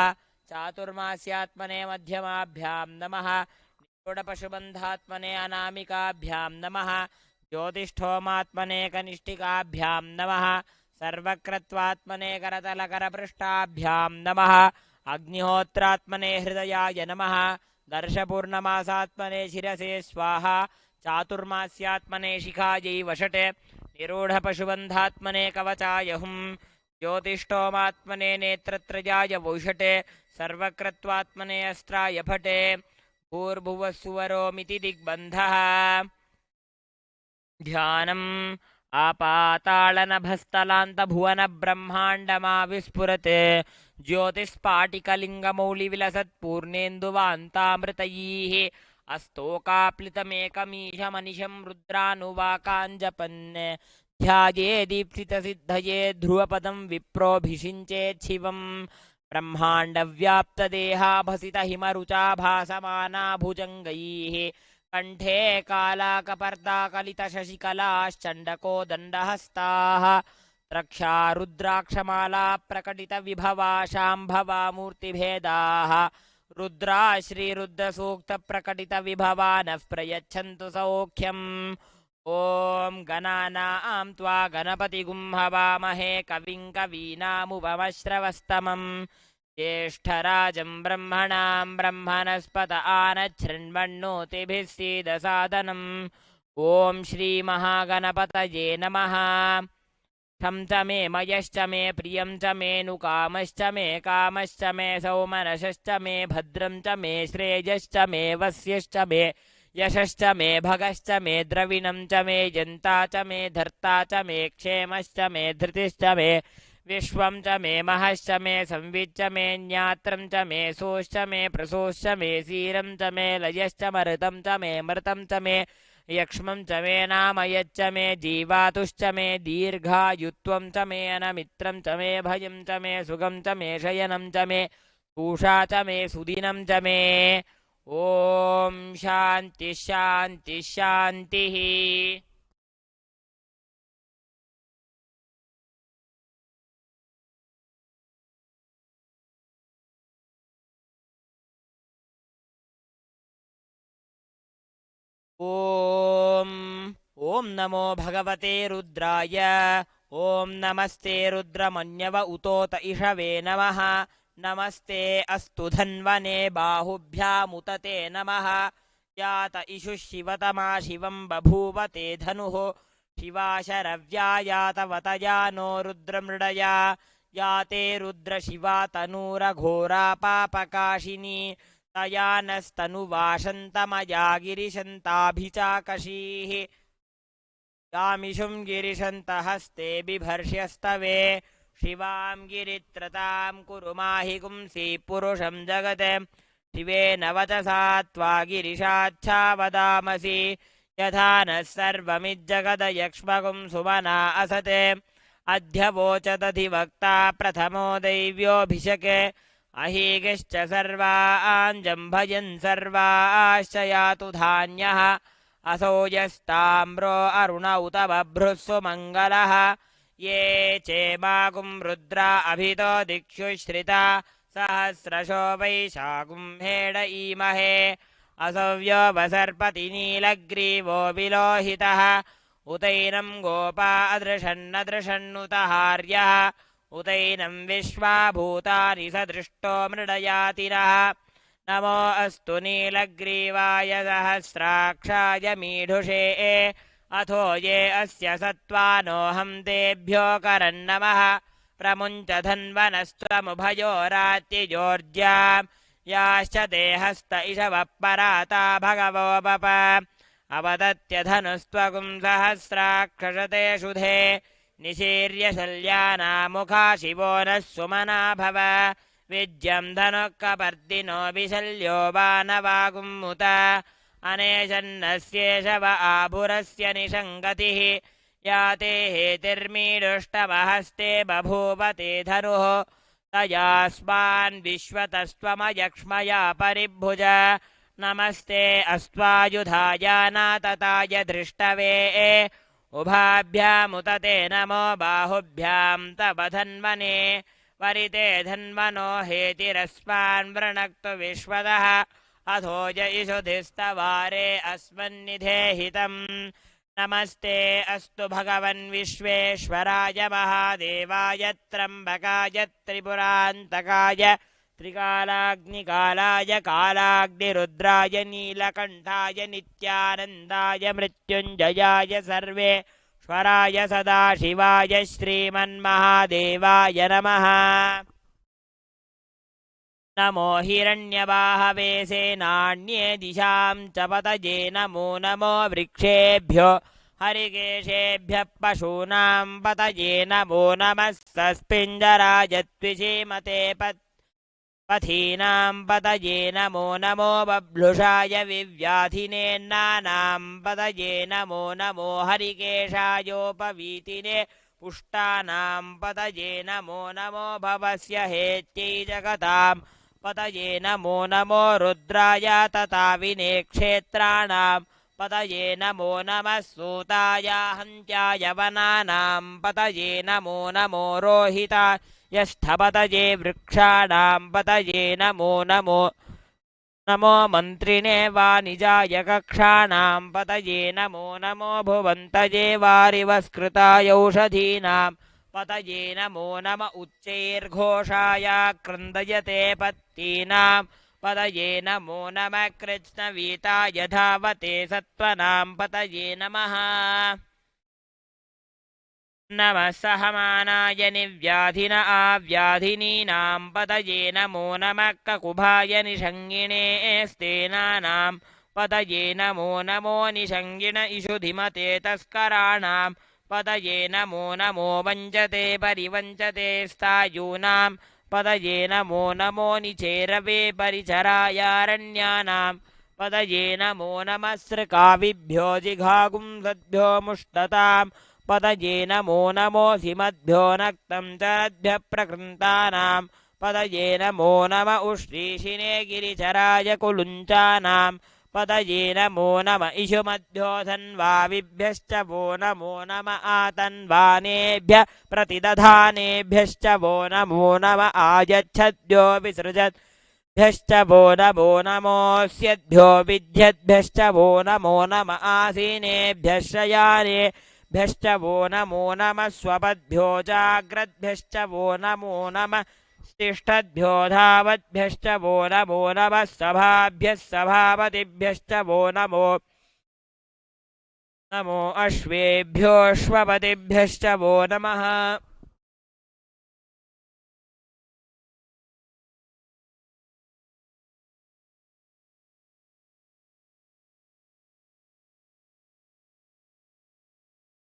चातुर्मास्यात्मने मध्यमाभ्यां नमः। निगूढपशुबन्धात्मने अनामिकाभ्यां नमः। ज्योतिष्ठोमात्मने कनिष्ठिकाभ्यां नमः। सर्वक्रत्वात्मने करतलकरपृष्ठाभ्यां नमः। अग्निहोत्रात्मने हृदयाय नमः। दर्शपूर्णमासात्मने शिरसे स्वाहा। चातुर्मास्यात्मने शिखायै वषटे। निरूढपशुबन्धात्मने कवचाय हुं। ज्योतिष्ठोमात्मने नेत्रत्रयाय वौषटे। सर्वक्रत्वात्मने अस्त्राय फटे। भूर्भुवः सुवरोमिति दिग्बन्धः। ध्यानम् आपाताळनभस्थलान्तभुवनब्रह्माण्डमाविस्फुरत् ज्योतिष्पाटिकलिङ्गमौलिविलसत्पूर्णेन्दुवान्तामृतैः अस्तोकाप्लितमेकमीशमनिशं रुद्रानुवाकाञ्जपन् ध्याये दीप्सितसिद्धये ध्रुवपदं विप्रोऽभिषिञ्चेत् शिवम् ब्रह्माण्डव्याप्तदेहाभसितहिमरुचा भासमाना भुजङ्गैः कण्ठे कालाकपर्दाकलितशशिकलाश्चण्डको दण्डहस्ताः रक्षा रुद्राक्षमाला प्रकटितविभवा शाम्भवा मूर्तिभेदाः रुद्रा श्रीरुद्रसूक्तप्रकटितविभवा नः प्रयच्छन्तु सौख्यम्। ॐ गणानां त्वा गणपतिगुं हवामहे कविं कवीनामुपमश्रवस्तमम् ज्येष्ठराजं ब्रह्मणां ब्रह्मणस्पत आनच्छृण्वन्नोतिभिः सीदसादनम्। ॐ श्रीमहागणपतये नमः। ठं च मे मयश्च मे प्रियं च मेऽनुकामश्च मे कामश्च मे सौमनसश्च मे भद्रं च मे श्रेयश्च मे वस्यश्च मे यशश्च मे भगश्च मे द्रविणं च मे जन्ता च मे धर्ता च मे क्षेमश्च मे धृतिश्च मे विश्वं च मे महश्च मे संविच्च मे ज्ञात्रं च मे सोश्च मे प्रसोश्च मे सीरं च मे लयश्च मरुतं च मे मृतं च मे यक्ष्मं च मे नामयच्च मे जीवातुश्च मे दीर्घायुत्वं च मे अनमित्रं च मे भयं च मे सुगं च मे शयनं च मे पूषा च मे सुदिनं च मे। ॐ शान्ति शान्ति शान्तिः। ॐ नमो भगवते रुद्राय। ॐ नमस्ते रुद्रमन्यव उतोत इषवे नमः। नमस्ते अस्तु धन्वने बाहुभ्यामुत ते नमः। यात इषुः शिवतमा शिवं बभूव ते धनुः शिवा शरव्या यातवतया नो रुद्रमृडया या ते रुद्रशिवा तनूरघोरा पापकाशिनी तया नस्तनुवाशन्तमया गिरिशन्ताभिचाकशीः यामिषुं गिरिशन्तहस्ते बिभर्ष्यस्तवे शिवां गिरित्रतां कुरु माहि पुंसि पुरुषं जगत् शिवेन वचसा त्वा गिरिशाच्छा वदामसि यथा नः सर्वमिज्जगदयक्ष्मगुं सुमना असते अद्य वोचदधिवक्ता प्रथमो दैव्योऽभिषके अहीगिश्च सर्वाञ्जम्भयन् सर्वाश्च यातु धान्यः असौ यस्ताम्रो अरुण उत बभ्रुः सुमङ्गलः ये चेमागुं रुद्रा अभितो दिक्षु श्रिता सहस्रशो वैशागुं हेड ईमहे असव्यो वसर्पति नीलग्रीवो विलोहितः उतैनं गोपा अदृशन्नदृशन्नुतहार्यः उतैनं विश्वाभूतानि सदृष्टो मृडयातिरः नमो अस्तु नीलग्रीवाय सहस्राक्षाय मीढुषे अथो ये अस्य सत्त्वानोऽहं तेभ्यो करन्नमः प्रमुञ्च धन्वनस्त्वमुभयोरात्यजोर्ज्या याश्च ते हस्त इषवः पराता भगवो बप अवदत्यधनुस्त्वगुं सहस्राक्षसते शुधे निशीर्य शल्यानामुखा शिवो नः सुमना भव विज्यं धनुः कपर्दिनो विशल्यो बाणवागुम्मुत अनेशन्नस्येषव आभुरस्य निषङ्गतिः या ते हेतिर्मीडुष्टमहस्ते बभूवते धनुः तयास्मान् विश्वतस्त्वमयक्ष्मया परिभुज नमस्ते अस्त्वायुधाय नातताय दृष्टवे उभाभ्यामुत ते नमो बाहुभ्यां तव धन्वने वरिते धन्वनो हेतिरस्मान् वृणक्तु विश्वतः अथो य इषुधिस्तवारे अस्मन्निधेहितम् नमस्ते अस्तु भगवन् विश्वेश्वराय महादेवाय त्र्यम्बकाय त्रिपुरान्तकाय त्रिकालाग्निकालाय कालाग्निरुद्राय नीलकण्ठाय नित्यानन्दाय मृत्युञ्जयाय सर्वेश्वराय सदाशिवाय श्रीमन्महादेवाय नमः नमो हिरण्यबाहवे सेनान्ये दिशां च पतये नमो नमो वृक्षेभ्यो हरिकेशेभ्यः पशूनां पतये नमो नमः सस्पिञ्जराय द्विषीमते पथीनां पतये नमो नमो बभ्लुषाय विव्याधिनेन्नानां पतये नमो नमो हरिकेशायोपवीतिने पुष्टानां पतये नमो नमो भवस्य हेत्यै जगतां पतये नमो नमो रुद्राय तथा विनेक्षेत्राणां पतये नमो नमः सूताय हन्त्याय वनानां पतये नमो नमो रोहितायस्थपतये वृक्षाणां पतये नमो नमो मन्त्रिणे वाणिजाय कक्षाणां पतये नमो नमो भुवन्तये वारिवस्कृताय औषधीनां पतये नमो नम उच्चैर्घोषाय क्रन्दयते पत्तीनां पतये नमो नमः कृत्स्नवीताय धावते सत्त्वनां पतये नमः नमः सहमानाय निव्याधिन आव्याधिनीनां पतये नमो नमः ककुभाय निषङ्गिणे स्तेनानां पतये नमो नमो निषङ्गिण इषुधिमते तस्कराणां पतये नमो नमो वञ्चते परिवञ्चते स्थायूनां पतये नमो नमो निचेरवे परिचरायारण्यानां पतये नमो नमः सृकाविभ्यो जिघागुंसद्भ्यो मुष्टतां पतये नमो नमोऽसिमद्भ्यो नक्तं चरद्भ्यः प्रकृन्तानां पतये नमो नम उश्रीशिने गिरिचराय कुलुञ्चानां पतये नमो नम इषुमद्भ्यो धन्वाविभ्यश्च वो नमो नम आतन्वानेभ्यः प्रतिदधानेभ्यश्च वो नमो नम आयच्छद्भ्यो विसृजद्भ्यश्च वो नमो नमोऽस्यद्भ्यो विद्यद्भ्यश्च वो नमो नम आसीनेभ्यः शयानेभ्यश्च वो नमो नमः स्वपद्भ्यो जाग्रद्भ्यश्च वो नमो नमः तिष्ठद्भ्यो धावद्भ्यश्च वो नमो नमः सभाभ्यः सभापतिभ्यश्च वो नमो अश्वेभ्योऽश्वपतिभ्यश्च वो नमः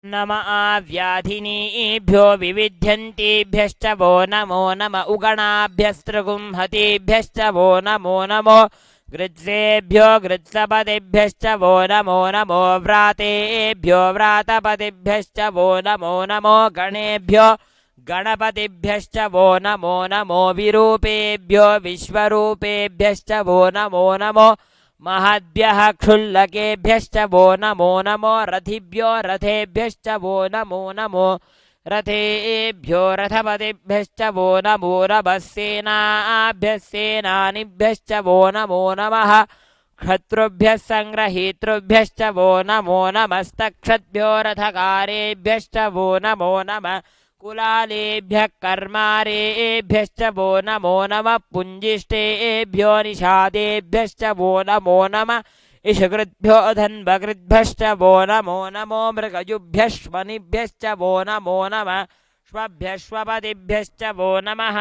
नम आव्याधिनीभ्यो विविध्यन्तीभ्यश्च वो नमो नम उगणाभ्यस्त्रिगुंहतीभ्यश्च वो नमो गृत्सेभ्यो गृत्सपतिभ्यश्च वो नमो व्रातेभ्यो व्रातपतिभ्यश्च वो नमो गणेभ्यो गणपतिभ्यश्च वो नमो विरूपेभ्यो विश्वरूपेभ्यश्च वो नमो महद्भ्यः क्षुल्लकेभ्यश्च वो नमो रथिभ्यो रथेभ्यश्च वो नमो रथेभ्यो रथपतिभ्यश्च वो नमो रभस्सेनाभ्यः सेनानिभ्यश्च वो नमो नमः क्षत्रुभ्यः सङ्ग्रहीतृभ्यश्च वो नमो नमस्तक्षद्भ्यो रथकारेभ्यश्च वो नमो नमः कुलालेभ्यः कर्मारेभ्यश्च वो नमो नमः पुञ्जिष्टेभ्यो निषादेभ्यश्च वो नमो नमः इषकृद्भ्यो धन्वकृद्भ्यश्च वो नमो नमो मृगजुभ्यश्वनिभ्यश्च वो नमो नमः श्वभ्यश्वपतिभ्यश्च वो नमः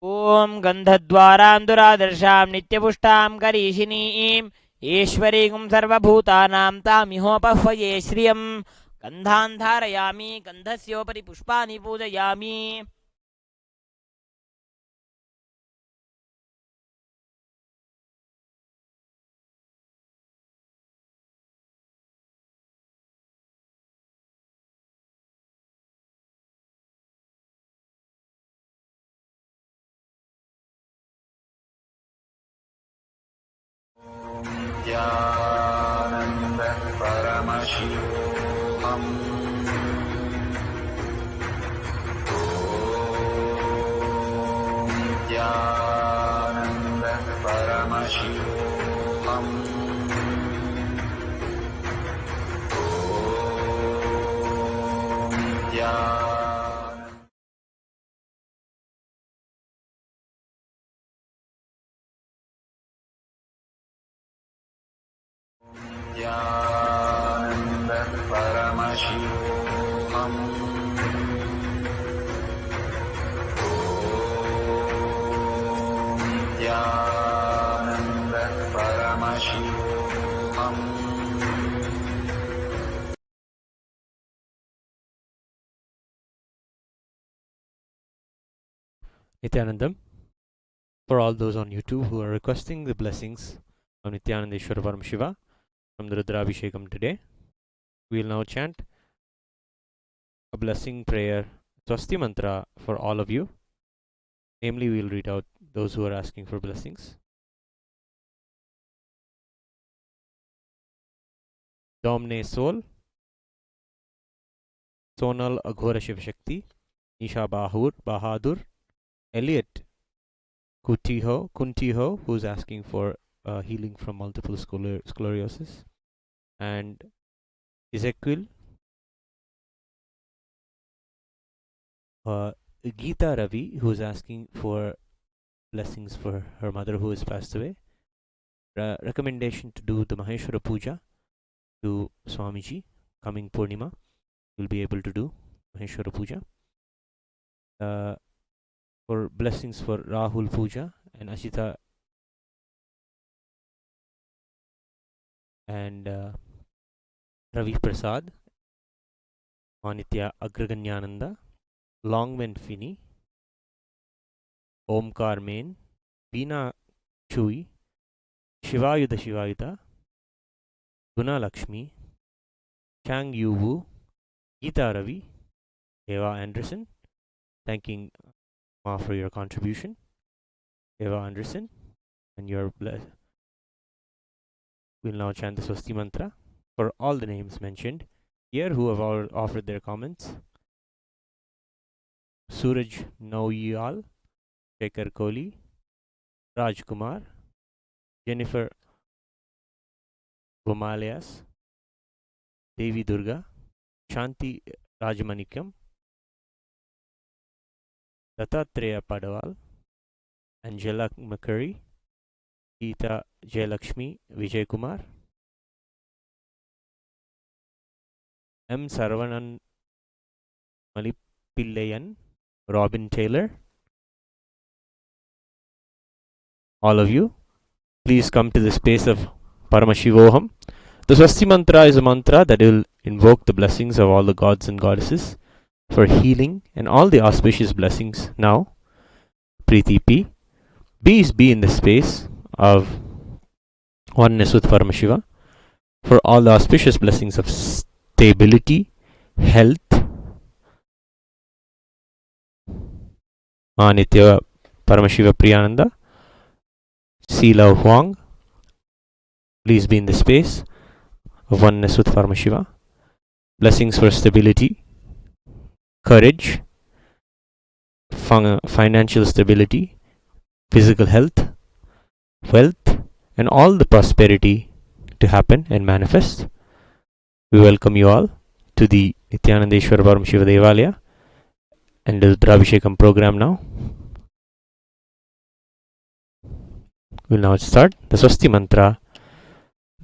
ॐ गन्धद्वारान्दुरादर्शां नित्यपुष्टां करीशिनीम् ईश्वरीं सर्वभूतानां तामिहोपह्वये श्रियं गन्धान् धारयामि गन्धस्योपरि पुष्पाणि पूजयामि नित्यानन्द परमशिवोऽहम् नित्यानन्द परमशिवोऽहम् नित्यानन्द परमशिवोऽहम् नित्यानन्द परमशिवोऽहम् Nithyanandam, for all those on YouTube who are requesting the blessings of Nithyananda Ishwara Param from the Rudrabishegam today, we will now chant a blessing prayer, Swasti Mantra for all of you. Namely, we will read out those who are asking for blessings. Domne Sol, Sonal Aghora Shiv Shakti, Nisha Bahadur, Elliot Kuntiho, who's asking for healing from multiple sclerosis, and Ezekiel, Geeta Ravi, who's asking for blessings for her mother who has passed away. Recommendation to do the Maheshwara Puja to Swamiji coming Purnima. You'll be able to do Maheshwara Puja. For blessings for Rahul Puja and Ashita and Ravi Prasad, Manitya Agraganyananda, Longwen Fini, Omkar Main, Veena Chui, Shivayuda, Guna Lakshmi, Chang Yu, Geeta Ravi, Eva Anderson, thanking Ma for your contribution, Eva Anderson, and your blessed. We'll now chant the Swasti Mantra for all the names mentioned here who have all offered their comments. Suraj Nauyal, Shekhar Kohli, Raj Kumar, Jennifer Gomalayas, Devi Durga, Shanti Rajamanikam, Dattatreya Padawal, Angela McCurry, Geeta Jayalakshmi Vijay Kumar, M. Saravanan Malipillayan, Robin Taylor. All of you, please come to the space of Paramashivoham. The Swasti Mantra is a mantra that will invoke the blessings of all the gods and goddesses for healing and all the auspicious blessings now. Preeti P. Please be in the space of oneness with Paramashiva for all the auspicious blessings of stability, health, Nitya Paramashiva Priyananda, Sila Huang, please be in the space of oneness with Paramashiva. Blessings for stability, courage, financial stability, physical health, wealth, and all the prosperity to happen and manifest. We welcome you all to the Nithyanandeshwara Paramashiva Devalaya and the Rudrabishegam program now. We'll now start the Swasti Mantra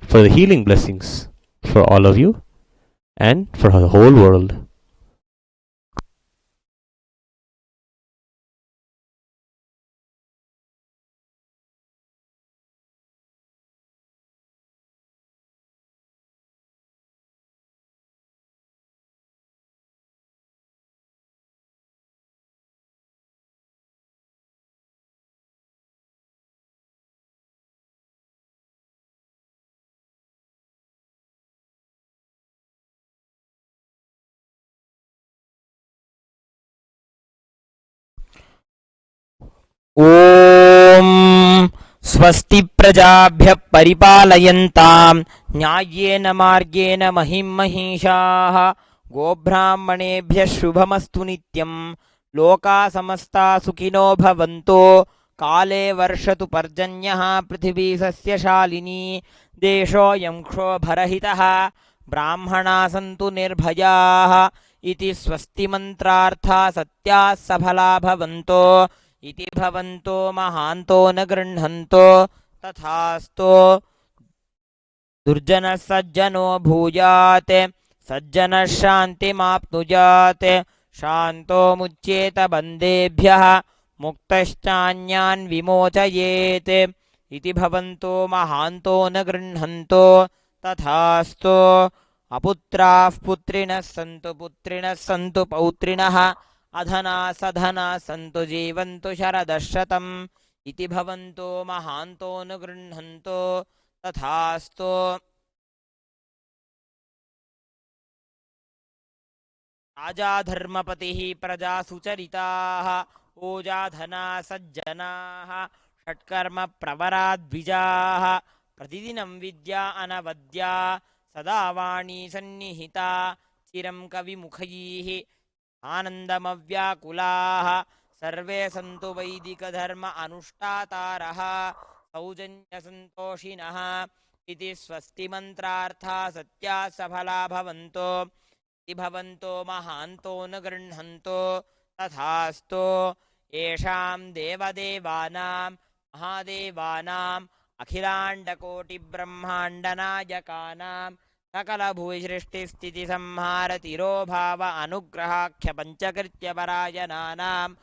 for the healing blessings for all of you and for the whole world. ॐ स्वस्ति प्रजाभ्यः परिपालयन्तां न्याय्येन मार्गेण महिं महिषाः गोब्राह्मणेभ्यः शुभमस्तु नित्यं लोकाः समस्ताः सुखिनो भवन्तु काले वर्षतु पर्जन्यः पृथिवी सस्यशालिनी देशोऽयं क्षोभरहितः ब्राह्मणाः सन्तु निर्भयाः इति स्वस्ति मन्त्रार्थाः सत्याः सफला भवन्तो इति भवन्तो महान्तो न गृह्णन्तो तथास्तु दुर्जनः सज्जनो भूयात् सज्जनः शान्तिमाप्नुयात् शान्तो मुच्येत बन्धेभ्यः मुक्तश्चान्यान् विमोचयेत् इति भवन्तो महान्तो न गृह्णन्तो तथास्तु अपुत्राः पुत्रिणः सन्तु पौत्रिणः अधना सधना सन्तु जीवन्तु शरदशतम् इति भवन्तो महान्तो न गृह्णन्तो तथास्तु राजा धर्मपतिः प्रजा सुचरिताः ओजाधना सज्जनाः षट्कर्म प्रवरा द्विजाः प्रतिदिनं विद्या अनवद्या सदा वाणी सन्निहिता चिरं कविमुखैः आनन्दमव्याकुलाः सर्वे सन्तु वैदिकधर्म अनुष्ठातारः सौजन्यसन्तोषिणः इति स्वस्ति मन्त्रार्थाः सत्याः सफला भवन्तो इति भवन्तो महान्तो न गृह्णन्तो तथास्तु येषां देवदेवानां महादेवानाम् अखिलाण्डकोटिब्रह्माण्डनायकानां सकलभूसृष्टिस्थितिसंहारतिरोभाव अनुग्रहाख्यपञ्चकृत्यपरायणानाम्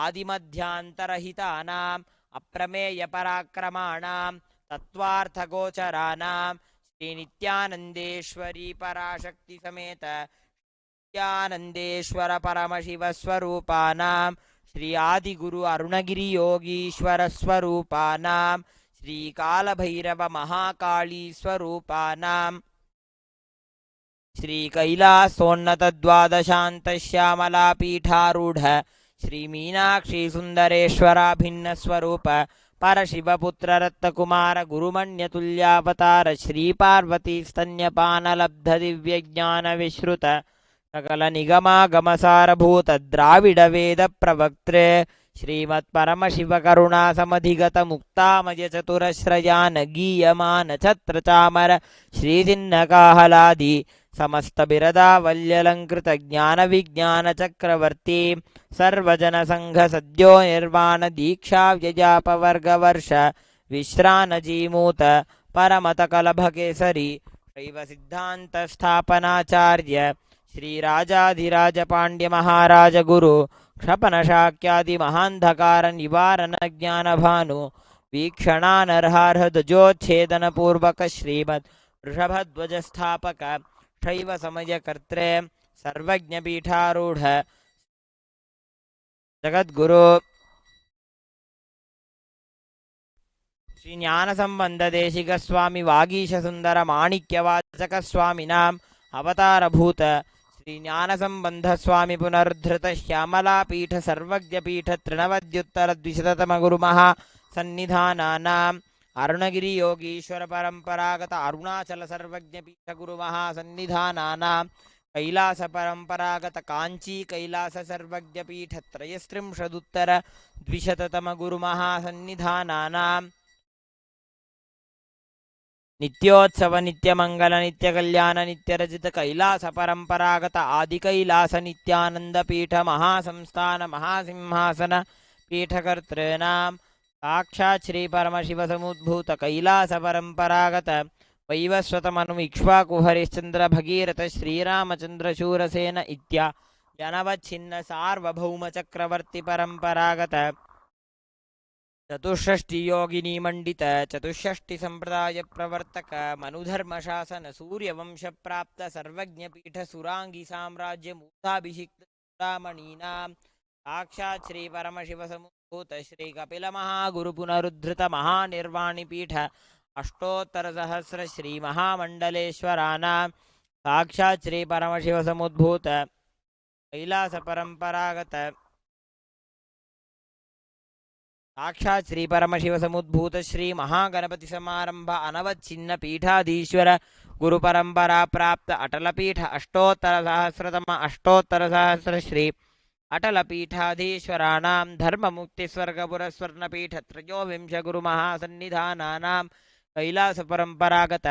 आदिमध्यान्तरहितानाम् अप्रमेयपराक्रमाणां तत्त्वार्थगोचराणां श्रीनित्यानन्देश्वरी पराशक्तिसमेत नित्यानन्देश्वर परमशिवस्वरूपानां श्री आदिगुरु अरुणगिरियोगीश्वरस्वरूपानां श्रीकालभैरव महाकालीस्वरूपानां श्रीकैलासोन्नतद्वादशान्तश्यामलापीठारूढ श्रीमीनाक्षीसुन्दरेश्वराभिन्नस्वरूप परशिवपुत्ररत्नकुमार गुरुमण्यतुल्यावतार श्रीपार्वतीस्तन्यपानलब्धदिव्यज्ञानविश्रुत सकलनिगमागमसारभूत द्राविडवेदप्रवक्त्रे श्रीमत्परमशिवकरुणासमधिगतमुक्तामयचतुरश्रयान् गीयमान छत्रचामर श्रीदिन्नकाहलादि समस्तबिरदावल्यलङ्कृत ज्ञानविज्ञानचक्रवर्ती सर्वजनसङ्घसद्यो निर्वाणदीक्षाव्यजापवर्गवर्ष विश्रानजीमूत परमतकलभकेसरी शैवसिद्धान्तस्थापनाचार्य श्रीराजाधिराजपाण्ड्यमहाराजगुरु क्षपनशाक्यादिमहान्धकारनिवारणज्ञानभानु वीक्षणानर्हार्हदजोच्छेदनपूर्वक श्रीमद् वृषभध्वजस्थापक शैवसमयकर्त्रे सर्वज्ञपीठारूढ जगद्गुरु श्रीज्ञानसम्बन्धदेशिकस्वामि वागीशसुन्दरमाणिक्यवाचकस्वामिनाम् अवतारभूत श्रीज्ञानसम्बन्धस्वामि पुनरुद्धृत श्यामलापीठ सर्वज्ञपीठ तृणवद्युत्तरद्विशततमगुरुमः सन्निधानानाम् अरुणगिरि योगीश्वर परम्परागत अरुणाचल सर्वज्ञपीठ गुरुमहासन्निधानानां कैलास परम्परागत काञ्ची कैलास सर्वज्ञपीठ त्रयस्त्रिंशदुत्तर द्विशततम गुरुमहासन्निधानानां नित्योत्सव नित्यमंगल नित्यकल्याण नित्यरजित कैलास परंपरागत आदि कैलास नित्यानंद पीठ महासंस्थान महासिंहासन पीठकर्तॄणां साक्षात् श्री परमशिव समुद्भूत कैलास परंपरागत वैवस्वतमनु इक्ष्वाकु हरिश्चंद्र भगीरथ श्रीरामचंद्र शूरसेन इत्या जनवच्छिन्न सार्वभौम चक्रवर्ती परंपरागत चतुष्षष्टि योगिनी मंडित चतुष्षष्टि संप्रदाय प्रवर्तक मनुधर्म शासन सूर्यवंश प्राप्त सर्वज्ञ पीठ सुरांगी साम्राज्य मूर्धाभिषिक्त चूड़ामणीनां साक्षात् श्री परमशिव समुद्भूत श्री कपिल महागुरु पुनरुद्धृत महानिर्वाणी पीठ अष्टोत्तर सहस्र श्री महामंडलेश्वरानां साक्षात् श्री परमशिव समुद्भूत कैलास परंपरागत साक्षात् श्री परमशिव समुद्भूत श्री महागणपति समारंभ अनवच्छिन्न पीठाधीश्वर गुरु परंपरा प्राप्त अटल पीठ अष्टोत्तर सहस्र श्री अटल पीठाधीश्वराणां धर्म मुक्ति स्वर्ग पुरस्वर्ण पीठ त्रयोविंश गुरु महासन्निधानानां कैलास परंपरागत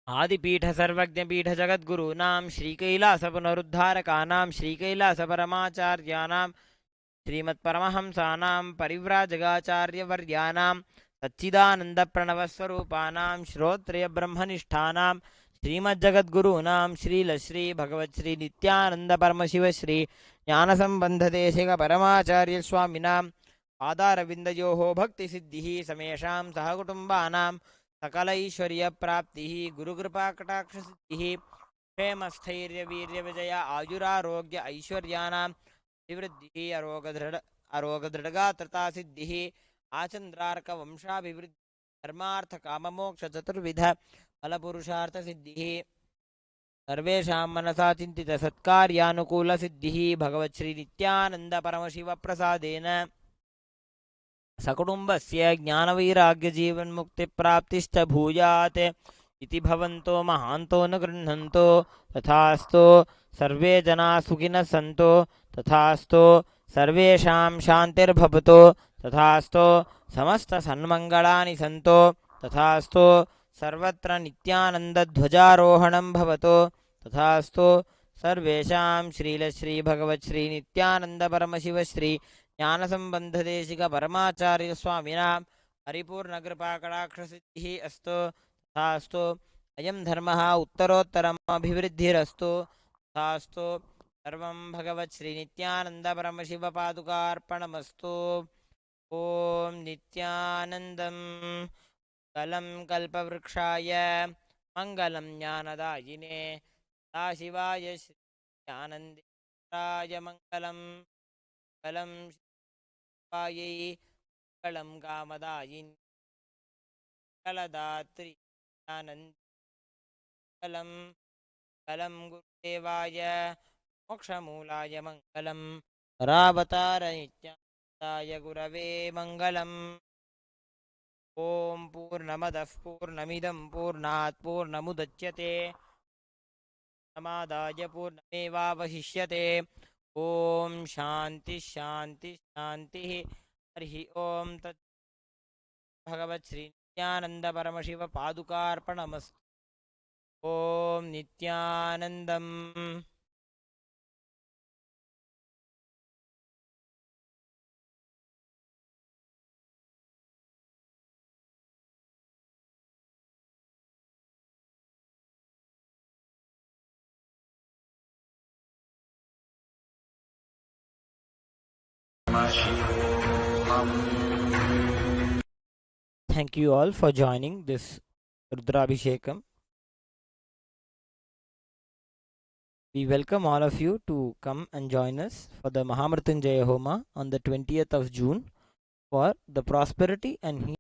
आदिपीठ सर्वज्ञपीठ जगद्गुरूणां श्रीकैलास पुनरुद्धारकानां श्रीकैलास परमाचार्याणां श्रीमत्परमहंसानां परिव्राजकाचार्यवर्याणां सच्चिदानन्दप्रणवस्वरूपाणां श्रोत्रियब्रह्मनिष्ठानां श्रीमज्जगद्गुरूणां श्रीलश्री भगवत्श्री नित्यानन्द परमशिवश्री ज्ञानसम्बन्धदेशिकपरमाचार्यस्वामिनां पादारविन्दयोः भक्तिसिद्धिः समेषां सहकुटुम्बानां सकलैश्वर्यप्राप्तिः गुरुकृपाकटाक्षसिद्धिः क्षेमस्थैर्यवीर्यविजय आयुरारोग्य ऐश्वर्याणाम् अभिवृद्धिः अरोगदृढगात्रतासिद्धिः आचन्द्रार्कवंशाभिवृद्धिः धर्मार्थकाममोक्षचतुर्विध फलपुरुषार्थसिद्धिः सर्वेषां मनसा चिन्तितसत्कार्यानुकूलसिद्धिः भगवत्श्रीनित्यानन्दपरमशिवप्रसादेन सकुटुम्बस्य ज्ञानवैराग्यजीवन्मुक्तिप्राप्तिश्च भूयात् इति भवन्तो महान्तो न गृह्णन्तो तथास्तु सर्वे जनाः सुखिनः सन्तु तथास्तु सर्वेषां शान्तिर्भवतु तथास्तु समस्तसन्मङ्गलानि सन्तु तथास्तु सर्वत्र नित्यानन्दध्वजारोहणं भवतु तथास्तु सर्वेषां श्रीलश्रीभगवत्श्रीनित्यानन्दपरमशिवश्री ज्ञानसम्बन्धदेशिकपरमाचार्यस्वामिनां परिपूर्णकृपाकटाक्षसिद्धिः अस्तु तथास्तु अयं धर्मः उत्तरोत्तरम् अभिवृद्धिरस्तु तथास्तु सर्वं भगवत्श्रीनित्यानन्दपरमशिवपादुकार्पणमस्तु ॐ नित्यानन्दं कलं कल्पवृक्षाय मङ्गलं ज्ञानदायिने सदाशिवाय श्रीज्ञानन्देश्वराय मङ्गलं कलं शिवायै कलं कामदायिनी कलदात्री आनन्दकलं कलं गुरुदेवाय मोक्षमूलाय मङ्गलं रावतारनित्यानन्दाय गुरवे मङ्गलम् ॐ पूर्णमदः पूर्णमिदं पूर्णात् पूर्णमुदच्यते पूर्णमादाय पूर्णमेवावशिष्यते ॐ शान्ति शान्ति शान्तिः हरिः ॐ तत् भगवत्श्रीनित्यानन्दपरमशिवपादुकार्पणमस्तु ॐ नित्यानन्दम् Thank you all for joining this Rudrabishegam. We welcome all of you to come and join us for the Mahamrityunjaya Homa on the 20th of June for the prosperity and healing